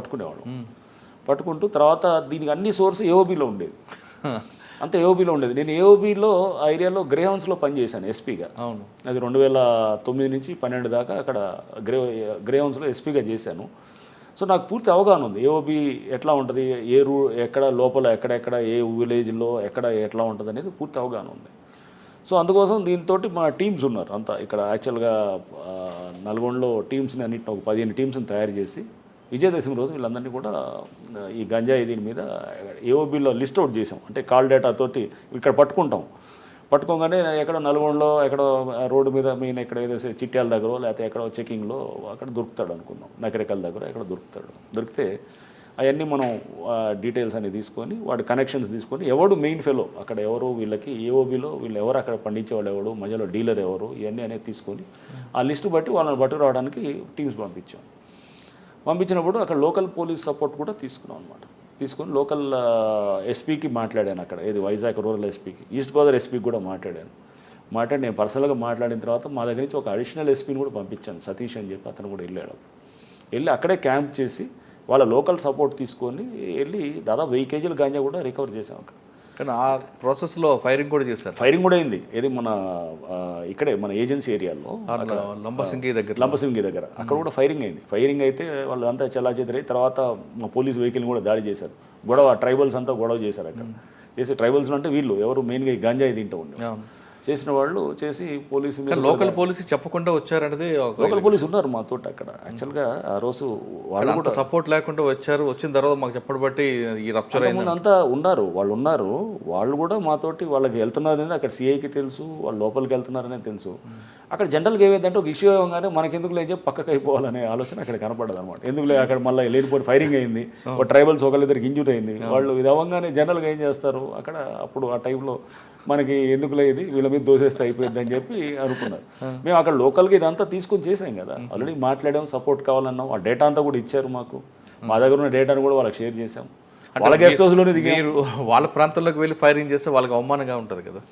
పట్టుకుంటూ తర్వాత దీనికి అన్ని సోర్స్ ఏఓబీలో ఉండేది. అంతే ఏఓబీలో ఉండేది. నేను ఏఓబీలో ఆ ఏరియాలో గ్రేహౌన్స్లో పనిచేశాను ఎస్పీగా. అవును, అది 2009 నుంచి 12 దాకా అక్కడ గ్రేహౌన్స్లో ఎస్పీగా చేశాను. సో నాకు పూర్తి అవగాహన ఉంది ఏఓబీ ఎట్లా ఉంటుంది, ఎక్కడ లోపల ఎక్కడెక్కడ ఏ విలేజ్లో ఎట్లా ఉంటుంది అనేది పూర్తి అవగాహన ఉంది. సో అందుకోసం దీంతో మన టీమ్స్ ఉన్నారు అంతా ఇక్కడ. యాక్చువల్గా నల్గొండలో టీమ్స్ని అన్నింటిని ఒక 15 టీమ్స్ని తయారు చేసి విజయదశమి రోజు వీళ్ళందరినీ కూడా ఈ గంజాయి దీని మీద ఏఓబీలో లిస్ట్ అవుట్ చేసాం. అంటే కాల్ డేటాతోటి ఇక్కడ పట్టుకోగానే ఎక్కడో నల్గొండలో ఎక్కడో రోడ్డు మీద ఎక్కడ ఏదో చిట్యాల దగ్గర లేకపోతే ఎక్కడో చెకింగ్లో అక్కడ దొరుకుతాడు అనుకున్నాం, నకరికల దగ్గర ఎక్కడ దొరికితే అవన్నీ మనం డీటెయిల్స్ అన్ని తీసుకొని వాడి కనెక్షన్స్ తీసుకొని ఎవడు మెయిన్ ఫెలో అక్కడ ఎవరు వీళ్ళకి ఏఓబీలో వీళ్ళు ఎవరు అక్కడ పండించేవాడు ఎవడు మధ్యలో డీలర్ ఎవరు ఇవన్నీ అనేది తీసుకొని ఆ లిస్టు బట్టి వాళ్ళని పట్టుకురావడానికి టీమ్స్ పంపించినప్పుడు అక్కడ లోకల్ పోలీస్ సపోర్ట్ కూడా తీసుకున్నాం అనమాట. తీసుకొని లోకల్ ఎస్పీకి మాట్లాడాను అక్కడ, ఏది వైజాగ్ రూరల్ ఎస్పీకి, ఈస్ట్ గోదావరి ఎస్పీకి కూడా మాట్లాడాను. నేను పర్సనల్గా మాట్లాడిన తర్వాత మా దగ్గర నుంచి ఒక అడిషనల్ ఎస్పీని కూడా పంపించాను, సతీష్ అని చెప్పి, అతను కూడా వెళ్ళి అక్కడే క్యాంప్ చేసి వాళ్ళ లోకల్ సపోర్ట్ తీసుకొని వెళ్ళి దాదాపు 1000 కేజీల గాంజా కూడా రికవర్ చేసాం అక్కడ. కానీ ఆ ప్రాసెస్లో ఫైరింగ్ కూడా చేశారు. ఫైరింగ్ కూడా అయింది, ఏది మన ఇక్కడే మన ఏజెన్సీ ఏరియాలో లంబసింగి దగ్గర అక్కడ కూడా ఫైరింగ్ అయింది. ఫైరింగ్ అయితే వాళ్ళు అంతా చెల్లాచెదరై తర్వాత మా పోలీస్ వెహికల్ని కూడా దాడి చేశారు. ట్రైబల్స్ అంతా గొడవ చేశారు అక్కడ. చేసి ట్రైబల్స్ అంటే వీళ్ళు ఎవరు మెయిన్గా ఈ గంజాయి తింటూ ఉండే చేసిన వాళ్ళు చేసి పోలీసు లోకల్ పోలీసు చెప్పకుండా వచ్చారనేది. లోకల్ పోలీసు ఉన్నారు మాతో అక్కడ. యాక్చువల్గా ఆ రోజు వాళ్ళు కూడా సపోర్ట్ లేకుండా వచ్చారు. వచ్చిన తర్వాత మాకు చెప్పడం బట్టి ఈ రప్చర్ అయింది. అంతా వాళ్ళు కూడా మాతోటి వాళ్ళకి వెళ్తున్నారు, అక్కడ సిఐకి తెలుసు వాళ్ళు లోపలికి వెళ్తున్నారనే తెలుసు. అక్కడ జనరల్గా ఏమైందంటే ఒక ఇష్యూ అవ్వగానే మనకి ఎందుకు లేదు పక్కకి అయిపోవాలనే ఆలోచన అక్కడ కనపడదు అనమాట. ఎందుకు లేదు అక్కడ మళ్ళీ లేనిపోయి ఫైరింగ్ అయింది, ఒక ట్రైబల్స్ ఒకళ్ళిద్దరికి ఇంజూరీ అయింది. వాళ్ళు ఇది అవ్వగానే జనరల్గా ఏం చేస్తారు అక్కడ అప్పుడు ఆ టైంలో మనకి ఎందుకు లేదు వీళ్ళ మీద దోసేస్తే అయిపోయింది అని చెప్పి అనుకున్నారు. మేము అక్కడ లోకల్గా ఇదంతా తీసుకొని చేసాం కదా, ఆల్రెడీ మాట్లాడాం, సపోర్ట్ కావాలన్నాం, ఆ డేటా అంతా కూడా ఇచ్చారు మాకు. మా దగ్గర ఉన్న డేటాను కూడా వాళ్ళకి షేర్ చేసాం. వాళ్ళ గెస్ట్ హౌస్లోనే దిగారు. వాళ్ళ ప్రాంతంలోకి వెళ్ళి ఫైరింగ్ చేస్తే వాళ్ళకి అవమానంగా ఉంటుంది కదా.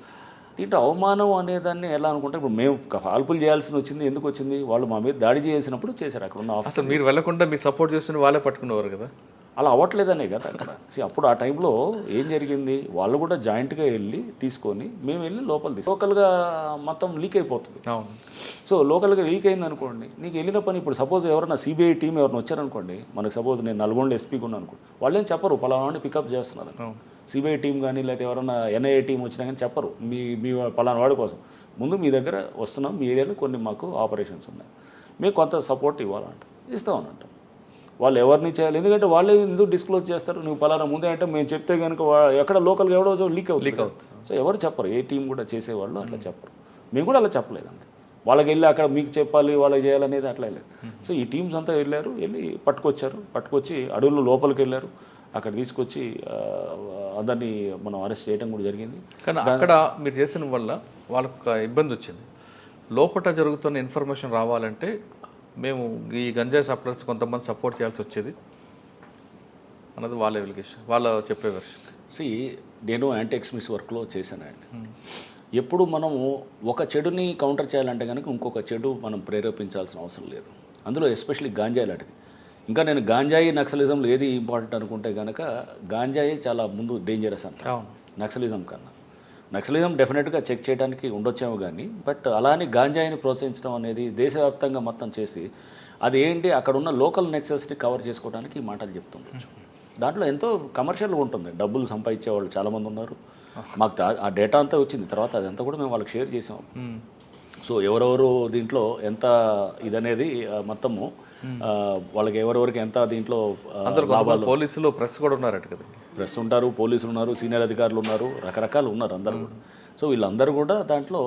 దీంట్లో అవమానం అనేదాన్ని ఎలా అనుకుంటే, ఇప్పుడు మేము కాల్పులు చేయాల్సి వచ్చింది, ఎందుకు వచ్చింది, వాళ్ళు మా మీద దాడి చేసినప్పుడు చేశారు. అక్కడ ఉన్న ఆఫీసర్ మీరు వెళ్ళకుండా మీరు సపోర్ట్ చేస్తున్న వాళ్ళే పట్టుకునేవారు కదా. అలా అవ్వట్లేదనే కదా అక్కడ. అప్పుడు ఆ టైంలో ఏం జరిగింది, వాళ్ళు కూడా జాయింట్గా వెళ్ళి తీసుకొని మేము వెళ్ళి లోకల్గా మొత్తం లీక్ అయిపోతుంది. సో లోకల్గా లీక్ అయింది అనుకోండి, నీకు వెళ్ళిన పని ఇప్పుడు సపోజ్ ఎవరైనా సిబిఐ టీం ఎవరైనా వచ్చారనుకోండి, మనకు సపోజ్ నేను నల్గొండ ఎస్పీకి ఉన్నాను అనుకోండి, వాళ్ళు ఏం చెప్పరు పలానా పికప్ చేస్తున్నారు. సిబిఐ టీం కానీ లేకపోతే ఎవరైనా ఎన్ఐఏ టీం వచ్చినా కానీ చెప్పరు మీ పలానా వాడి కోసం. ముందు మీ దగ్గర వస్తున్నాం, మీ ఏరియాలో కొన్ని మాకు ఆపరేషన్స్ ఉన్నాయి, మీకు కొంత సపోర్ట్ ఇవ్వాలంట, ఇస్తామనంట. వాళ్ళు ఎవరిని చేయాలి, ఎందుకంటే వాళ్ళే ఎందుకు డిస్క్లోజ్ చేస్తారు, నువ్వు పలానా ముందే అంటే మేము చెప్తే కనుక ఎక్కడ లోకల్గా ఎవడో లీక్ అవుతుంది. సో ఎవరు చెప్పరు, ఏ టీం కూడా చేసేవాళ్ళు అట్లా చెప్పరు. మేము కూడా అలా చెప్పలేదు అంతే. వాళ్ళకి వెళ్ళి అక్కడ మీకు చెప్పాలి వాళ్ళకి చేయాలనేది అట్లా లేదు. సో ఈ టీమ్స్ అంతా వెళ్ళి పట్టుకొచ్చి అడవుల్లో లోపలికి వెళ్ళారు. అక్కడ తీసుకొచ్చి అందరినీ మనం అరెస్ట్ చేయడం కూడా జరిగింది. కానీ అక్కడ మీరు చేసిన వల్ల వాళ్ళకు ఇబ్బంది వచ్చింది. లోపల జరుగుతున్న ఇన్ఫర్మేషన్ రావాలంటే మేము ఈ గంజాయి సప్లైస్ కొంతమంది సపోర్ట్ చేయాల్సి వచ్చేది అన్నది వాళ్ళ ఎలిగేషన్, వాళ్ళ చెప్పే వెర్షన్. నేను యాంటీ ఎక్స్ట్రీమిస్ట్ వర్క్లో చేశానండి. ఎప్పుడు మనము ఒక చెడుని కౌంటర్ చేయాలంటే కనుక ఇంకొక చెడు మనం ప్రేరేపించాల్సిన అవసరం లేదు. అందులో ఎస్పెషల్లీ గాంజాయి లాంటిది. ఇంకా నేను గాంజాయి నక్సలిజంలో ఏది ఇంపార్టెంట్ అనుకుంటే కనుక గాంజాయి చాలా ముందు డేంజరస్ అంట నక్సలిజం కన్నా. నక్సలిజం డెఫినెట్గా చెక్ చేయడానికి ఉండొచ్చేమో కానీ, బట్ అలానే గాంజాయిని ప్రోత్సహించడం అనేది దేశవ్యాప్తంగా మొత్తం చేసి అది ఏంటి అక్కడ ఉన్న లోకల్ నెక్సెస్ని కవర్ చేసుకోవడానికి ఈ మాటలు చెప్తుండొచ్చు. దాంట్లో ఎంతో కమర్షియల్ ఉంటుంది, డబ్బులు సంపాదించే వాళ్ళు చాలామంది ఉన్నారు. మాకు ఆ డేటా అంతా వచ్చింది, తర్వాత అదంతా కూడా మేము వాళ్ళకి షేర్ చేసాం. సో ఎవరెవరు దీంట్లో ఎంత ఇదనేది మొత్తము వాళ్ళకి ఎవరెవరికి ఎంత దీంట్లో పోలీసులు ప్రెస్ కూడా ఉన్నారట కదా. ప్రెస్ ఉంటారు, పోలీసులు ఉన్నారు, సీనియర్ అధికారులు ఉన్నారు, రకరకాలు ఉన్నారు అందరూ కూడా. సో వీళ్ళందరూ కూడా దాంట్లో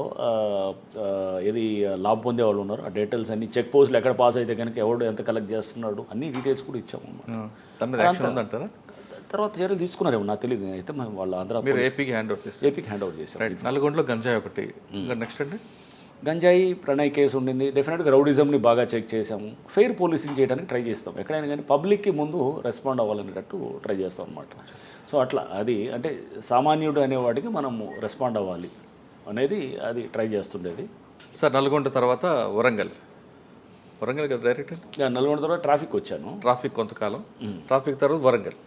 ఏది లాభం పొందే వాళ్ళు ఉన్నారు. ఆ డీటెయిల్స్ అన్ని చెక్ పోస్టులు ఎక్కడ పాస్ అయితే కనుక ఎవడు ఎంత కలెక్ట్ చేస్తున్నాడు అన్ని డీటెయిల్స్ కూడా ఇచ్చాము. తర్వాత చర్యలు తీసుకున్నారేమో నాకు తెలియదు. అయితే వాళ్ళు ఆంధ్ర ఏపీకి హ్యాండ్ ఓవర్ చేశారు. నల్గొండలో గంజాయి ఒకటి. నెక్స్ట్ అండి గంజాయి ప్రణయ్ కేసు ఉండింది. డెఫినెట్గా రౌడిజంని బాగా చెక్ చేసాము. ఫెయిర్ పోలీసింగ్ చేయడానికి ట్రై చేస్తాం. ఎక్కడైనా కానీ పబ్లిక్కి ముందు రెస్పాండ్ అవ్వాలనేటట్టు ట్రై చేస్తాం అనమాట. సో అట్లా అది అంటే సామాన్యుడు అనేవాడికి మనము రెస్పాండ్ అవ్వాలి అనేది అది ట్రై చేస్తుండేది. సార్ నల్గొండ తర్వాత వరంగల్ కదా డైరెక్ట్? నల్గొండ తర్వాత ట్రాఫిక్ వచ్చాను. ట్రాఫిక్ కొంతకాలం, ట్రాఫిక్ తర్వాత వరంగల్.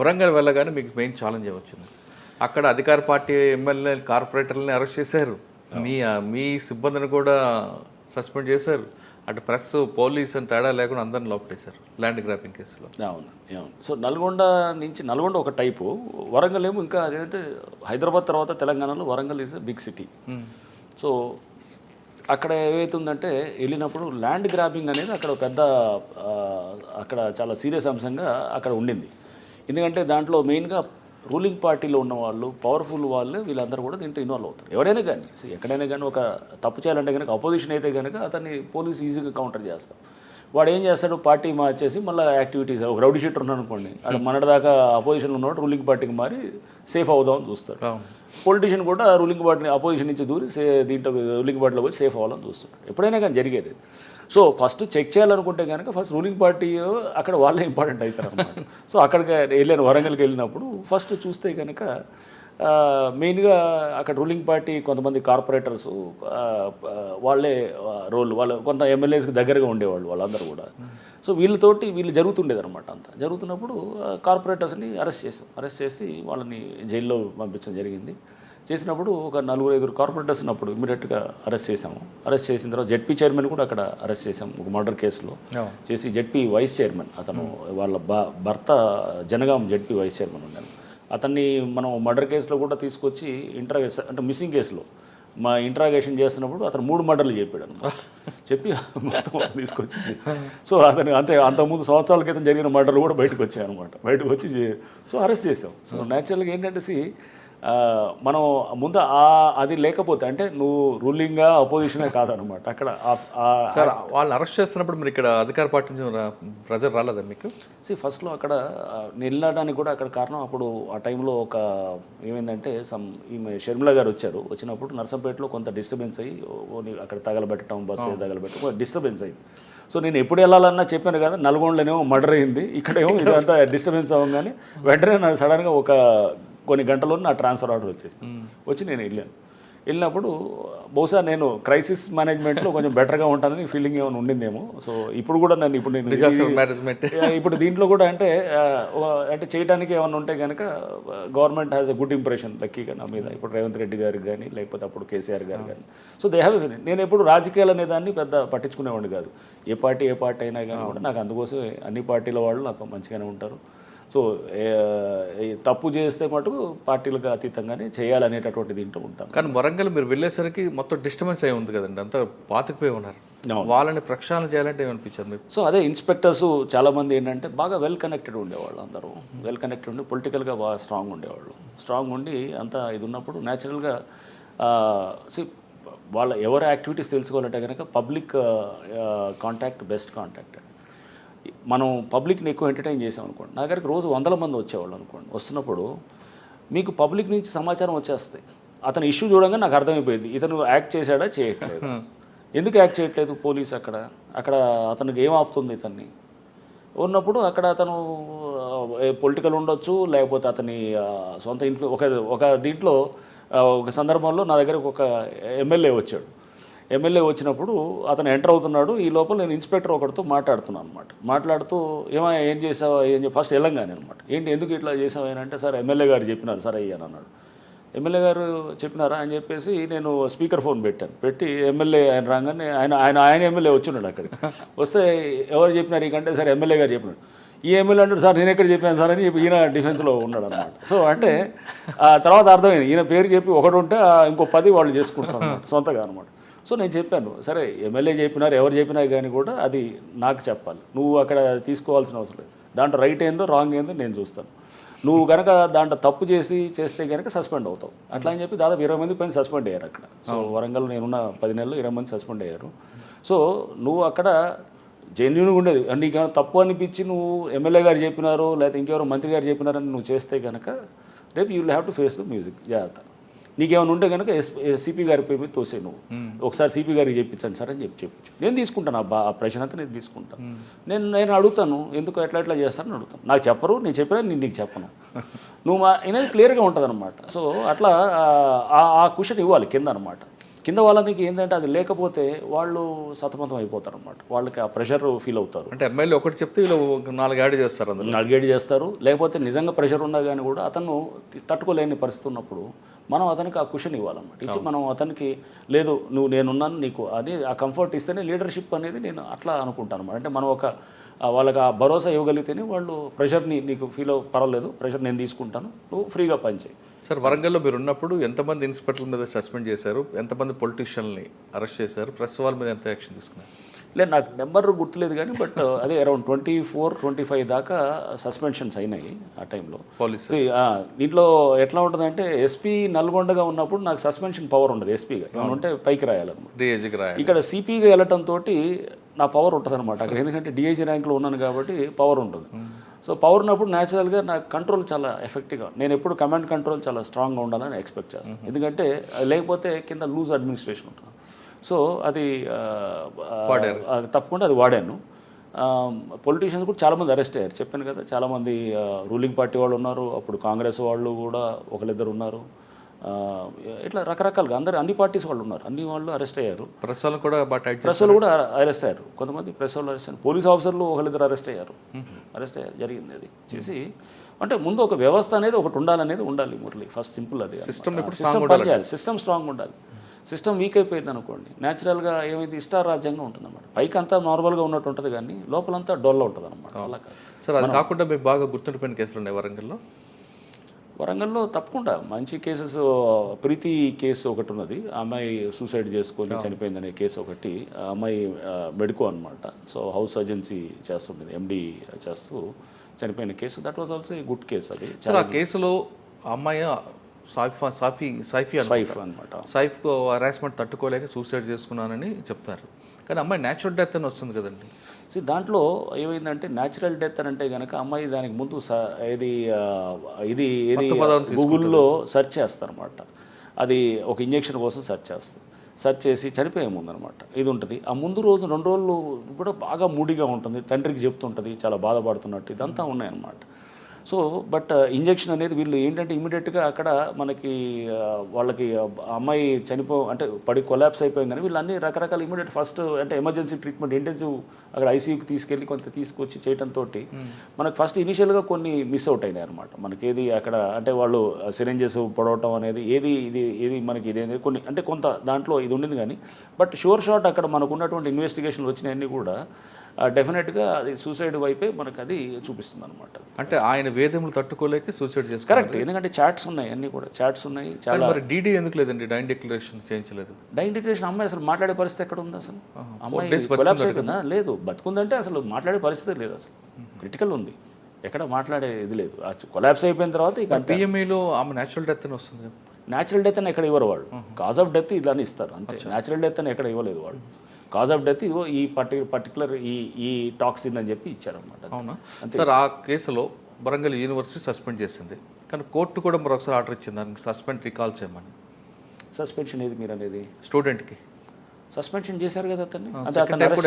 వరంగల్ వెళ్ళగానే మీకు మెయిన్ ఛాలెంజ్ వచ్చింది. అక్కడ అధికార పార్టీ ఎమ్మెల్యే కార్పొరేటర్లని అరెస్ట్ చేశారు, మీ సిబ్బందిని కూడా సస్పెండ్ చేశారు. అటు ప్రెస్ పోలీస్ అని తేడా లేకుండా అందరిని లోపటేశారు ల్యాండ్ గ్రాపింగ్ కేసులో. అవును. సో నల్గొండ ఒక టైపు, వరంగల్ ఏమో ఇంకా అదేంటే హైదరాబాద్ తర్వాత తెలంగాణలో Warangal is big city. So అక్కడ ఏమవుతుందంటే వెళ్ళినప్పుడు ల్యాండ్ గ్రాబింగ్ అనేది అక్కడ పెద్ద అక్కడ చాలా సీరియస్ అంశంగా అక్కడ ఉండింది. ఎందుకంటే దాంట్లో మెయిన్గా రూలింగ్ పార్టీలో ఉన్న వాళ్ళు, పవర్ఫుల్ వాళ్ళు, వీళ్ళందరూ కూడా దీంట్లో ఇన్వాల్వ్ అవుతారు. ఎవరైనా కానీ ఎక్కడైనా కానీ ఒక తప్పు చేయాలంటే కనుక అపోజిషన్ అయితే కనుక అతన్ని పోలీసు ఈజీగా కౌంటర్ చేస్తాం. వాడు ఏం చేస్తాడు, పార్టీ మార్చేసి మళ్ళీ యాక్టివిటీస్, ఒక రౌడీ షీటర్ ఉన్నాడు అనుకోండి, అది మొన్నటిదాకా అపోజిషన్లో ఉన్నవాడు రూలింగ్ పార్టీకి మారి సేఫ్ అవుదామని చూస్తాడు. పొలిటీషియన్ కూడా రూలింగ్ పార్టీని అపోజిషన్ నుంచి దూరి దీంట్లో రూలింగ్ పార్టీలో పోయి సేఫ్ అవ్వాలని చూస్తాడు. ఎప్పుడైనా కానీ జరిగేది. సో ఫస్ట్ చెక్ చేయాలనుకుంటే కనుక ఫస్ట్ రూలింగ్ పార్టీ అక్కడ వాళ్ళే ఇంపార్టెంట్ అవుతారు అనమాట. సో అక్కడికి వెళ్ళాను, వరంగల్కి వెళ్ళినప్పుడు ఫస్ట్ చూస్తే కనుక మెయిన్గా అక్కడ రూలింగ్ పార్టీ కొంతమంది కార్పొరేటర్స్ వాళ్ళే రోల్, వాళ్ళు కొంత ఎమ్మెల్యేస్కి దగ్గరగా ఉండేవాళ్ళు వాళ్ళందరూ కూడా. సో వీళ్ళు జరుగుతుండేది అనమాట. అంతా జరుగుతున్నప్పుడు కార్పొరేటర్స్ని అరెస్ట్ చేసి వాళ్ళని జైల్లో పంపించడం జరిగింది. చేసినప్పుడు ఒక 4-5 కార్పొరేటర్స్ ఉన్నప్పుడు ఇమీడియట్గా అరెస్ట్ చేసాము. అరెస్ట్ చేసిన తర్వాత జెడ్పీ చైర్మన్ కూడా అక్కడ అరెస్ట్ చేసాము ఒక మర్డర్ కేసులో చేసి. జెడ్పీ వైస్ చైర్మన్ అతను, వాళ్ళ భర్త జనగాం జెడ్పీ వైస్ చైర్మన్ ఉన్నాను. అతన్ని మనం మర్డర్ కేసులో కూడా తీసుకొచ్చి ఇంట్రాగేషన్, అంటే మిస్సింగ్ కేసులో మా ఇంట్రాగేషన్ చేస్తున్నప్పుడు అతను 3 మర్డర్లు చెప్పాడు అనమాట. చెప్పి మొత్తం తీసుకొచ్చి సో అతను అంటే అంతకుముందు సంవత్సరాల క్రితం జరిగిన మర్డర్లు కూడా బయటకు వచ్చాయి అనమాట. బయటకు వచ్చి సో అరెస్ట్ చేసాం. సో న్యాచురల్గా ఏంటంటే మనం ముందు అది లేకపోతే అంటే నువ్వు రూలింగ్గా అపోజిషనే కాదనమాట అక్కడ. సార్ వాళ్ళు అరెస్ట్ చేస్తున్నప్పుడు మీరు ఇక్కడ అధికార పార్టీ ప్రజలు రాలేదా మీకు? ఫస్ట్లో అక్కడ వెళ్ళడానికి కూడా అక్కడ కారణం, అప్పుడు ఆ టైంలో ఒక ఏమైందంటే ఈమె షర్మిల గారు వచ్చారు. వచ్చినప్పుడు నర్సంపేటలో కొంత డిస్టర్బెన్స్ అయ్యి అక్కడ తగలబెట్టడం, బస్సు తగలబెట్టడం డిస్టర్బెన్స్ అయ్యింది. సో నేను ఎప్పుడు వెళ్ళాలన్నా చెప్పాను కదా, నల్గొండలోనేమో మర్డర్ అయింది, ఇక్కడేమో ఇదంతా డిస్టర్బెన్స్ అవ్వగానే వెంటనే నాకు సడన్గా కొన్ని గంటల్లో నా ట్రాన్స్ఫర్ ఆర్డర్ వచ్చి నేను వెళ్ళినప్పుడు బహుశా నేను క్రైసిస్ మేనేజ్మెంట్లో కొంచెం బెటర్గా ఉంటానని ఫీలింగ్ ఏమైనా ఉండిందేమో. సో ఇప్పుడు కూడా ఇప్పుడు దీంట్లో కూడా అంటే చేయడానికి ఏమైనా ఉంటే కనుక government has a good impression లక్కీగా నా మీద, ఇప్పుడు రేవంత్ రెడ్డి గారికి కానీ లేకపోతే అప్పుడు కేసీఆర్ గారు కానీ. So they have. నేను ఎప్పుడు రాజకీయాలు అనే దాన్ని పెద్ద పట్టించుకునేవాడిని కాదు. ఏ పార్టీ అయినా కానీ కూడా నాకు అందుకోసం అన్ని పార్టీల వాళ్ళు నాతో మంచిగానే ఉంటారు. సో తప్పు చేస్తే మటుకు పార్టీలకు అతీతంగానే చేయాలనేటటువంటి దీంట్లో ఉంటాం. కానీ వరంగల్ మీరు వెళ్ళేసరికి మొత్తం డిస్టర్బెన్స్ అయి ఉంది కదండి, అంతా పాతుకుపోయి ఉన్నారు. వాళ్ళని ప్రక్షాళన చేయాలంటే ఏమనిపించారు మీకు? సో అదే ఇన్స్పెక్టర్స్ చాలామంది ఏంటంటే బాగా వెల్ కనెక్టెడ్ ఉండేవాళ్ళు, అందరూ వెల్ కనెక్టెడ్ ఉండి పొలిటికల్గా బాగా స్ట్రాంగ్ ఉండేవాళ్ళు. స్ట్రాంగ్ ఉండి అంతా ఇది ఉన్నప్పుడు న్యాచురల్గా వాళ్ళ ఎవరి యాక్టివిటీస్ తెలుసుకోవాలంటే కనుక పబ్లిక్ కాంటాక్ట్ బెస్ట్ కాంటాక్ట్. మనం పబ్లిక్ని ఎక్కువ ఎంటర్టైన్ చేసాం అనుకోండి, నా దగ్గరికి రోజు 100 మంది వచ్చేవాళ్ళు అనుకోండి. వస్తున్నప్పుడు మీకు పబ్లిక్ నుంచి సమాచారం వచ్చేస్తాయి. అతను ఇష్యూ చూడంగా నాకు అర్థమైపోయింది, ఇతను యాక్ట్ చేశాడా చేయట్లేదు, ఎందుకు యాక్ట్ చేయట్లేదు పోలీస్ అక్కడ అతనికి ఏం ఆపుతుంది ఇతన్ని ఉన్నప్పుడు. అక్కడ అతను పొలిటికల్ ఉండొచ్చు, లేకపోతే అతని సొంత ఒక దీంట్లో ఒక సందర్భంలో నా దగ్గరకు ఒక ఎమ్మెల్యే వచ్చాడు. ఎమ్మెల్యే వచ్చినప్పుడు అతను ఎంటర్ అవుతున్నాడు. ఈ లోపల నేను ఇన్స్పెక్టర్ ఒకరితో మాట్లాడుతున్నాను అనమాట. మాట్లాడుతూ ఏం చేసావా ఫస్ట్ వెళ్ళంగానే అనమాట. ఎందుకు ఇట్లా చేసావు అంటే, సార్ ఎమ్మెల్యే గారు చెప్పినారు సార్ అయ్యాను అన్నాడు. ఎమ్మెల్యే గారు చెప్పినారా అని చెప్పేసి నేను స్పీకర్ ఫోన్ పెట్టి ఎమ్మెల్యే ఆయన రాగానే ఆయన ఎమ్మెల్యే వచ్చిన్నాడు. అక్కడికి వస్తే ఎవరు చెప్పినారు ఇకంటే, సార్ ఎమ్మెల్యే గారు చెప్పినాడు. ఈ ఎమ్మెల్యే అంటాడు, సార్ నేను ఎక్కడ చెప్పాను సార్ అని ఈయన డిఫెన్స్లో ఉన్నాడు అనమాట. సో అంటే తర్వాత అర్థమైంది, ఈయన పేరు చెప్పి ఒకటి ఉంటే ఇంకో 10 వాళ్ళు చేసుకుంటారు అనమాట సొంతగా అనమాట. సో నేను చెప్పాను, సరే ఎమ్మెల్యే చెప్పినారు ఎవరు చెప్పినా కానీ కూడా అది నాకు చెప్పాలి, నువ్వు అక్కడ తీసుకోవాల్సిన అవసరం లేదు. దాంట్లో రైట్ ఏందో రాంగ్ ఏందో నేను చూస్తాను. నువ్వు కనుక దాంట్లో తప్పు చేస్తే కనుక సస్పెండ్ అవుతావు. అట్లా అని చెప్పి దాదాపు 20 మంది పైన సస్పెండ్ అయ్యారు అక్కడ. సో వరంగల్ నేనున్న 10 నెలలు 20 మంది సస్పెండ్ అయ్యారు. సో నువ్వు అక్కడ జెన్యున్గా ఉండేది, నీకు తప్పు అనిపించి నువ్వు ఎమ్మెల్యే గారు చెప్పినారో లేకపోతే ఇంకెవరో మంత్రి గారు చెప్పినారని నువ్వు చేస్తే కనుక రేపు you will have to face the music. జాగ్రత్త. నీకేమైనా ఉంటే కనుక సిపి గారి పేరు మీద తోసే, నువ్వు ఒకసారి సిపి గారికి చెప్పించండి సార్ అని చెప్పించు. నేను తీసుకుంటాను ఆ ప్రశ్న అంతా నేను తీసుకుంటాను. నేను అడుగుతాను, ఎందుకు ఎట్లా చేస్తారని అడుగుతాను. నాకు చెప్పరు, నేను చెప్పినా నేను నీకు చెప్పను. నువ్వు అనేది క్లియర్గా ఉంటుంది అనమాట. సో అట్లా ఆ క్వశ్చన్ ఇవ్వాలి కింద అనమాట. కింద వాళ్ళకి ఏంటంటే అది లేకపోతే వాళ్ళు సతమతం అయిపోతారు అనమాట. వాళ్ళకి ఆ ప్రెషర్ ఫీల్ అవుతారు. అంటే ఎమ్మెల్యే ఒకటి చెప్తే వీళ్ళు 4 యాడ్ చేస్తారు, 4 యాడ్ చేస్తారు. లేకపోతే నిజంగా ప్రెషర్ ఉన్నా కానీ కూడా అతను తట్టుకోలేని పరిస్థితి ఉన్నప్పుడు మనం అతనికి ఆ క్వశ్చన్ ఇవ్వాలన్నమాట. ఇచ్చి మనం అతనికి లేదు నేనున్నాను నీకు అని ఆ కంఫర్ట్ ఇస్తేనే లీడర్షిప్ అనేది నేను అట్లా అనుకుంటాను అనమాట. అంటే మనం వాళ్ళకి ఆ భరోసా ఇవ్వగలిగితేనే వాళ్ళు ప్రెషర్ని నీకు ఫీల్ పర్వాలేదు, ప్రెషర్ నేను తీసుకుంటాను, నువ్వు ఫ్రీగా పనిచేయి. సార్ వరంగల్లో మీరు ఉన్నప్పుడు ఎంతమంది ఇన్స్పెక్టర్ల మీద సస్పెండ్ చేశారు, ఎంతమంది పొలిటీషియన్ని అరెస్ట్ చేశారు, ప్రెస్ వాళ్ళ మీద ఎంత యాక్షన్ తీసుకున్నారు? లేదు నాకు నెంబర్ గుర్తులేదు కానీ బట్ అదే అరౌండ్ 24-25 దాకా సస్పెన్షన్స్ అయినాయి ఆ టైంలో. పోలీసు దీంట్లో ఎట్లా ఉంటుందంటే ఎస్పీ నల్గొండగా ఉన్నప్పుడు నాకు సస్పెన్షన్ పవర్ ఉండదు. ఎస్పీగా ఏమైనా ఉంటే పైకి రాయాలన్నమాట, డిఐజీకి రాయాలి. ఇక్కడ సిపిగా వెళ్ళటంతో నా పవర్ ఉంటుంది అనమాట అక్కడ. ఎందుకంటే డిఐజీ ర్యాంక్లో ఉన్నాను కాబట్టి పవర్ ఉంటుంది. సో పవర్ ఉన్నప్పుడు న్యాచురల్గా నాకు కంట్రోల్ చాలా ఎఫెక్టివ్గా, నేను ఎప్పుడు కమాండ్ కంట్రోల్ చాలా స్ట్రాంగ్గా ఉండాలని ఎక్స్పెక్ట్ చేస్తాను. ఎందుకంటే లేకపోతే కింద లూజ్ అడ్మినిస్ట్రేషన్ ఉంటుంది. సో అది తప్పకుండా అది వాడాను. పొలిటీషియన్స్ కూడా చాలామంది అరెస్ట్ అయ్యారు, చెప్పాను కదా, చాలామంది రూలింగ్ పార్టీ వాళ్ళు ఉన్నారు, అప్పుడు కాంగ్రెస్ వాళ్ళు కూడా ఒకరిద్దరు ఉన్నారు, ఇట్లా రకరకాలుగా అందరు అన్ని పార్టీస్ వాళ్ళు ఉన్నారు, అన్ని వాళ్ళు అరెస్ట్ అయ్యారు. ప్రెస్ వాళ్ళు కూడా ప్రెస్ వాళ్ళు కూడా అరెస్ట్ అయ్యారు, కొంతమంది ప్రెస్ వాళ్ళు అరెస్ట్ అయ్యారు, పోలీస్ ఆఫీసర్లు ఒకరిద్దరు అరెస్ట్ అయ్యారు జరిగింది. అది చేసి అంటే ముందు ఒక వ్యవస్థ అనేది ఒకటి ఉండాలి మురళి, ఫస్ట్ సింపుల్ అది. సిస్టమ్ పనిచేయాలి, సిస్టమ్ స్ట్రాంగ్ ఉండాలి. సిస్టమ్ వీక్ అయిపోయింది అనుకోండి, న్యాచురల్గా ఏమైంది ఇష్టారాజ్యంగా ఉంటుంది అన్నమాట. పైకి అంతా నార్మల్గా ఉన్నట్టు ఉంటుంది కానీ లోపలంతా డొల్ల ఉంటుంది అనమాట. అలా సార్ అది కాకుండా మీకు బాగా గుర్తుండిపోయిన కేసులు ఉన్నాయి వరంగల్లో తప్పకుండా మంచి కేసెస్. ప్రీతి కేసు ఒకటి ఉన్నది, ఆ అమ్మాయి సూసైడ్ చేసుకొని చనిపోయిందనే కేసు ఒకటి. ఆ అమ్మాయి మెడికో అనమాట, సో హౌస్ సర్జెన్సీ చేస్తుంది, ఎండి చేస్తూ చనిపోయిన case. That was also good case. అది ఆ కేసులో అమ్మాయి సైఫ్ అనమాట, సైఫ్కు హరాస్మెంట్ తట్టుకోలేక సూసైడ్ చేసుకున్నానని చెప్తారు, కానీ అమ్మాయి న్యాచురల్ డెత్ అని వస్తుంది కదండి. దాంట్లో ఏమైందంటే న్యాచురల్ డెత్ అని అంటే కనుక అమ్మాయి దానికి ముందు ఇది గూగుల్లో సెర్చ్ చేస్తారనమాట. అది ఒక ఇంజెక్షన్ కోసం సెర్చ్ చేసి చనిపోయే ముందు అనమాట ఇది ఉంటుంది. ఆ ముందు రోజు 2 రోజులు కూడా బాగా మూడీగా ఉంటుంది, తండ్రికి చెప్తుంటుంది చాలా బాధపడుతున్నట్టు, ఇదంతా ఉన్నాయన్నమాట. సో బట్ ఇంజెక్షన్ అనేది వీళ్ళు ఏంటంటే ఇమీడియట్గా అక్కడ మనకి వాళ్ళకి అమ్మాయి అంటే పడి కొలాప్స్ అయిపోయింది కానీ వీళ్ళు అన్ని రకరకాల ఇమీడియట్ ఫస్ట్ అంటే ఎమర్జెన్సీ ట్రీట్మెంట్ ఇంటెన్సివ్ అక్కడ ఐసీయూకి తీసుకెళ్ళి కొంత తీసుకొచ్చి చేయడంతో మనకు ఫస్ట్ ఇనిషియల్గా కొన్ని మిస్ అవుట్ అయినాయి అనమాట. మనకి ఏది అక్కడ అంటే వాళ్ళు సిరెంజెస్ పొడవటం అనేది ఏది మనకి ఇదేది కొన్ని అంటే కొంత దాంట్లో ఇది ఉండింది కానీ బట్ షూర్ షాట్ అక్కడ మనకు ఉన్నటువంటి ఇన్వెస్టిగేషన్లు వచ్చినాయన్నీ కూడా డెఫినెట్గా అది సూసైడ్ వైపే మనకు అది చూపిస్తుంది అనమాట. అంటే ఆయన వేదములు తట్టుకోలేక సూసైడ్ చేస్తారు. కరెక్ట్, ఎందుకంటే చాట్స్ ఉన్నాయి, అన్నీ కూడా చాట్స్ ఉన్నాయి. చాలా డీడీ ఎందుకు లేదండి, డైన్ డిక్లరేషన్ చేయించలేదు? డైన్ డిక్లరేషన్ అమ్మాయి అసలు మాట్లాడే పరిస్థితి ఎక్కడ ఉంది అసలు? అమ్మాయి కొలాప్స్ అయిపోయిందా? లేదు, బతుకుందంటే అసలు మాట్లాడే పరిస్థితి లేదు, అసలు క్రిటికల్ ఉంది, ఎక్కడ మాట్లాడే ఇది లేదు. కొలాప్స్ అయిపోయిన తర్వాత ఇక పిఎంఈలో ఆమె న్యాచురల్ డెత్ అని వస్తుంది. న్యాచురల్ డెత్ అని ఎక్కడ ఇవ్వరు వాళ్ళు, కాజ్ ఆఫ్ డెత్ ఇలానే ఇస్తారు అంతే. న్యాచురల్ డెత్ అని ఎక్కడ ఇవ్వలేదు వాళ్ళు, కాజ్ ఆఫ్ డెత్ ఇగో ఈ పర్టికులర్ ఈ టాక్సిన్ అని చెప్పి ఇచ్చారనమాట. అవునా సార్? ఆ కేసులో వరంగల్ యూనివర్సిటీ సస్పెండ్ చేసింది, కానీ కోర్టు కూడా మరొకసారి ఆర్డర్ ఇచ్చింది దానికి సస్పెండ్ రికాల్ చేయమని. సస్పెన్షన్ ఏది మీరు అనేది? స్టూడెంట్కి సస్పెన్షన్ చేశారు కదా అతన్ని,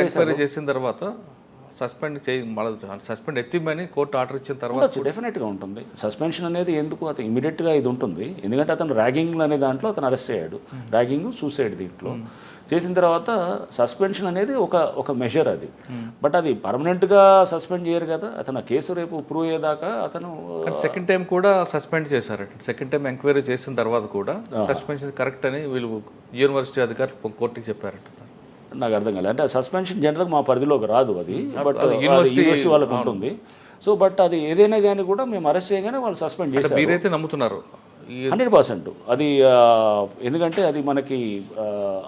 ఎంక్వైరీ చేసిన తర్వాత సస్పెండ్ ఎత్తిమని కోర్టు ఆర్డర్ ఇచ్చిన తర్వాత డెఫినెట్గా ఉంటుంది సస్పెన్షన్ అనేది. ఎందుకు అతను ఇమీడియట్గా ఇది ఉంటుంది, ఎందుకంటే అతను ర్యాగింగ్ అనే దాంట్లో అతను అరెస్ట్ అయ్యాడు, ర్యాగింగ్ సూసైడ్ దీంట్లో చేసిన తర్వాత సస్పెన్షన్ అనేది ఒక మెజర్ అది. బట్ అది పర్మనెంట్గా సస్పెండ్ చేయరు కదా, అతను ఆ కేసు రేపు ప్రూవ్ అయ్యేదాకా అతను. సెకండ్ టైం కూడా సస్పెండ్ చేశారట, సెకండ్ టైం ఎంక్వైరీ చేసిన తర్వాత కూడా సస్పెన్షన్ కరెక్ట్ అని వీళ్ళు యూనివర్సిటీ అధికారులు కోర్టుకి చెప్పారట. నాకు అర్థం కాలేదు, అంటే సస్పెన్షన్ జనరల్గా మా పరిధిలోకి రాదు అది, బట్ యూనివర్సిటీ వాళ్ళకి ఉంటుంది. సో బట్ అది ఏదైనా కానీ కూడా మేము అరెస్ట్ చేయగానే వాళ్ళు సస్పెండ్ చేశారు. మీరైతే నమ్ముతున్నారు 100%? అది ఎందుకంటే అది మనకి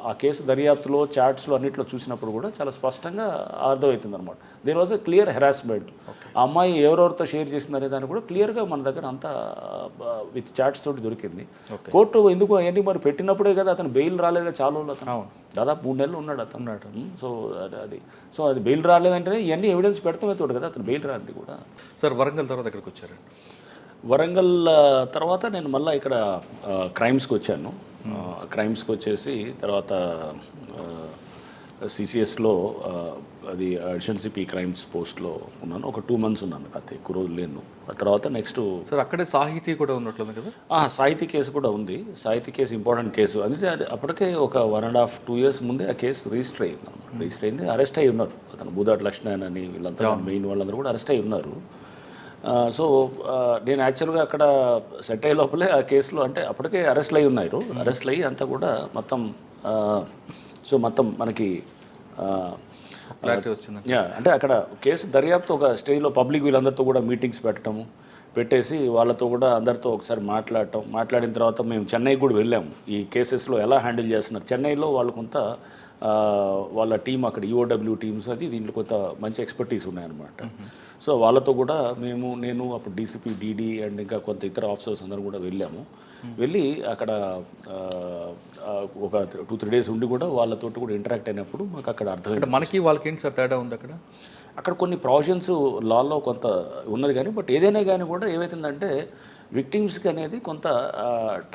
ఆ కేసు దర్యాప్తులో చాట్స్లో అన్నింటిలో చూసినప్పుడు కూడా చాలా స్పష్టంగా అర్థమవుతుంది అనమాట. There was a clear harassment. ఆ అమ్మాయి ఎవరెవరితో షేర్ చేసిందనే దాన్ని కూడా క్లియర్గా మన దగ్గర అంతా విత్ చాట్స్ తోటి దొరికింది. కోర్టు ఎందుకు అవన్నీ మరి పెట్టినప్పుడే కదా అతను బెయిల్ రాలేదు, చాలా రోజులు అతను దాదాపు 3 నెలలు ఉన్నాడు అతను. సో అది బెయిల్ రాలేదంటే ఇవన్నీ ఎవిడెన్స్ పెడతామే తోడు కదా అతను బెయిల్ రాదు కూడా. సార్ వరంగల్ తర్వాత ఎక్కడికి వచ్చారు? వరంగల్ తర్వాత నేను మళ్ళీ ఇక్కడ క్రైమ్స్కి వచ్చాను. క్రైమ్స్కి వచ్చేసి తర్వాత సిసిఎస్లో అది అడిషనల్ సిపి క్రైమ్స్ పోస్ట్లో ఉన్నాను. ఒక 2 months ఉన్నాను, అంతే, ఎక్కువ రోజులు లేను. ఆ తర్వాత నెక్స్ట్ సార్ అక్కడే సాహితీ కూడా ఉన్నట్లుంది కదా? సాహితీ కేసు కూడా ఉంది. సాహితీ కేసు ఇంపార్టెంట్ కేసు, అందుకే అది అప్పటికే ఒక 1.5-2 years ముందే ఆ కేసు రిజిస్టర్ అయింది. రిజిస్టర్ అయింది, అరెస్ట్ అయ్యి ఉన్నారు అతను బూదాటి లక్ష్మణ్ అని వీళ్ళంతా మెయిన్ వాళ్ళందరూ కూడా అరెస్ట్ అయ్యి ఉన్నారు. సో నేను యాక్చువల్గా అక్కడ సెట్ అయ్యే లోపలే ఆ కేసులో అంటే అప్పటికే అరెస్ట్లు అయ్యి ఉన్నారు, అరెస్ట్లు అయ్యి అంతా కూడా మొత్తం మొత్తం మనకి అంటే అక్కడ కేసు దర్యాప్తు ఒక స్టేజ్లో పబ్లిక్ వీళ్ళందరితో కూడా మీటింగ్స్ పెట్టేసి వాళ్ళతో కూడా అందరితో ఒకసారి మాట్లాడిన తర్వాత మేము చెన్నై కూడా వెళ్ళాము. ఈ కేసెస్లో ఎలా హ్యాండిల్ చేస్తున్నారు చెన్నైలో వాళ్ళు కొంత వాళ్ళ టీం అక్కడ ఈఓడబ్ల్యూ టీమ్స్ అది దీంట్లో కొంత మంచి ఎక్స్పర్టీస్ ఉన్నాయన్నమాట. సో వాళ్ళతో కూడా నేను అప్పుడు డీసీపీ డీడీ అండ్ ఇంకా కొంత ఇతర ఆఫీసర్స్ అందరూ కూడా వెళ్ళి అక్కడ ఒక 2-3 days ఉండి కూడా వాళ్ళతోటి కూడా ఇంటరాక్ట్ అయినప్పుడు మాకు అక్కడ అర్థమైంది మనకి వాళ్ళకి ఏంటి సార్ తేడా ఉంది అక్కడ కొన్ని ప్రావిజన్స్ లాలో కొంత ఉన్నది కానీ బట్ ఏదైనా కానీ కూడా ఏమవుతుందంటే విక్టిమ్స్కి అనేది కొంత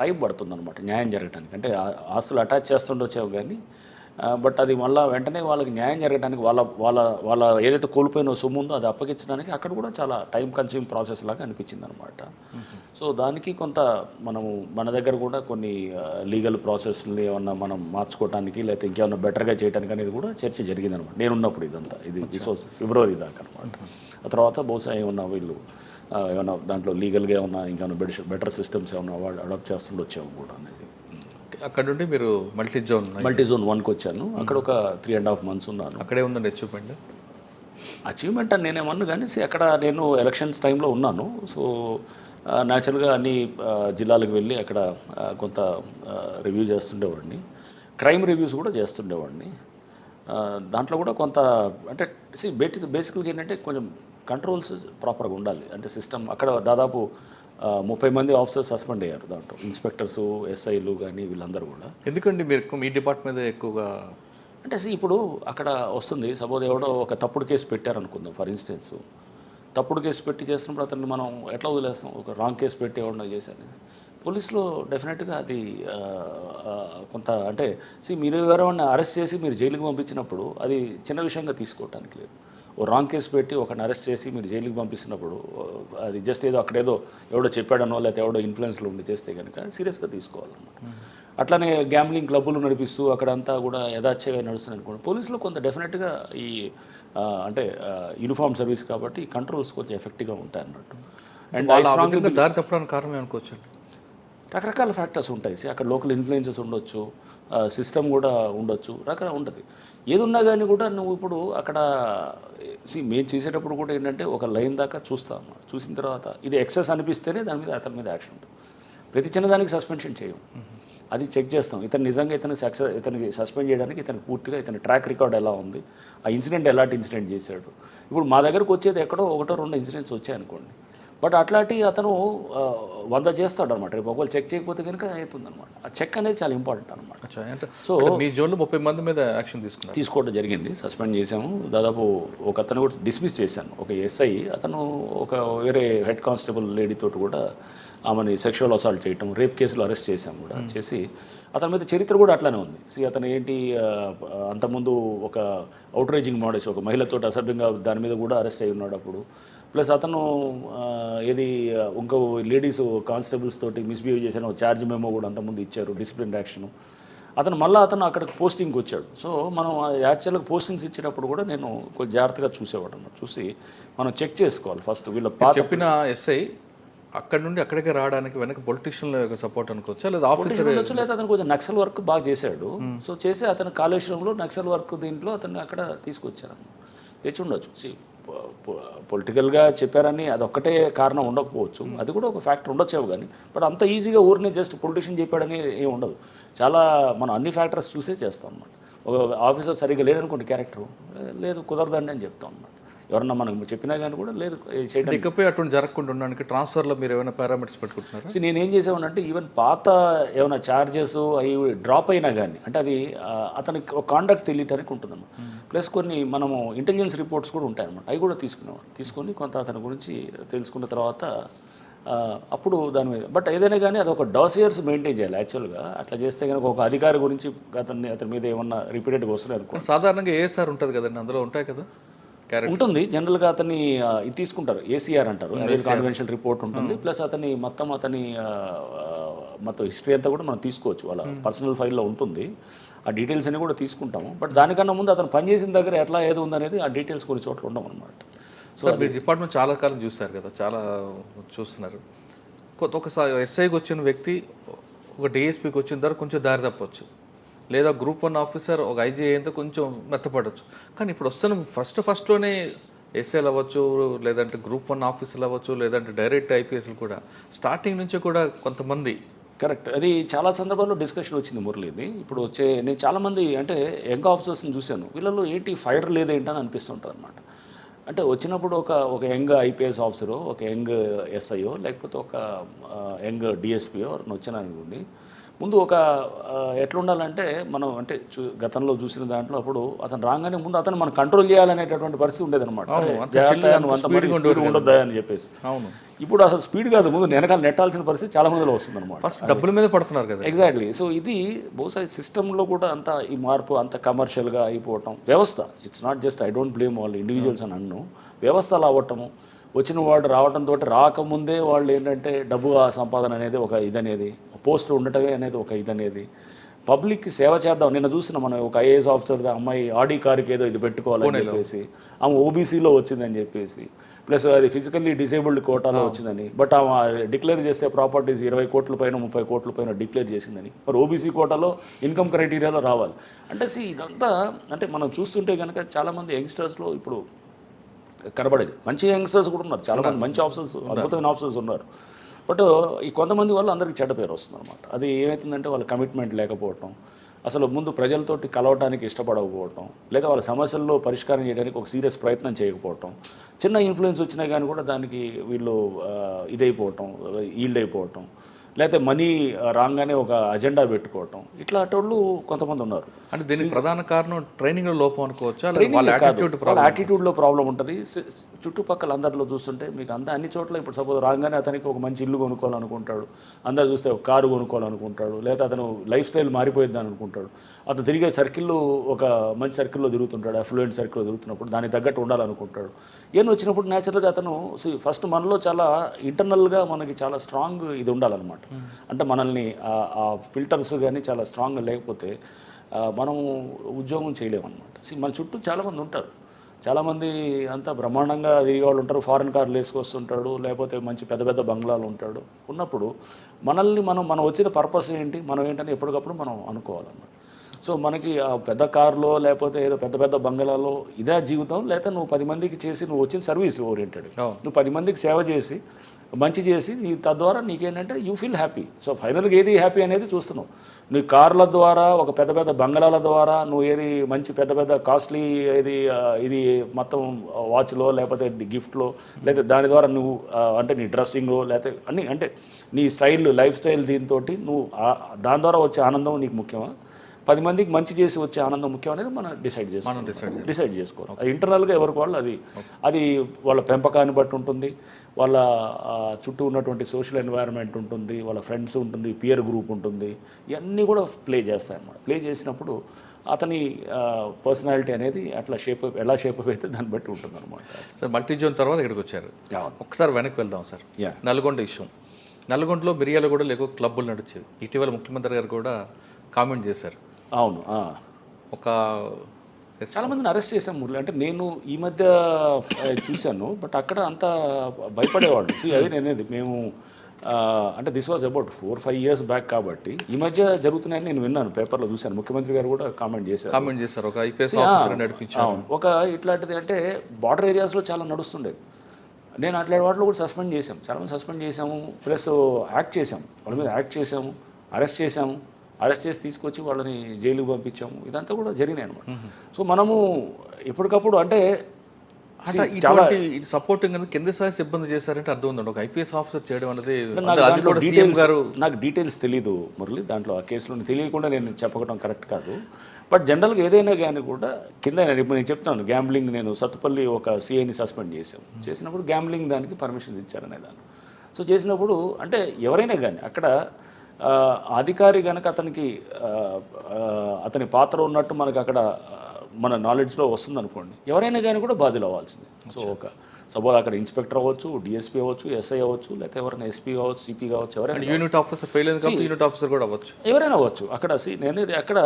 టైం పడుతుంది అనమాట న్యాయం జరగడానికి. అంటే ఆస్తులు అటాచ్ చేస్తుండొచ్చావు కానీ బట్ అది మళ్ళీ వెంటనే వాళ్ళకి న్యాయం జరగడానికి వాళ్ళ వాళ్ళ వాళ్ళ ఏదైతే కోల్పోయిన సొమ్ము ఉందో అది అప్పగించడానికి అక్కడ కూడా చాలా టైం కన్స్యూమ్ ప్రాసెస్ లాగా అనిపించింది అనమాట. సో దానికి కొంత మనము మన దగ్గర కూడా కొన్ని లీగల్ ప్రాసెస్ని ఏమన్నా మనం మార్చుకోవడానికి లేకపోతే ఇంకేమన్నా బెటర్గా చేయడానికి అనేది కూడా చర్చ జరిగింది అనమాట. నేనున్నప్పుడు దిస్ వాజ్ ఫిబ్రవరి దాకా అనమాట. ఆ తర్వాత బహుశా ఏమన్నా వీళ్ళు ఏమన్నా దాంట్లో లీగల్గా ఏమన్నా ఇంకేమన్నా బెటర్ సిస్టమ్స్ ఏమన్నా అడాప్ట్ చేస్తుండో వచ్చాము కూడా అనేది. అక్కడ నుండి మీరు మల్టీ జోన్ 1కి వచ్చాను. అక్కడ ఒక 3.5 months ఉన్నాను. అక్కడే ఉందండి అచీవ్మెంట్ అని నేనేమన్నా కానీ అక్కడ నేను ఎలక్షన్స్ టైంలో ఉన్నాను. సో న్యాచురల్గా అన్ని జిల్లాలకు వెళ్ళి అక్కడ కొంత రివ్యూ చేస్తుండేవాడిని, క్రైమ్ రివ్యూస్ కూడా చేస్తుండేవాడిని. దాంట్లో కూడా కొంత అంటే బేసికల్గా ఏంటంటే కొంచెం కంట్రోల్స్ ప్రాపర్గా ఉండాలి. అంటే సిస్టమ్ అక్కడ దాదాపు 30 మంది ఆఫీసర్స్ సస్పెండ్ అయ్యారు దాంట్లో, ఇన్స్పెక్టర్సు, ఎస్ఐలు కానీ వీళ్ళందరూ కూడా. ఎందుకండి మీరు మీ డిపార్ట్మెంట్ ఎక్కువగా అంటే ఇప్పుడు అక్కడ వస్తుంది, సపోజ్ ఎవడో ఒక తప్పుడు కేసు పెట్టారనుకుందాం ఫర్ ఇన్స్టెన్స్, తప్పుడు కేసు పెట్టి చేస్తున్నప్పుడు అతన్ని మనం ఎట్లా వదిలేస్తాం? ఒక రాంగ్ కేసు పెట్టి ఎవడో చేశాను పోలీసులో డెఫినెట్గా అది కొంత అంటే మీరు ఎవరైనా అరెస్ట్ చేసి మీరు జైలుకి పంపించినప్పుడు అది చిన్న విషయంగా తీసుకోవటానికి లేదు. ఓ రాంగ్ కేసు పెట్టి ఒకరిని అరెస్ట్ చేసి మీరు జైలుకి పంపిస్తున్నప్పుడు అది జస్ట్ ఏదో అక్కడేదో ఎవడో చెప్పాడనో లేకపోతే ఎవడో ఇన్ఫ్లుయెన్స్లో ఉండి చేస్తే కనుక సీరియస్గా తీసుకోవాలన్నమాట. అట్లానే గ్యాంబ్లింగ్ క్లబ్బులు నడిపిస్తూ అక్కడంతా కూడా యథాచ్ఛగా నడుస్తుంది అనుకోండి, పోలీసులో కొంత డెఫినెట్గా ఈ అంటే యూనిఫామ్ సర్వీస్ కాబట్టి కంట్రోల్స్ కొంచెం ఎఫెక్టివ్గా ఉంటాయి అన్నట్టు. అండ్ దారి తప్పడానికి కారణం అనుకోవచ్చు. రకరకాల ఫ్యాక్టర్స్ ఉంటాయి. అక్కడ లోకల్ ఇన్ఫ్లుయెన్సెస్ ఉండొచ్చు, సిస్టమ్ కూడా ఉండొచ్చు, రకరకాల ఉంటుంది. ఏది ఉన్నా కానీ కూడా నువ్వు ఇప్పుడు అక్కడ మేము చేసేటప్పుడు కూడా ఏంటంటే ఒక లైన్ దాకా చూస్తాము. చూసిన తర్వాత ఇది ఎక్సెస్ అనిపిస్తేనే దాని మీద అతని మీద యాక్షన్ ఉంటుంది. ప్రతి చిన్నదానికి సస్పెన్షన్ చేయం, అది చెక్ చేస్తాం. ఇతను నిజంగా ఇతనికి సస్పెండ్ చేయడానికి ఇతనికి పూర్తిగా ఇతని ట్రాక్ రికార్డ్ ఎలా ఉంది, ఆ ఇన్సిడెంట్ ఎలాంటి ఇన్సిడెంట్ చేశాడు. ఇప్పుడు మా దగ్గరకు వచ్చేది ఎక్కడో 1-2 ఇన్సిడెంట్స్ వచ్చాయనుకోండి, బట్ అట్లాంటి అతను 100 చేస్తాడు అనమాట. రేపు ఒకవేళ చెక్ చేయకపోతే కనుక అవుతుందన్నమాట. ఆ చెక్ అనేది చాలా ఇంపార్టెంట్ అనమాట. సో మీ జోన్లో 30 మంది మీద యాక్షన్ తీసుకోవడం జరిగింది, సస్పెండ్ చేసాము. దాదాపు ఒక అతను కూడా డిస్మిస్ చేశాను. ఒక ఎస్ఐ అతను ఒక వేరే హెడ్ కానిస్టేబుల్ లేడీతో కూడా ఆమెని సెక్షువల్ అసాల్ట్ చేయటం, రేప్ కేసులో అరెస్ట్ చేశాము కూడా. చేసి అతని మీద చరిత్ర కూడా అట్లానే ఉంది. అతను ఏంటి అంతకుముందు ఒక అవుట్రేజింగ్ మోడల్స్ ఒక మహిళతో అసభ్యంగా దాని మీద కూడా అరెస్ట్ అయి ఉన్నాడు అప్పుడు. ప్లస్ అతను ఇంకో లేడీస్ కానిస్టేబుల్స్ తోటి మిస్బిహేవ్ చేసిన ఛార్జ్ మెమో కూడా అంతకుముందు ఇచ్చారు, డిసిప్లిన్ యాక్షన్. అతను అక్కడికి పోస్టింగ్కి వచ్చాడు. సో మనం యాక్చువల్గా పోస్టింగ్స్ ఇచ్చేటప్పుడు కూడా నేను కొంచెం జాగ్రత్తగా చూసేవాడు అన్నమాట. చూసి మనం చెక్ చేసుకోవాలి ఫస్ట్. వీళ్ళ చెప్పిన ఎస్ఐ అక్కడ నుండి అక్కడికి రావడానికి వెనక పొలిటీషియన్ల యొక్క సపోర్ట్ అనుకోవచ్చా, లేదా ఆఫీసర్ ఉండొచ్చు, లేదా అతను కొంచెం నక్సల్ వర్క్ బాగా చేశాడు. సో చేసి అతను కాళేశ్వరంలో నక్సల్ వర్క్ దీంట్లో అతన్ని అక్కడ తీసుకొచ్చారు, తెచ్చి ఉండొచ్చు. పొలిటికల్గా చెప్పారని అదొక్కటే కారణం ఉండకపోవచ్చు, అది కూడా ఒక ఫ్యాక్టర్ ఉండొచ్చేవు. కానీ బట్ అంత ఈజీగా ఊరిని జస్ట్ పొలిటీషియన్ చెప్పాడని ఏమి ఉండదు. చాలా మనం అన్ని ఫ్యాక్టర్స్ చూసే చేస్తాం అన్నమాట. ఒక ఆఫీసర్ సరిగ్గా లేదనుకోండి, క్యారెక్టర్ లేదు, కుదరదండి అని చెప్తాం అన్నమాట. ఎవరన్నా మనం చెప్పినా కానీ కూడా లేదు చేయడం. ఇకపై అటువంటి జరగకుండా ఉండడానికి ట్రాన్స్ఫర్లో మీరు ఏమైనా పారామీటర్స్ పెట్టుకుంటున్నారు? నేనేం చేసామనంటే ఈవెన్ పాత ఏమైనా ఛార్జెస్ అవి డ్రాప్ అయినా కానీ అంటే అది అతనికి ఒక కాండక్ట్ తెలియటానికి ఉంటుందన్నమాట. ప్లస్ కొన్ని మనము ఇంటెలిజెన్స్ రిపోర్ట్స్ కూడా ఉంటాయన్నమాట, అవి కూడా తీసుకొని కొంత అతని గురించి తెలుసుకున్న తర్వాత అప్పుడు దాని మీద. బట్ ఏదైనా కానీ అది ఒక డాసియర్స్ మెయింటైన్ చేయాలి యాక్చువల్గా. అట్లా చేస్తే కనుక ఒక అధికారి గురించి అతని మీద ఏమన్నా రిపీటెడ్గా వస్తున్నాయి అనుకో. సాధారణంగా ఏఎస్ఆర్ ఉంటుంది కదండి, అందులో ఉంటాయి కదా ఉంటుంది. జనరల్గా అతన్ని ఇది తీసుకుంటారు, ఏసీఆర్ అంటారు, కాన్వెన్షనల్ రిపోర్ట్ ఉంటుంది. ప్లస్ అతని మొత్తం హిస్టరీ అంతా కూడా మనం తీసుకోవచ్చు, వాళ్ళ పర్సనల్ ఫైల్లో ఉంటుంది. ఆ డీటెయిల్స్ అన్ని కూడా తీసుకుంటాము. బట్ దానికన్నా ముందు అతను పనిచేసిన దగ్గర ఎట్లా ఏది ఉందనేది ఆ డీటెయిల్స్ కొన్ని చోట్ల ఉండవు అనమాట. సో మీ డిపార్ట్మెంట్ చాలా కాలం చూస్తారు కదా, చాలా చూస్తున్నారు. ఒకసారి ఎస్ఐకి వచ్చిన వ్యక్తి ఒక డిఎస్పీకి వచ్చిన తర్వాత కొంచెం దారి తప్పవచ్చు, లేదా గ్రూప్ 1 ఆఫీసర్ ఒక ఐజీ అయితే కొంచెం మెత్తపడవచ్చు. కానీ ఇప్పుడు వస్తున్న ఫస్ట్లోనే ఎస్ఐలు అవ్వచ్చు, లేదంటే గ్రూప్ 1 ఆఫీసర్లు అవ్వచ్చు, లేదంటే డైరెక్ట్ ఐపీఎస్లు కూడా స్టార్టింగ్ నుంచి కూడా కొంతమంది. కరెక్ట్, అది చాలా సందర్భాల్లో డిస్కషన్ వచ్చింది మురళిది. ఇప్పుడు నేను చాలామంది అంటే యంగ్ ఆఫీసర్స్ని చూశాను, వీళ్ళలో ఏంటి ఫైర్ లేదేంటని అనిపిస్తుంటుంది అనమాట. అంటే వచ్చినప్పుడు ఒక యంగ్ ఐపీఎస్ ఆఫీసరో, ఒక యంగ్ ఎస్ఐయో, లేకపోతే ఒక యంగ్ డిఎస్పీయో ఎవరిని వచ్చినా అనుకోండి, ముందు ఒక ఎట్లా ఉండాలంటే మనం అంటే గతంలో చూసిన దాంట్లో అప్పుడు అతను రాగానే ముందు అతను మనం కంట్రోల్ చేయాలనేటటువంటి పరిస్థితి ఉండేదన్నమాట. ఉండొద్దా అని చెప్పేసి. అవును, ఇప్పుడు అసలు స్పీడ్ కాదు, ముందు వెనకాల నెట్టాల్సిన పరిస్థితి చాలా మందిలో వస్తుందన్నమాట. ఫస్ట్ డబ్బుల మీద పడుతున్నారు కదా. ఎగ్జాక్ట్లీ. సో ఇది బహుశా సిస్టంలో కూడా అంత ఈ మార్పు అంత కమర్షియల్గా అయిపోవటం, వ్యవస్థ, it's not just I don't blame వాళ్ళు ఇండివిజువల్స్ అని అన్ను, వ్యవస్థ అలా అవ్వటము, వచ్చిన వాడు రావడంతో రాకముందే వాళ్ళు ఏంటంటే డబ్బు సంపాదన అనేది ఒక ఇదనేది, పోస్ట్ ఉండటమే అనేది ఒక ఇదనేది, పబ్లిక్కి సేవ చేద్దాం. నిన్న చూసిన మనం ఒక ఐఏఎస్ ఆఫీసర్ అమ్మాయి ఆడి కారుకి ఏదో ఇది పెట్టుకోవాలని చెప్పేసి, ఆమె ఓబీసీలో వచ్చిందని చెప్పేసి, ప్లస్ అది ఫిజికల్లీ డిసేబుల్డ్ కోటాలో వచ్చిందని, బట్ ఆమె డిక్లేర్ చేస్తే ప్రాపర్టీస్ 20 కోట్ల పైన 30 కోట్ల పైన డిక్లేర్ చేసిందని, మరి ఓబీసీ కోటాలో ఇన్కమ్ క్రైటీరియాలో రావాలి అంటే ఇదంతా అంటే మనం చూస్తుంటే కనుక చాలామంది యంగ్స్టర్స్లో ఇప్పుడు కనబడేది, మంచి యంగ్స్టర్స్ కూడా ఉన్నారు, చాలామంది మంచి ఆఫీసర్స్, అద్భుతమైన ఆఫీసర్స్ ఉన్నారు. బట్ ఈ కొంతమంది వల్ల అందరికీ చెడ్డ పేరు వస్తుంది అనమాట. అది ఏమవుతుందంటే వాళ్ళ కమిట్మెంట్ లేకపోవటం, అసలు ముందు ప్రజలతోటి కలవటానికి ఇష్టపడకపోవటం, లేదా వాళ్ళ సమస్యల్లో పరిష్కారం చేయడానికి ఒక సీరియస్ ప్రయత్నం చేయకపోవటం, చిన్న ఇన్ఫ్లుయెన్స్ వచ్చినా కానీ కూడా దానికి వీళ్ళు ఇదైపోవటం, ఈల్డ్ అయిపోవటం, లేకపోతే మనీ రాగానే ఒక అజెండా పెట్టుకోవటం, ఇట్లాంటి కొంతమంది ఉన్నారు. అంటే దీనికి ప్రధాన కారణం ట్రైనింగ్లో లోపం అనుకోవచ్చా? వాళ్ళ యాటిట్యూడ్లో ప్రాబ్లం ఉంటుంది. చుట్టుపక్కల అందరిలో చూస్తుంటే మీకు అన్ని చోట్ల ఇప్పుడు సపోజ్ రాగానే అతనికి ఒక మంచి ఇల్లు కొనుక్కోవాలనుకుంటాడు, అందరు చూస్తే ఒక కారు కొనుక్కోవాలనుకుంటాడు, లేదా అతను లైఫ్ స్టైల్ మారిపోయిద్ది అనుకుంటాడు, అతను తిరిగే సర్కిల్లో ఒక మంచి సర్కిల్లో తిరుగుతుంటాడు, అఫ్లూయెంట్ సర్కిల్లో తిరుగుతున్నప్పుడు దానికి తగ్గట్టు ఉండాలనుకుంటాడు. ఏం వచ్చినప్పుడు న్యాచురల్గా అతను ఫస్ట్ మనలో చాలా ఇంటర్నల్గా మనకి చాలా స్ట్రాంగ్ ఇది ఉండాలన్నమాట. అంటే మనల్ని ఆ ఫిల్టర్స్ కానీ చాలా స్ట్రాంగ్గా లేకపోతే మనం ఉద్యోగం చేయలేమన్నమాట. మన చుట్టూ చాలామంది ఉంటారు, చాలామంది అంతా బ్రహ్మాండంగా తిరిగే వాళ్ళు ఉంటారు, ఫారెన్ కార్లు వేసుకొస్తుంటాడు, లేకపోతే మంచి పెద్ద పెద్ద బంగ్లాలు ఉంటాడు. ఉన్నప్పుడు మనల్ని మనం వచ్చిన పర్పస్ ఏంటి, మనం ఏంటని ఎప్పటికప్పుడు మనం అనుకోవాలన్నమాట. సో మనకి ఆ పెద్ద కారులో లేకపోతే ఏదో పెద్ద పెద్ద బంగ్లాలో ఇదే జీవితం, లేకపోతే నువ్వు 10 మందికి చేసి నువ్వు వచ్చిన సర్వీస్ ఓరియంటెడ్, నువ్వు 10 మందికి సేవ చేసి మంచి చేసి తద్వారా నీకేంటంటే యూ ఫీల్ హ్యాపీ. సో ఫైనల్గా ఏది హ్యాపీ అనేది చూస్తున్నావు. నీ కార్ల ద్వారా ఒక పెద్ద పెద్ద బంగ్లాల ద్వారా నువ్వు ఏది మంచి పెద్ద పెద్ద కాస్ట్లీ ఇది మొత్తం వాచ్లో లేకపోతే గిఫ్ట్లో, లేకపోతే దాని ద్వారా నువ్వు అంటే నీ డ్రెస్సింగ్లో లేకపోతే అన్నీ అంటే నీ స్టైల్ లైఫ్ స్టైల్ దీంతో నువ్వు దాని ద్వారా వచ్చే ఆనందం నీకు ముఖ్యమా, 10 మందికి మంచి చేసి వచ్చే ఆనందం ముఖ్యం అనేది మనం డిసైడ్ చేసుకోవాలి. అది ఇంటర్నల్గా ఎవరికి వాళ్ళు అది వాళ్ళ పెంపకాన్ని బట్టి ఉంటుంది, వాళ్ళ చుట్టూ ఉన్నటువంటి సోషల్ ఎన్వైరన్మెంట్ ఉంటుంది, వాళ్ళ ఫ్రెండ్స్ ఉంటుంది, పియర్ గ్రూప్ ఉంటుంది, ఇవన్నీ కూడా ప్లే చేస్తాయి అన్నమాట. ప్లే చేసినప్పుడు అతని పర్సనాలిటీ అనేది అట్లా ఎలా షేప్ అయితే దాన్ని బట్టి ఉంటుంది అనమాట. సార్ మల్టీ జోన్ తర్వాత ఇక్కడికి వచ్చారు, ఒకసారి వెనక్కి వెళ్దాం సార్. నల్గొండ ఇష్యూ, నల్గొండలో మిర్యాలగూడ లేక క్లబ్బులు నడిచేవి, ఇటీవల ముఖ్యమంత్రి గారు కూడా కామెంట్ చేశారు. అవును, ఒక చాలామందిని అరెస్ట్ చేశాం మురళి. అంటే నేను ఈ మధ్య చూశాను, బట్ అక్కడ అంతా భయపడేవాళ్ళు. అదే నేనేది మేము అంటే this was about 4-5 years back కాబట్టి ఈ మధ్య జరుగుతున్నాయని నేను విన్నాను, పేపర్లో చూశాను. ముఖ్యమంత్రి గారు కూడా కామెంట్ చేశారు. ఒక ఐపీఎస్ ఆఫీసర్ నడిపించారు. ఒక ఇట్లాంటిది అంటే బార్డర్ ఏరియాస్లో చాలా నడుస్తుండేది. నేను అట్లాంటి వాటిలో కూడా సస్పెండ్ చేశాం, చాలామంది సస్పెండ్ చేశాము, ప్లస్ యాక్ట్ చేసాము, వాళ్ళ మీద యాక్ట్ చేసాము, అరెస్ట్ చేసి తీసుకొచ్చి వాళ్ళని జైలుకి పంపించాము. ఇదంతా కూడా జరిగినాయి అనమాట. సో మనము ఎప్పటికప్పుడు అంటే చాలా సపోర్టింగ్ కింద స్థాయి సిబ్బంది చేశారంటే అర్థం ఉందండి. ఒక ఐపీఎస్ ఆఫీసర్ చేయడం అనేది నాకు డీటెయిల్స్ తెలీదు మురళి, దాంట్లో ఆ కేసులో తెలియకుండా నేను చెప్పడం కరెక్ట్ కాదు. బట్ జనరల్గా ఏదైనా కానీ కూడా కింద నేను చెప్తాను, గ్యాంబ్లింగ్ నేను సత్తుపల్లి ఒక సిఐని సస్పెండ్ చేసినప్పుడు గ్యాంబ్లింగ్ దానికి పర్మిషన్ ఇచ్చారనే దాన్ని. సో చేసినప్పుడు అంటే ఎవరైనా కానీ అక్కడ అధికారి కనుక అతని పాత్ర ఉన్నట్టు మనకు అక్కడ మన నాలెడ్జ్లో వస్తుంది అనుకోండి, ఎవరైనా కానీ కూడా బాధ్యులు అవ్వాల్సింది. సో సపోజ్ అక్కడ ఇన్స్పెక్టర్ అవ్వచ్చు, డిఎస్పీ అవ్వచ్చు, ఎస్ఐ అవ్వచ్చు, లేకపోతే ఎవరైనా ఎస్పీ కావచ్చు, సిపి కావచ్చు, ఎవరైనా యూనిట్ ఆఫీసర్ కూడా అవ్వచ్చు, ఎవరైనా అవ్వచ్చు. అక్కడ నేనేది అక్కడ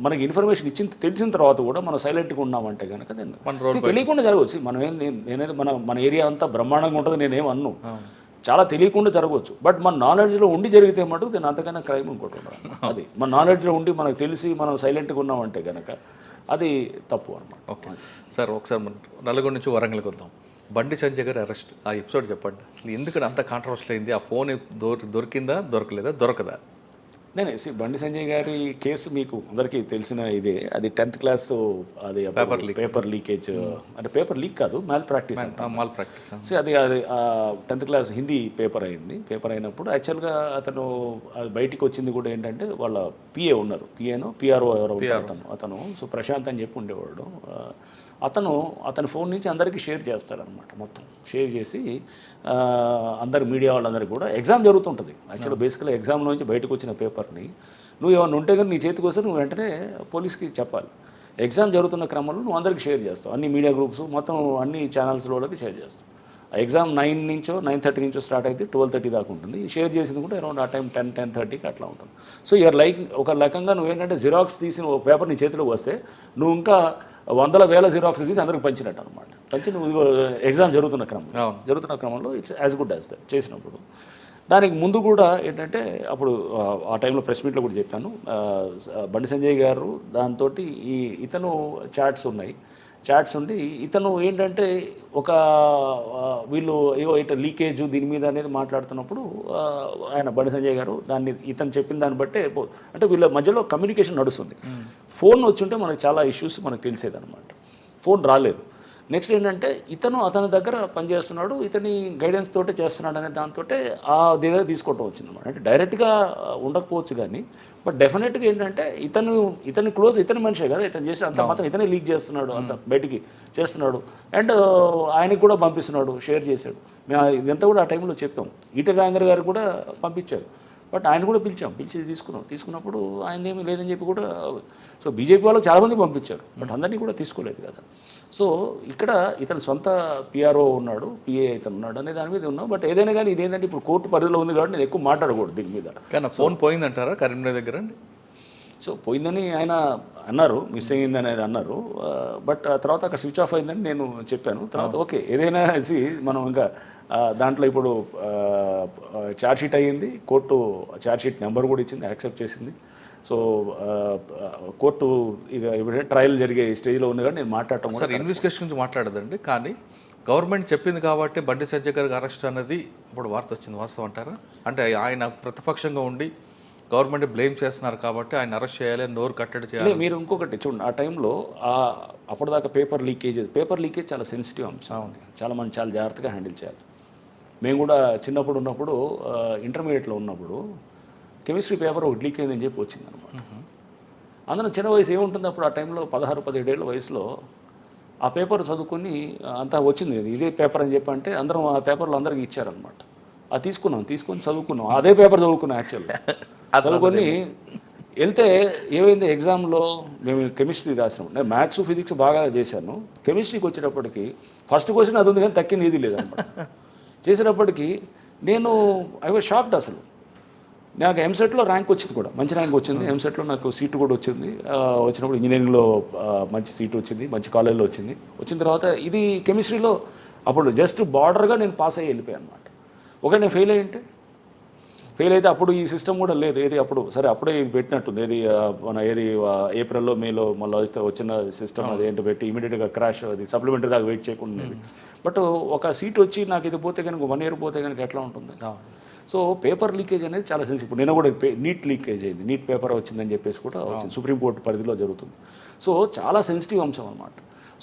మనకి ఇన్ఫర్మేషన్ తెలిసిన తర్వాత కూడా మనం సైలెంట్గా ఉన్నామంటే కనుక తెలియకుండా జరగవచ్చు. నేనేది మన ఏరియా అంతా బ్రహ్మాండంగా ఉంటుంది నేనేం అన్ను, చాలా తెలియకుండా జరగవచ్చు. బట్ మన నాలెడ్జ్లో ఉండి జరిగితే మటుకు నేను అంతకన్నా క్రైమ్ ఇంకోటి ఉండదు. అది మన నాలెడ్జ్లో ఉండి మనకు తెలిసి మనం సైలెంట్గా ఉన్నామంటే కనుక అది తప్పు అనమాట. ఓకే సార్, ఒకసారి మనం నల్గొండ నుంచి వరంగల్కి వద్దాం. బండి సంజయ్ గారు అరెస్ట్, ఆ ఎపిసోడ్ చెప్పండి. అసలు ఎందుకంటే అంత కాంట్రవర్షియల్ అయింది? ఆ ఫోన్ దొరికిందా, దొరకలేదా, దొరకదా? నేను బండి సంజయ్ గారి కేసు మీకు అందరికీ తెలిసిన ఇదే. అది 10th క్లాస్, అది పేపర్ లీకేజ్, అంటే పేపర్ లీక్ కాదు, మ్యాల్ ప్రాక్టీస్. Mall practice. సో అది 10th క్లాస్ హిందీ పేపర్ అయింది. పేపర్ అయినప్పుడు యాక్చువల్గా అతను అది బయటికి వచ్చింది కూడా ఏంటంటే వాళ్ళ పిఏ ఉన్నారు, పిఏనో పిఆర్ఓ ఎవరో అతను సో ప్రశాంత్ అని చెప్పి ఉండేవాడు. అతని ఫోన్ నుంచి అందరికీ షేర్ చేస్తాడనమాట. మొత్తం షేర్ చేసి అందరు మీడియా వాళ్ళందరికీ కూడా ఎగ్జామ్ జరుగుతుంటుంది. యాక్చువల్గా బేసికల్గా ఎగ్జామ్ నుంచి బయటకు వచ్చిన పేపర్ని నువ్వు ఏమన్నా ఉంటే కానీ నీ చేతికి వస్తే నువ్వు వెంటనే పోలీస్కి చెప్పాలి. ఎగ్జామ్ జరుగుతున్న క్రమంలో నువ్వు అందరికీ షేర్ చేస్తావు, అన్ని మీడియా గ్రూప్స్ మొత్తం అన్ని ఛానల్స్ వాళ్ళకి షేర్ చేస్తావు. ఆ ఎగ్జామ్ 9 నుంచో 9:30 నుంచో స్టార్ట్ అయితే 12:30 దాకా ఉంటుంది. షేర్ చేసింది కూడా అరౌండ్ ఆ టైం 10-10:30కి అట్లా ఉంటుంది. సో యూఆర్ లైక్ ఒక రకంగా నువ్వేంటంటే జిరాక్స్ తీసిన ఒక పేపర్ నీ చేతిలోకి వస్తే నువ్వు ఇంకా 100,000 జిరాక్స్ తీసి అందరికి పంచినట్టు అనమాట. పంచి నువ్వు ఎగ్జామ్ జరుగుతున్న క్రమంలో it's as good as that చేసినప్పుడు. దానికి ముందు కూడా ఏంటంటే అప్పుడు ఆ టైంలో ప్రెస్ మీట్లో కూడా చెప్పాను, బండి సంజయ్ గారు దాంతో ఇతను చాట్స్ ఉండి ఇతను ఏంటంటే ఒక వీళ్ళు ఏవో ఇట్లా లీకేజ్ దీని మీద అనేది మాట్లాడుతున్నప్పుడు ఆయన బండి సంజయ్ గారు దాన్ని ఇతను చెప్పిన దాన్ని బట్టే అంటే వీళ్ళ మధ్యలో కమ్యూనికేషన్ నడుస్తుంది. ఫోన్ వచ్చుంటే మనకు చాలా ఇష్యూస్ మనకు తెలిసేదన్నమాట. ఫోన్ రాలేదు. నెక్స్ట్ ఏంటంటే అతని దగ్గర పనిచేస్తున్నాడు, ఇతని గైడెన్స్ తోటే చేస్తున్నాడు అనే దాంతో ఆ దగ్గర తీసుకోవటం వచ్చిందన్నమాట. అంటే డైరెక్ట్గా ఉండకపోవచ్చు కానీ బట్ డెఫినెట్గా ఏంటంటే ఇతని క్లోజ్, ఇతని మనిషే కదా, ఇతను చేసి అంత మాత్రం ఇతనే లీక్ చేస్తున్నాడు, అంత బయటికి చేస్తున్నాడు. అండ్ ఆయనకు కూడా పంపిస్తున్నాడు, షేర్ చేశాడు. మేము ఇదంతా కూడా ఆ టైంలో చెప్పాం. ఈటెల రాజేందర్ గారు కూడా పంపించారు. బట్ ఆయన కూడా పిలిచి తీసుకున్నప్పుడు ఆయన ఏమీ లేదని చెప్పి కూడా. సో బీజేపీ వాళ్ళకి చాలామంది పంపించారు, బట్ అందరినీ కూడా తీసుకోలేదు కదా. సో ఇక్కడ ఇతను సొంత పిఆర్ఓ ఉన్నాడు, పిఏ ఇతను ఉన్నాడు అనే దాని మీద ఉన్నాం. బట్ ఏదైనా కానీ ఇదేంటంటే ఇప్పుడు కోర్టు పరిధిలో ఉంది కాబట్టి నేను ఎక్కువ మాట్లాడకూడదు దీని మీద. కానీ ఫోన్ పోయిందంటారా కరీంనగర్ దగ్గర? సో పోయిందని ఆయన అన్నారు, మిస్ అయ్యింది అనేది అన్నారు. బట్ ఆ తర్వాత అక్కడ స్విచ్ ఆఫ్ అయిందని నేను చెప్పాను. తర్వాత ఓకే ఏదైనా మనం ఇంకా దాంట్లో ఇప్పుడు ఛార్జ్షీట్ అయ్యింది, కోర్టు ఛార్జ్షీట్ నెంబర్ కూడా ఇచ్చింది, యాక్సెప్ట్ చేసింది. సో కోర్టు ఇక ఇప్పుడు ట్రయల్ జరిగే స్టేజ్లో ఉంది కాబట్టి నేను మాట్లాడటం కూడా. సార్ ఇన్వెస్టిగేషన్ గురించి మాట్లాడదండి, కానీ గవర్నమెంట్ చెప్పింది కాబట్టి బండి సంజయ్ గారికి అరెస్ట్ అనేది ఇప్పుడు వార్త వచ్చింది, వాస్తవం అంటారా? అంటే ఆయన ప్రతిపక్షంగా ఉండి గవర్నమెంట్ బ్లేమ్ చేస్తున్నారు కాబట్టి ఆయన అరెస్ట్ చేయాలి, నోరు కట్టడి చేయాలి. మీరు ఇంకొకటి చూడండి, ఆ టైంలో అప్పటిదాకా పేపర్ లీకేజ్ చాలా సెన్సిటివ్ అంశం, చాలా జాగ్రత్తగా హ్యాండిల్ చేయాలి. మేము కూడా చిన్నప్పుడు ఉన్నప్పుడు ఇంటర్మీడియట్లో ఉన్నప్పుడు కెమిస్ట్రీ పేపర్ ఒకటి లీక్ అయిందని చెప్పి వచ్చిందనమాట. అందులో చిన్న వయసు ఏముంటుంది అప్పుడు ఆ టైంలో 16-17 ఏళ్ళ వయసులో ఆ పేపర్ చదువుకొని అంతా వచ్చింది, ఇదే పేపర్ అని చెప్పి అంటే అందరం ఆ పేపర్లో అందరికీ ఇచ్చారనమాట. అది తీసుకొని చదువుకున్నాం, అదే పేపర్ చదువుకున్నాం యాక్చువల్గా. చదువుకొని వెళ్తే ఏమైంది, ఎగ్జామ్లో మేము కెమిస్ట్రీ రాసాము. నేను మ్యాథ్స్ ఫిజిక్స్ బాగా చేశాను. కెమిస్ట్రీకి వచ్చేటప్పటికి ఫస్ట్ క్వశ్చన్ అది ఉంది కానీ తక్కింది ఏది లేదనమాట. చేసేటప్పటికి ఐ వాజ్ షాక్డ్. అసలు నాకు ఎంసెట్లో ర్యాంక్ వచ్చింది, కూడా మంచి ర్యాంక్ వచ్చింది. ఎంసెట్లో నాకు సీటు కూడా వచ్చింది. వచ్చినప్పుడు ఇంజనీరింగ్లో మంచి సీటు వచ్చింది, మంచి కాలేజ్లో వచ్చిన తర్వాత ఇది కెమిస్ట్రీలో అప్పుడు జస్ట్ బార్డర్గా నేను పాస్ అయ్యి వెళ్ళిపోయాను అనమాట. ఒకవేళ నేను ఫెయిల్ అయితే అప్పుడు ఈ సిస్టమ్ కూడా లేదు. అప్పుడు సరే అప్పుడే ఇది పెట్టినట్టుంది, ఏప్రిల్లో మేలో మళ్ళీ వచ్చిన సిస్టమ్ అదేంటో పెట్టి ఇమీడియట్గా క్రాష్, అది సప్లిమెంటరీ దాకా వెయిట్ చేయకుండా. బట్ ఒక సీట్ వచ్చి నాకు ఇది పోతే కనుక 1 year పోతే కనుక ఎట్లా ఉంటుంది. సో పేపర్ లీకేజ్ అనేది చాలా సెన్సిటివ్. ఇప్పుడు నేను కూడా నీట్ లీకేజ్ అయింది, నీట్ పేపర్ వచ్చిందని చెప్పేసి కూడా వచ్చింది, సుప్రీంకోర్టు పరిధిలో జరుగుతుంది. సో చాలా సెన్సిటివ్ అంశం అనమాట.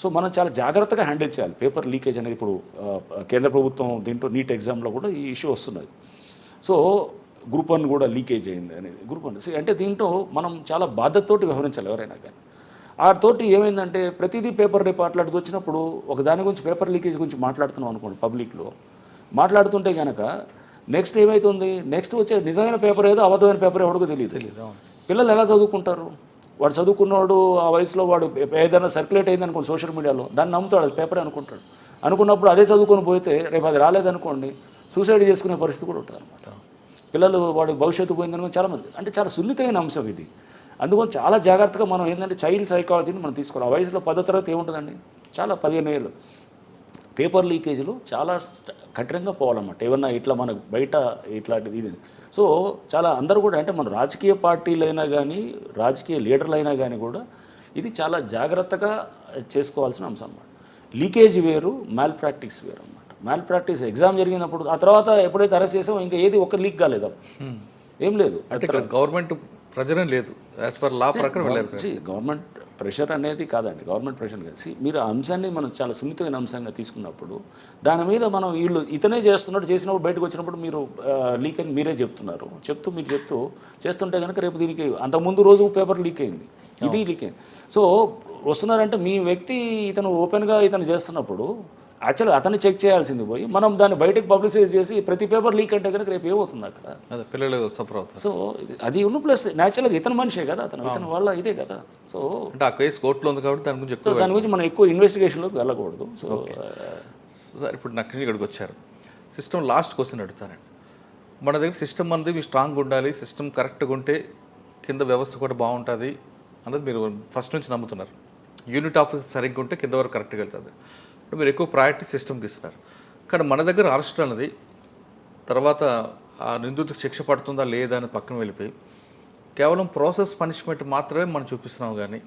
సో మనం చాలా జాగ్రత్తగా హ్యాండిల్ చేయాలి పేపర్ లీకేజ్ అనేది. ఇప్పుడు కేంద్ర ప్రభుత్వం దీంట్లో నీట్ ఎగ్జామ్లో కూడా ఈ ఇష్యూ వస్తున్నది. సో గ్రూప్ 1 కూడా లీకేజ్ అయింది అనేది. గ్రూప్ 1 అంటే దీంట్లో మనం చాలా బాధ్యతతోటి వ్యవహరించాలి ఎవరైనా కానీ. తోటి ఏమైందంటే ప్రతిదీ పేపర్ రిపోర్ట్లాడుతూ వచ్చినప్పుడు ఒక దాని గురించి పేపర్ లీకేజ్ గురించి మాట్లాడుతున్నాం అనుకోండి, పబ్లిక్లో మాట్లాడుతుంటే కనుక నెక్స్ట్ ఏమవుతుంది, నెక్స్ట్ వచ్చే నిజమైన పేపర్ ఏదో అబద్ధమైన పేపర్ ఎవరికో తెలియదు. పిల్లలు ఎలా చదువుకుంటారు? వాడు చదువుకున్నవాడు ఆ వయసులో వాడు ఏదైనా సర్క్యులేట్ అయింది అనుకోండి సోషల్ మీడియాలో, దాన్ని నమ్ముతాడు, అది పేపరే అనుకుంటాడు. అనుకున్నప్పుడు అదే చదువుకొని పోతే రేపు అది రాలేదనుకోండి సూసైడ్ చేసుకునే పరిస్థితి కూడా ఉంటుంది అనమాట. పిల్లలు వాడు భవిష్యత్తు పోయిందనుకోని చాలామంది, అంటే చాలా సున్నితమైన అంశం ఇది. అందుకని చాలా జాగ్రత్తగా మనం ఏంటంటే చైల్డ్ సైకాలజీని మనం తీసుకోవాలి. ఆ వయసులో 10వ తరగతి ఏముంటుందండి, చాలా 15 ఏళ్ళు. పేపర్ లీకేజీలు చాలా కఠినంగా పోవాలన్నమాట. ఏమన్నా ఇట్లా మనకు బయట ఇట్లాంటిది ఇది. సో చాలా అందరూ కూడా అంటే మన రాజకీయ పార్టీలైనా కానీ రాజకీయ లీడర్లు అయినా కానీ కూడా ఇది చాలా జాగ్రత్తగా చేసుకోవాల్సిన అంశం అన్నమాట. లీకేజ్ వేరు, మ్యాల్ ప్రాక్టీస్ వేరు అన్నమాట. మ్యాల్ ప్రాక్టీస్ ఎగ్జామ్ జరిగినప్పుడు ఆ తర్వాత ఎప్పుడైతే అరెస్ట్ చేసామో ఇంకా ఏది ఒక్క లీక్ కాలేదు. ఏం లేదు. అంటే ఇక్కడ గవర్నమెంట్ ప్రెజర్ ఏం లేదు, యాజ్ పర్ లా ప్రకారం వెళ్ళారు. గవర్నమెంట్ ప్రెషర్ అనేది కాదండి, గవర్నమెంట్ ప్రెషర్ కలిసి మీరు ఆ అంశాన్ని మనం చాలా సున్నితమైన అంశంగా తీసుకున్నప్పుడు దాని మీద మనం వీళ్ళు ఇతనే చేస్తున్నట్టు చేసినప్పుడు బయటకు వచ్చినప్పుడు మీరు లీక్ అని మీరే చెప్తున్నారు, మీరు చెప్తూ చేస్తుంటే కనుక రేపు దీనికి అంతకుముందు రోజు పేపర్ లీక్ అయింది, ఇది లీక్ అయింది. సో వస్తున్నారంటే మీ వ్యక్తి ఇతను ఓపెన్గా ఇతను చేస్తున్నప్పుడు యాక్చువల్గా అతన్ని చెక్ చేయాల్సింది పోయి మనం దాన్ని బయటకు పబ్లిసైజ్ చేసి ప్రతి పేపర్ లీక్ అంటే కనుక రేపు ఏమవుతుంది అక్కడ, అదే పిల్లలు సఫర్ అవుతారు. సో అది ఉన్న ప్లస్ న్యాచురల్గా ఇతను మనిషే కదా, ఇతని వల్ల ఇదే కదా. సో అంటే ఆ కేసు కోర్టులో ఉంది కాబట్టి దాని గురించి ఎక్కువ దాని గురించి మనం ఎక్కువ ఇన్వెస్టిగేషన్లోకి వెళ్ళకూడదు. సో సార్ ఇప్పుడు నాకు ఇక్కడికి వచ్చారు, సిస్టమ్ లాస్ట్ క్వశ్చన్ అడుగుతానండి. మన దగ్గర సిస్టమ్ అనేది మీ స్ట్రాంగ్ ఉండాలి, సిస్టమ్ కరెక్ట్గా ఉంటే కింద వ్యవస్థ కూడా బాగుంటుంది అన్నది మీరు ఫస్ట్ నుంచి నమ్ముతున్నారు. యూనిట్ ఆఫీస్ సరిగ్గా ఉంటే కింద వరకు కరెక్ట్గా వెళ్తుంది. ఇప్పుడు మీరు ఎక్కువ ప్రయారిటీ సిస్టమ్కి ఇస్తున్నారు. కానీ మన దగ్గర అరెస్ట్ అన్నది తర్వాత ఆ నిందితుడికి శిక్ష పడుతుందా లేదా అని పక్కన వెళ్ళిపోయి కేవలం ప్రాసెస్ పనిష్మెంట్ మాత్రమే మనం చూపిస్తున్నాం. కానీ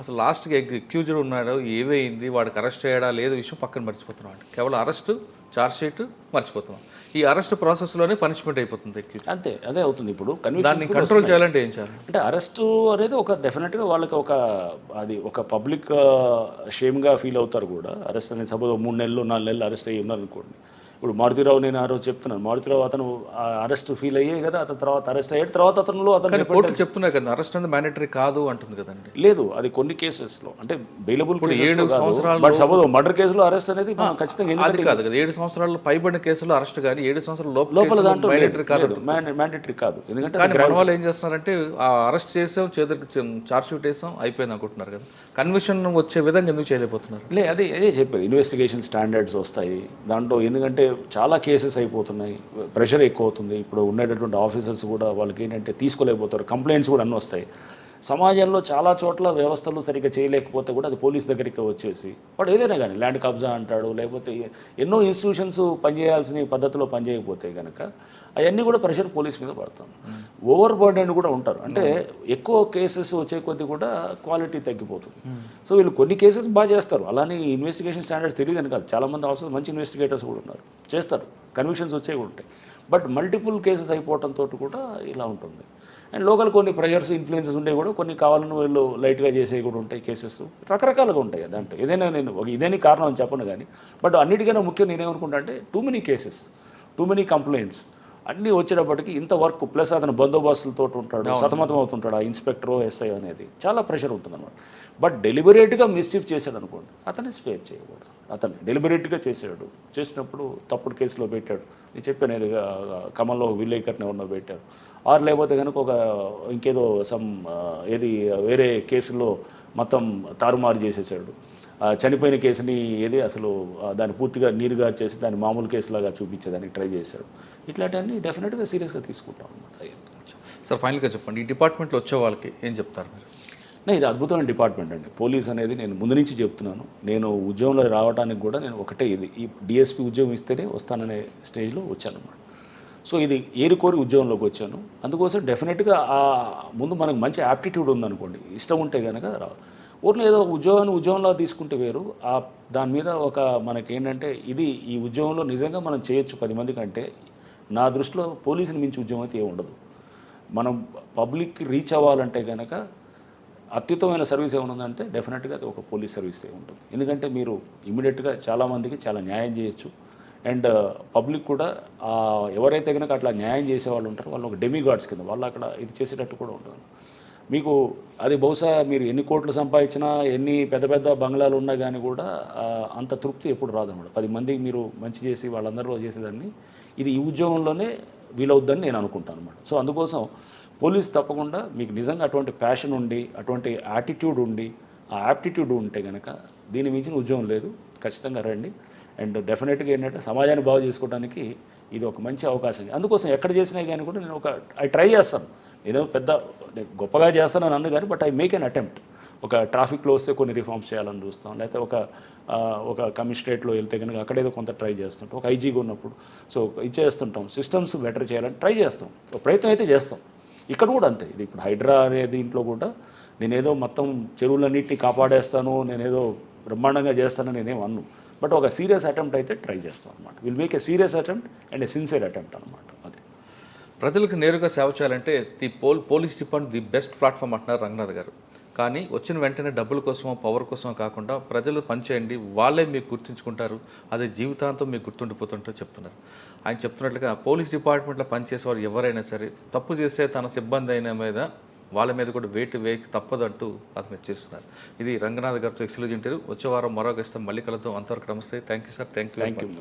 అసలు లాస్ట్కి అక్యూజ్డ్ ఉన్నాడు, ఏవైంది, వాడికి అరెస్ట్ అయ్యాడా లేదా విషయం పక్కన మర్చిపోతున్నాం. అంటే కేవలం అరెస్టు, ఛార్జ్షీట్ మర్చిపోతున్నాం. ఈ అరెస్ట్ ప్రాసెస్లోనే పనిష్మెంట్ అయిపోతుంది అక్యూజ్. అంతే, అదే అవుతుంది. ఇప్పుడు దాన్ని కంట్రోల్ చేయాలంటే ఏం చేయాలి? అంటే అరెస్టు అనేది ఒక డెఫినెట్గా వాళ్ళకి అది ఒక పబ్లిక్ షేమ్గా ఫీల్ అవుతారు కూడా. అరెస్ట్ అనేది సపోజ్ 3 నెలలు 4 నెలలు అరెస్ట్ అయ్యి ఉన్నారనుకోండి. ఇప్పుడు మారుతిరావు, నేను ఆ రోజు చెప్తున్నాను, మారుతిరావు అతను అరెస్ట్ ఫీల్ అయ్యే కదా, అతను తర్వాత అరెస్ట్ అయ్యాడు, తర్వాత అతను కోర్టు చెప్తున్నాయి కదా అరెస్ట్ అనేది మ్యాండేటరీ కాదు అంటుంది కదండి. లేదు, అది కొన్ని కేసెస్లో అంటే బెయిలబుల్ 7 సంవత్సరాలు, బట్ సపోజ్ మర్డర్ కేసులో అరెస్ట్ అనేది ఖచ్చితంగా అది కాదు కదా. 7 సంవత్సరాలు పైబడిన కేసులో అరెస్ట్ కానీ 7 సంవత్సరాల లోపల దాంట్లో మ్యాండేటరీ కాదు. ఎందుకంటే మన వాళ్ళు ఏం చేస్తున్నారంటే ఆ అరెస్ట్ చేసాం, చేతులకు ఛార్జ్షీట్ వేసాం, అయిపోయింది అనుకుంటున్నారు కదా. కన్విక్షన్ వచ్చే విధంగా ఎందుకు చేయలేకపోతున్నారు? అదే చెప్పేది, ఇన్వెస్టిగేషన్ స్టాండర్డ్స్ వస్తాయి దాంట్లో. ఎందుకంటే చాలా కేసెస్ అయిపోతున్నాయి, ప్రెషర్ ఎక్కువ అవుతుంది. ఇప్పుడు ఉండేటటువంటి ఆఫీసర్స్ కూడా వాళ్ళకి ఏంటంటే తీసుకోలేకపోతారు, కంప్లైంట్స్ కూడా అన్నీ వస్తాయి. సమాజంలో చాలా చోట్ల వ్యవస్థలు సరిగ్గా చేయలేకపోతే కూడా అది పోలీస్ దగ్గరికి వచ్చేసి వాడు ఏదైనా కానీ ల్యాండ్ కబ్జా అంటాడు, లేకపోతే ఎన్నో ఇన్స్టిట్యూషన్స్ పనిచేయాల్సిన పద్ధతిలో పనిచేయకపోతే కనుక అవన్నీ కూడా ప్రెషర్ పోలీస్ మీద పడుతుంది. ఓవర్ బర్డెన్ కూడా ఉంటారు. అంటే ఎక్కువ కేసెస్ వచ్చే కొద్దీ కూడా క్వాలిటీ తగ్గిపోతుంది. సో వీళ్ళు కొన్ని కేసెస్ బాగా చేస్తారు, అలానే ఇన్వెస్టిగేషన్ స్టాండర్డ్స్ తెలియదని కాదు. చాలామంది అవసరం మంచి ఇన్వెస్టిగేటర్స్ కూడా ఉన్నారు, చేస్తారు, కన్విక్షన్స్ వచ్చే కూడా ఉంటాయి. బట్ మల్టిపుల్ కేసెస్ అయిపోవడంతో కూడా ఇలా ఉంటుంది. అండ్ లోకల్ కొన్ని ప్రెషర్స్, ఇన్ఫ్లుయెన్సెస్ ఉండే కూడా కొన్ని కావాలని వీళ్ళు లైట్గా చేసేవి కూడా ఉంటాయి. కేసెస్ రకరకాలుగా ఉంటాయి. దాంట్లో ఏదైనా నేను ఇదేని కారణం అని చెప్పను కానీ, బట్ అన్నిటికన్నా ముఖ్యం నేనేమనుకుంటా అంటే too many cases, too many complaints అన్నీ వచ్చేటప్పటికి ఇంత వర్క్ ప్లస్ అతను బందోబస్తులతో ఉంటాడు, సతమతం అవుతుంటాడు. ఆ ఇన్స్పెక్టర్, ఎస్ఐ అనేది చాలా ప్రెషర్ ఉంటుంది అన్నమాట. బట్ డెలిబరేట్గా మిస్చీఫ్ చేశాడు అనుకోండి, అతన్ని స్పేర్ చేయకూడదు. అతను డెలిబరేట్గా చేసినప్పుడు తప్పుడు కేసులో పెట్టాడు, నేను చెప్పాను ఖమ్మంలో విలేకర్ని ఎవరినో పెట్టారు, ఆరు లేకపోతే కనుక ఇంకేదో వేరే కేసులో మొత్తం తారుమారు చేసేసాడు. చనిపోయిన కేసుని అసలు దాన్ని పూర్తిగా నీరుగా చేసి దాన్ని మామూలు కేసులాగా చూపించేదానికి ట్రై చేశాడు. ఇట్లాంటివన్నీ డెఫినెట్గా సీరియస్గా తీసుకుంటాం అన్నమాట. సార్ ఫైనల్గా చెప్పండి, ఈ డిపార్ట్మెంట్లో వచ్చే వాళ్ళకి ఏం చెప్తారు మీరు? ఇది అద్భుతమైన డిపార్ట్మెంట్ అండి. పోలీస్ అనేది నేను ముందు నుంచి చెప్తున్నాను. నేను ఉద్యోగంలో రావడానికి కూడా నేను ఒకటే, ఈ డిఎస్పీ ఉద్యోగం ఇస్తేనే వస్తాననే స్టేజ్లో వచ్చాను అన్నమాట. సో ఇది ఏరుకోరి ఉద్యోగంలోకి వచ్చాను. అందుకోసం డెఫినెట్గా ముందు మనకు మంచి యాప్టిట్యూడ్ ఉందనుకోండి, ఇష్టం ఉంటే కనుక రావాలి. ఊరిలో ఏదో ఉద్యోగంలో తీసుకుంటే వేరు, దాని మీద మనకేంటంటే ఈ ఉద్యోగంలో నిజంగా మనం చేయొచ్చు 10 మంది కంటే. నా దృష్టిలో పోలీసుని మించి ఉద్యోగం అయితే ఏముండదు. మనం పబ్లిక్కి రీచ్ అవ్వాలంటే కనుక అత్యుత్తమైన సర్వీస్ ఏముందంటే డెఫినెట్గా అది ఒక పోలీస్ సర్వీసే ఉంటుంది. ఎందుకంటే మీరు ఇమీడియట్గా చాలామందికి చాలా న్యాయం చేయొచ్చు. అండ్ పబ్లిక్ కూడా ఎవరైతే కనుక అట్లా న్యాయం చేసేవాళ్ళు ఉంటారో వాళ్ళు ఒక డెమిగాడ్స్ కింద వాళ్ళు అక్కడ ఇది చేసేటట్టు కూడా ఉంటుంది. మీకు అది బహుశా మీరు ఎన్ని కోట్లు సంపాదించినా, ఎన్ని పెద్ద పెద్ద బంగ్లాలు ఉన్నా కానీ కూడా అంత తృప్తి ఎప్పుడు రాదన్నమాట. 10 మందికి మీరు మంచి చేసి వాళ్ళందరూ చేసేదాన్ని ఇది ఈ ఉద్యోగంలోనే వీలవుద్దని నేను అనుకుంటాను అన్నమాట. సో అందుకోసం పోలీస్ తప్పకుండా మీకు నిజంగా అటువంటి ప్యాషన్ ఉండి, అటువంటి యాటిట్యూడ్ ఉండి, ఆ యాప్టిట్యూడ్ ఉంటే కనుక దీని మించిన ఉద్యోగం లేదు. ఖచ్చితంగా రండి. అండ్ డెఫినెట్గా ఏంటంటే సమాజాన్ని బాగు చేసుకోవడానికి ఇది ఒక మంచి అవకాశం. అందుకోసం ఎక్కడ చేసినా కానీ కూడా నేను ట్రై చేస్తాను. నేను గొప్పగా చేస్తానని అన్ను కానీ, but I make an attempt. ఒక ట్రాఫిక్లో వస్తే కొన్ని రిఫార్మ్స్ చేయాలని చూస్తాం, లేకపోతే ఒక కమిషనరేట్లో వెళ్తే కనుక అక్కడేదో కొంత ట్రై చేస్తుంటాం, ఒక ఐజీగా ఉన్నప్పుడు సో ఇది చేస్తుంటాం. సిస్టమ్స్ బెటర్ చేయాలని ట్రై చేస్తాం, ఒక ప్రయత్నం అయితే చేస్తాం. ఇక్కడ కూడా అంతే. ఇది ఇప్పుడు హైడ్రా అనే దీంట్లో కూడా నేనేదో మొత్తం చెరువులన్నింటినీ కాపాడేస్తాను, నేనేదో బ్రహ్మాండంగా చేస్తానని నేనేం అన్ను. బట్ ఒక సీరియస్ అటెంప్ట్ అయితే ట్రై చేస్తాం అనమాట. Will make a serious attempt and A sincere attempt అనమాట. అది ప్రజలకు నేరుగా సేవ చేయాలంటే police department the best platform అంటున్నారు రంగనాథ్ గారు. కానీ వచ్చిన వెంటనే డబ్బుల కోసమో పవర్ కోసమో కాకుండా ప్రజలు పనిచేయండి, వాళ్ళే మీకు గుర్తుంచుకుంటారు, అది జీవితాంతం మీకు గుర్తుండిపోతుంటో చెప్తున్నారు. ఆయన చెప్తున్నట్లుగా పోలీస్ డిపార్ట్మెంట్లో పనిచేసేవారు ఎవరైనా సరే తప్పు చేస్తే తన సిబ్బంది అయిన మీద వాళ్ళ మీద కూడా వేకి తప్పదంటూ అతను చేస్తున్నారు. ఇది రంగనాథ్ గారితో ఎక్స్క్లూజివ్ ఇంటర్వ్యూ. వచ్చే వారం మరో గెస్ట్తో మళ్ళీ కలుద్దాం. అంతవరకు నమస్తే. Thank you sir. Thank you.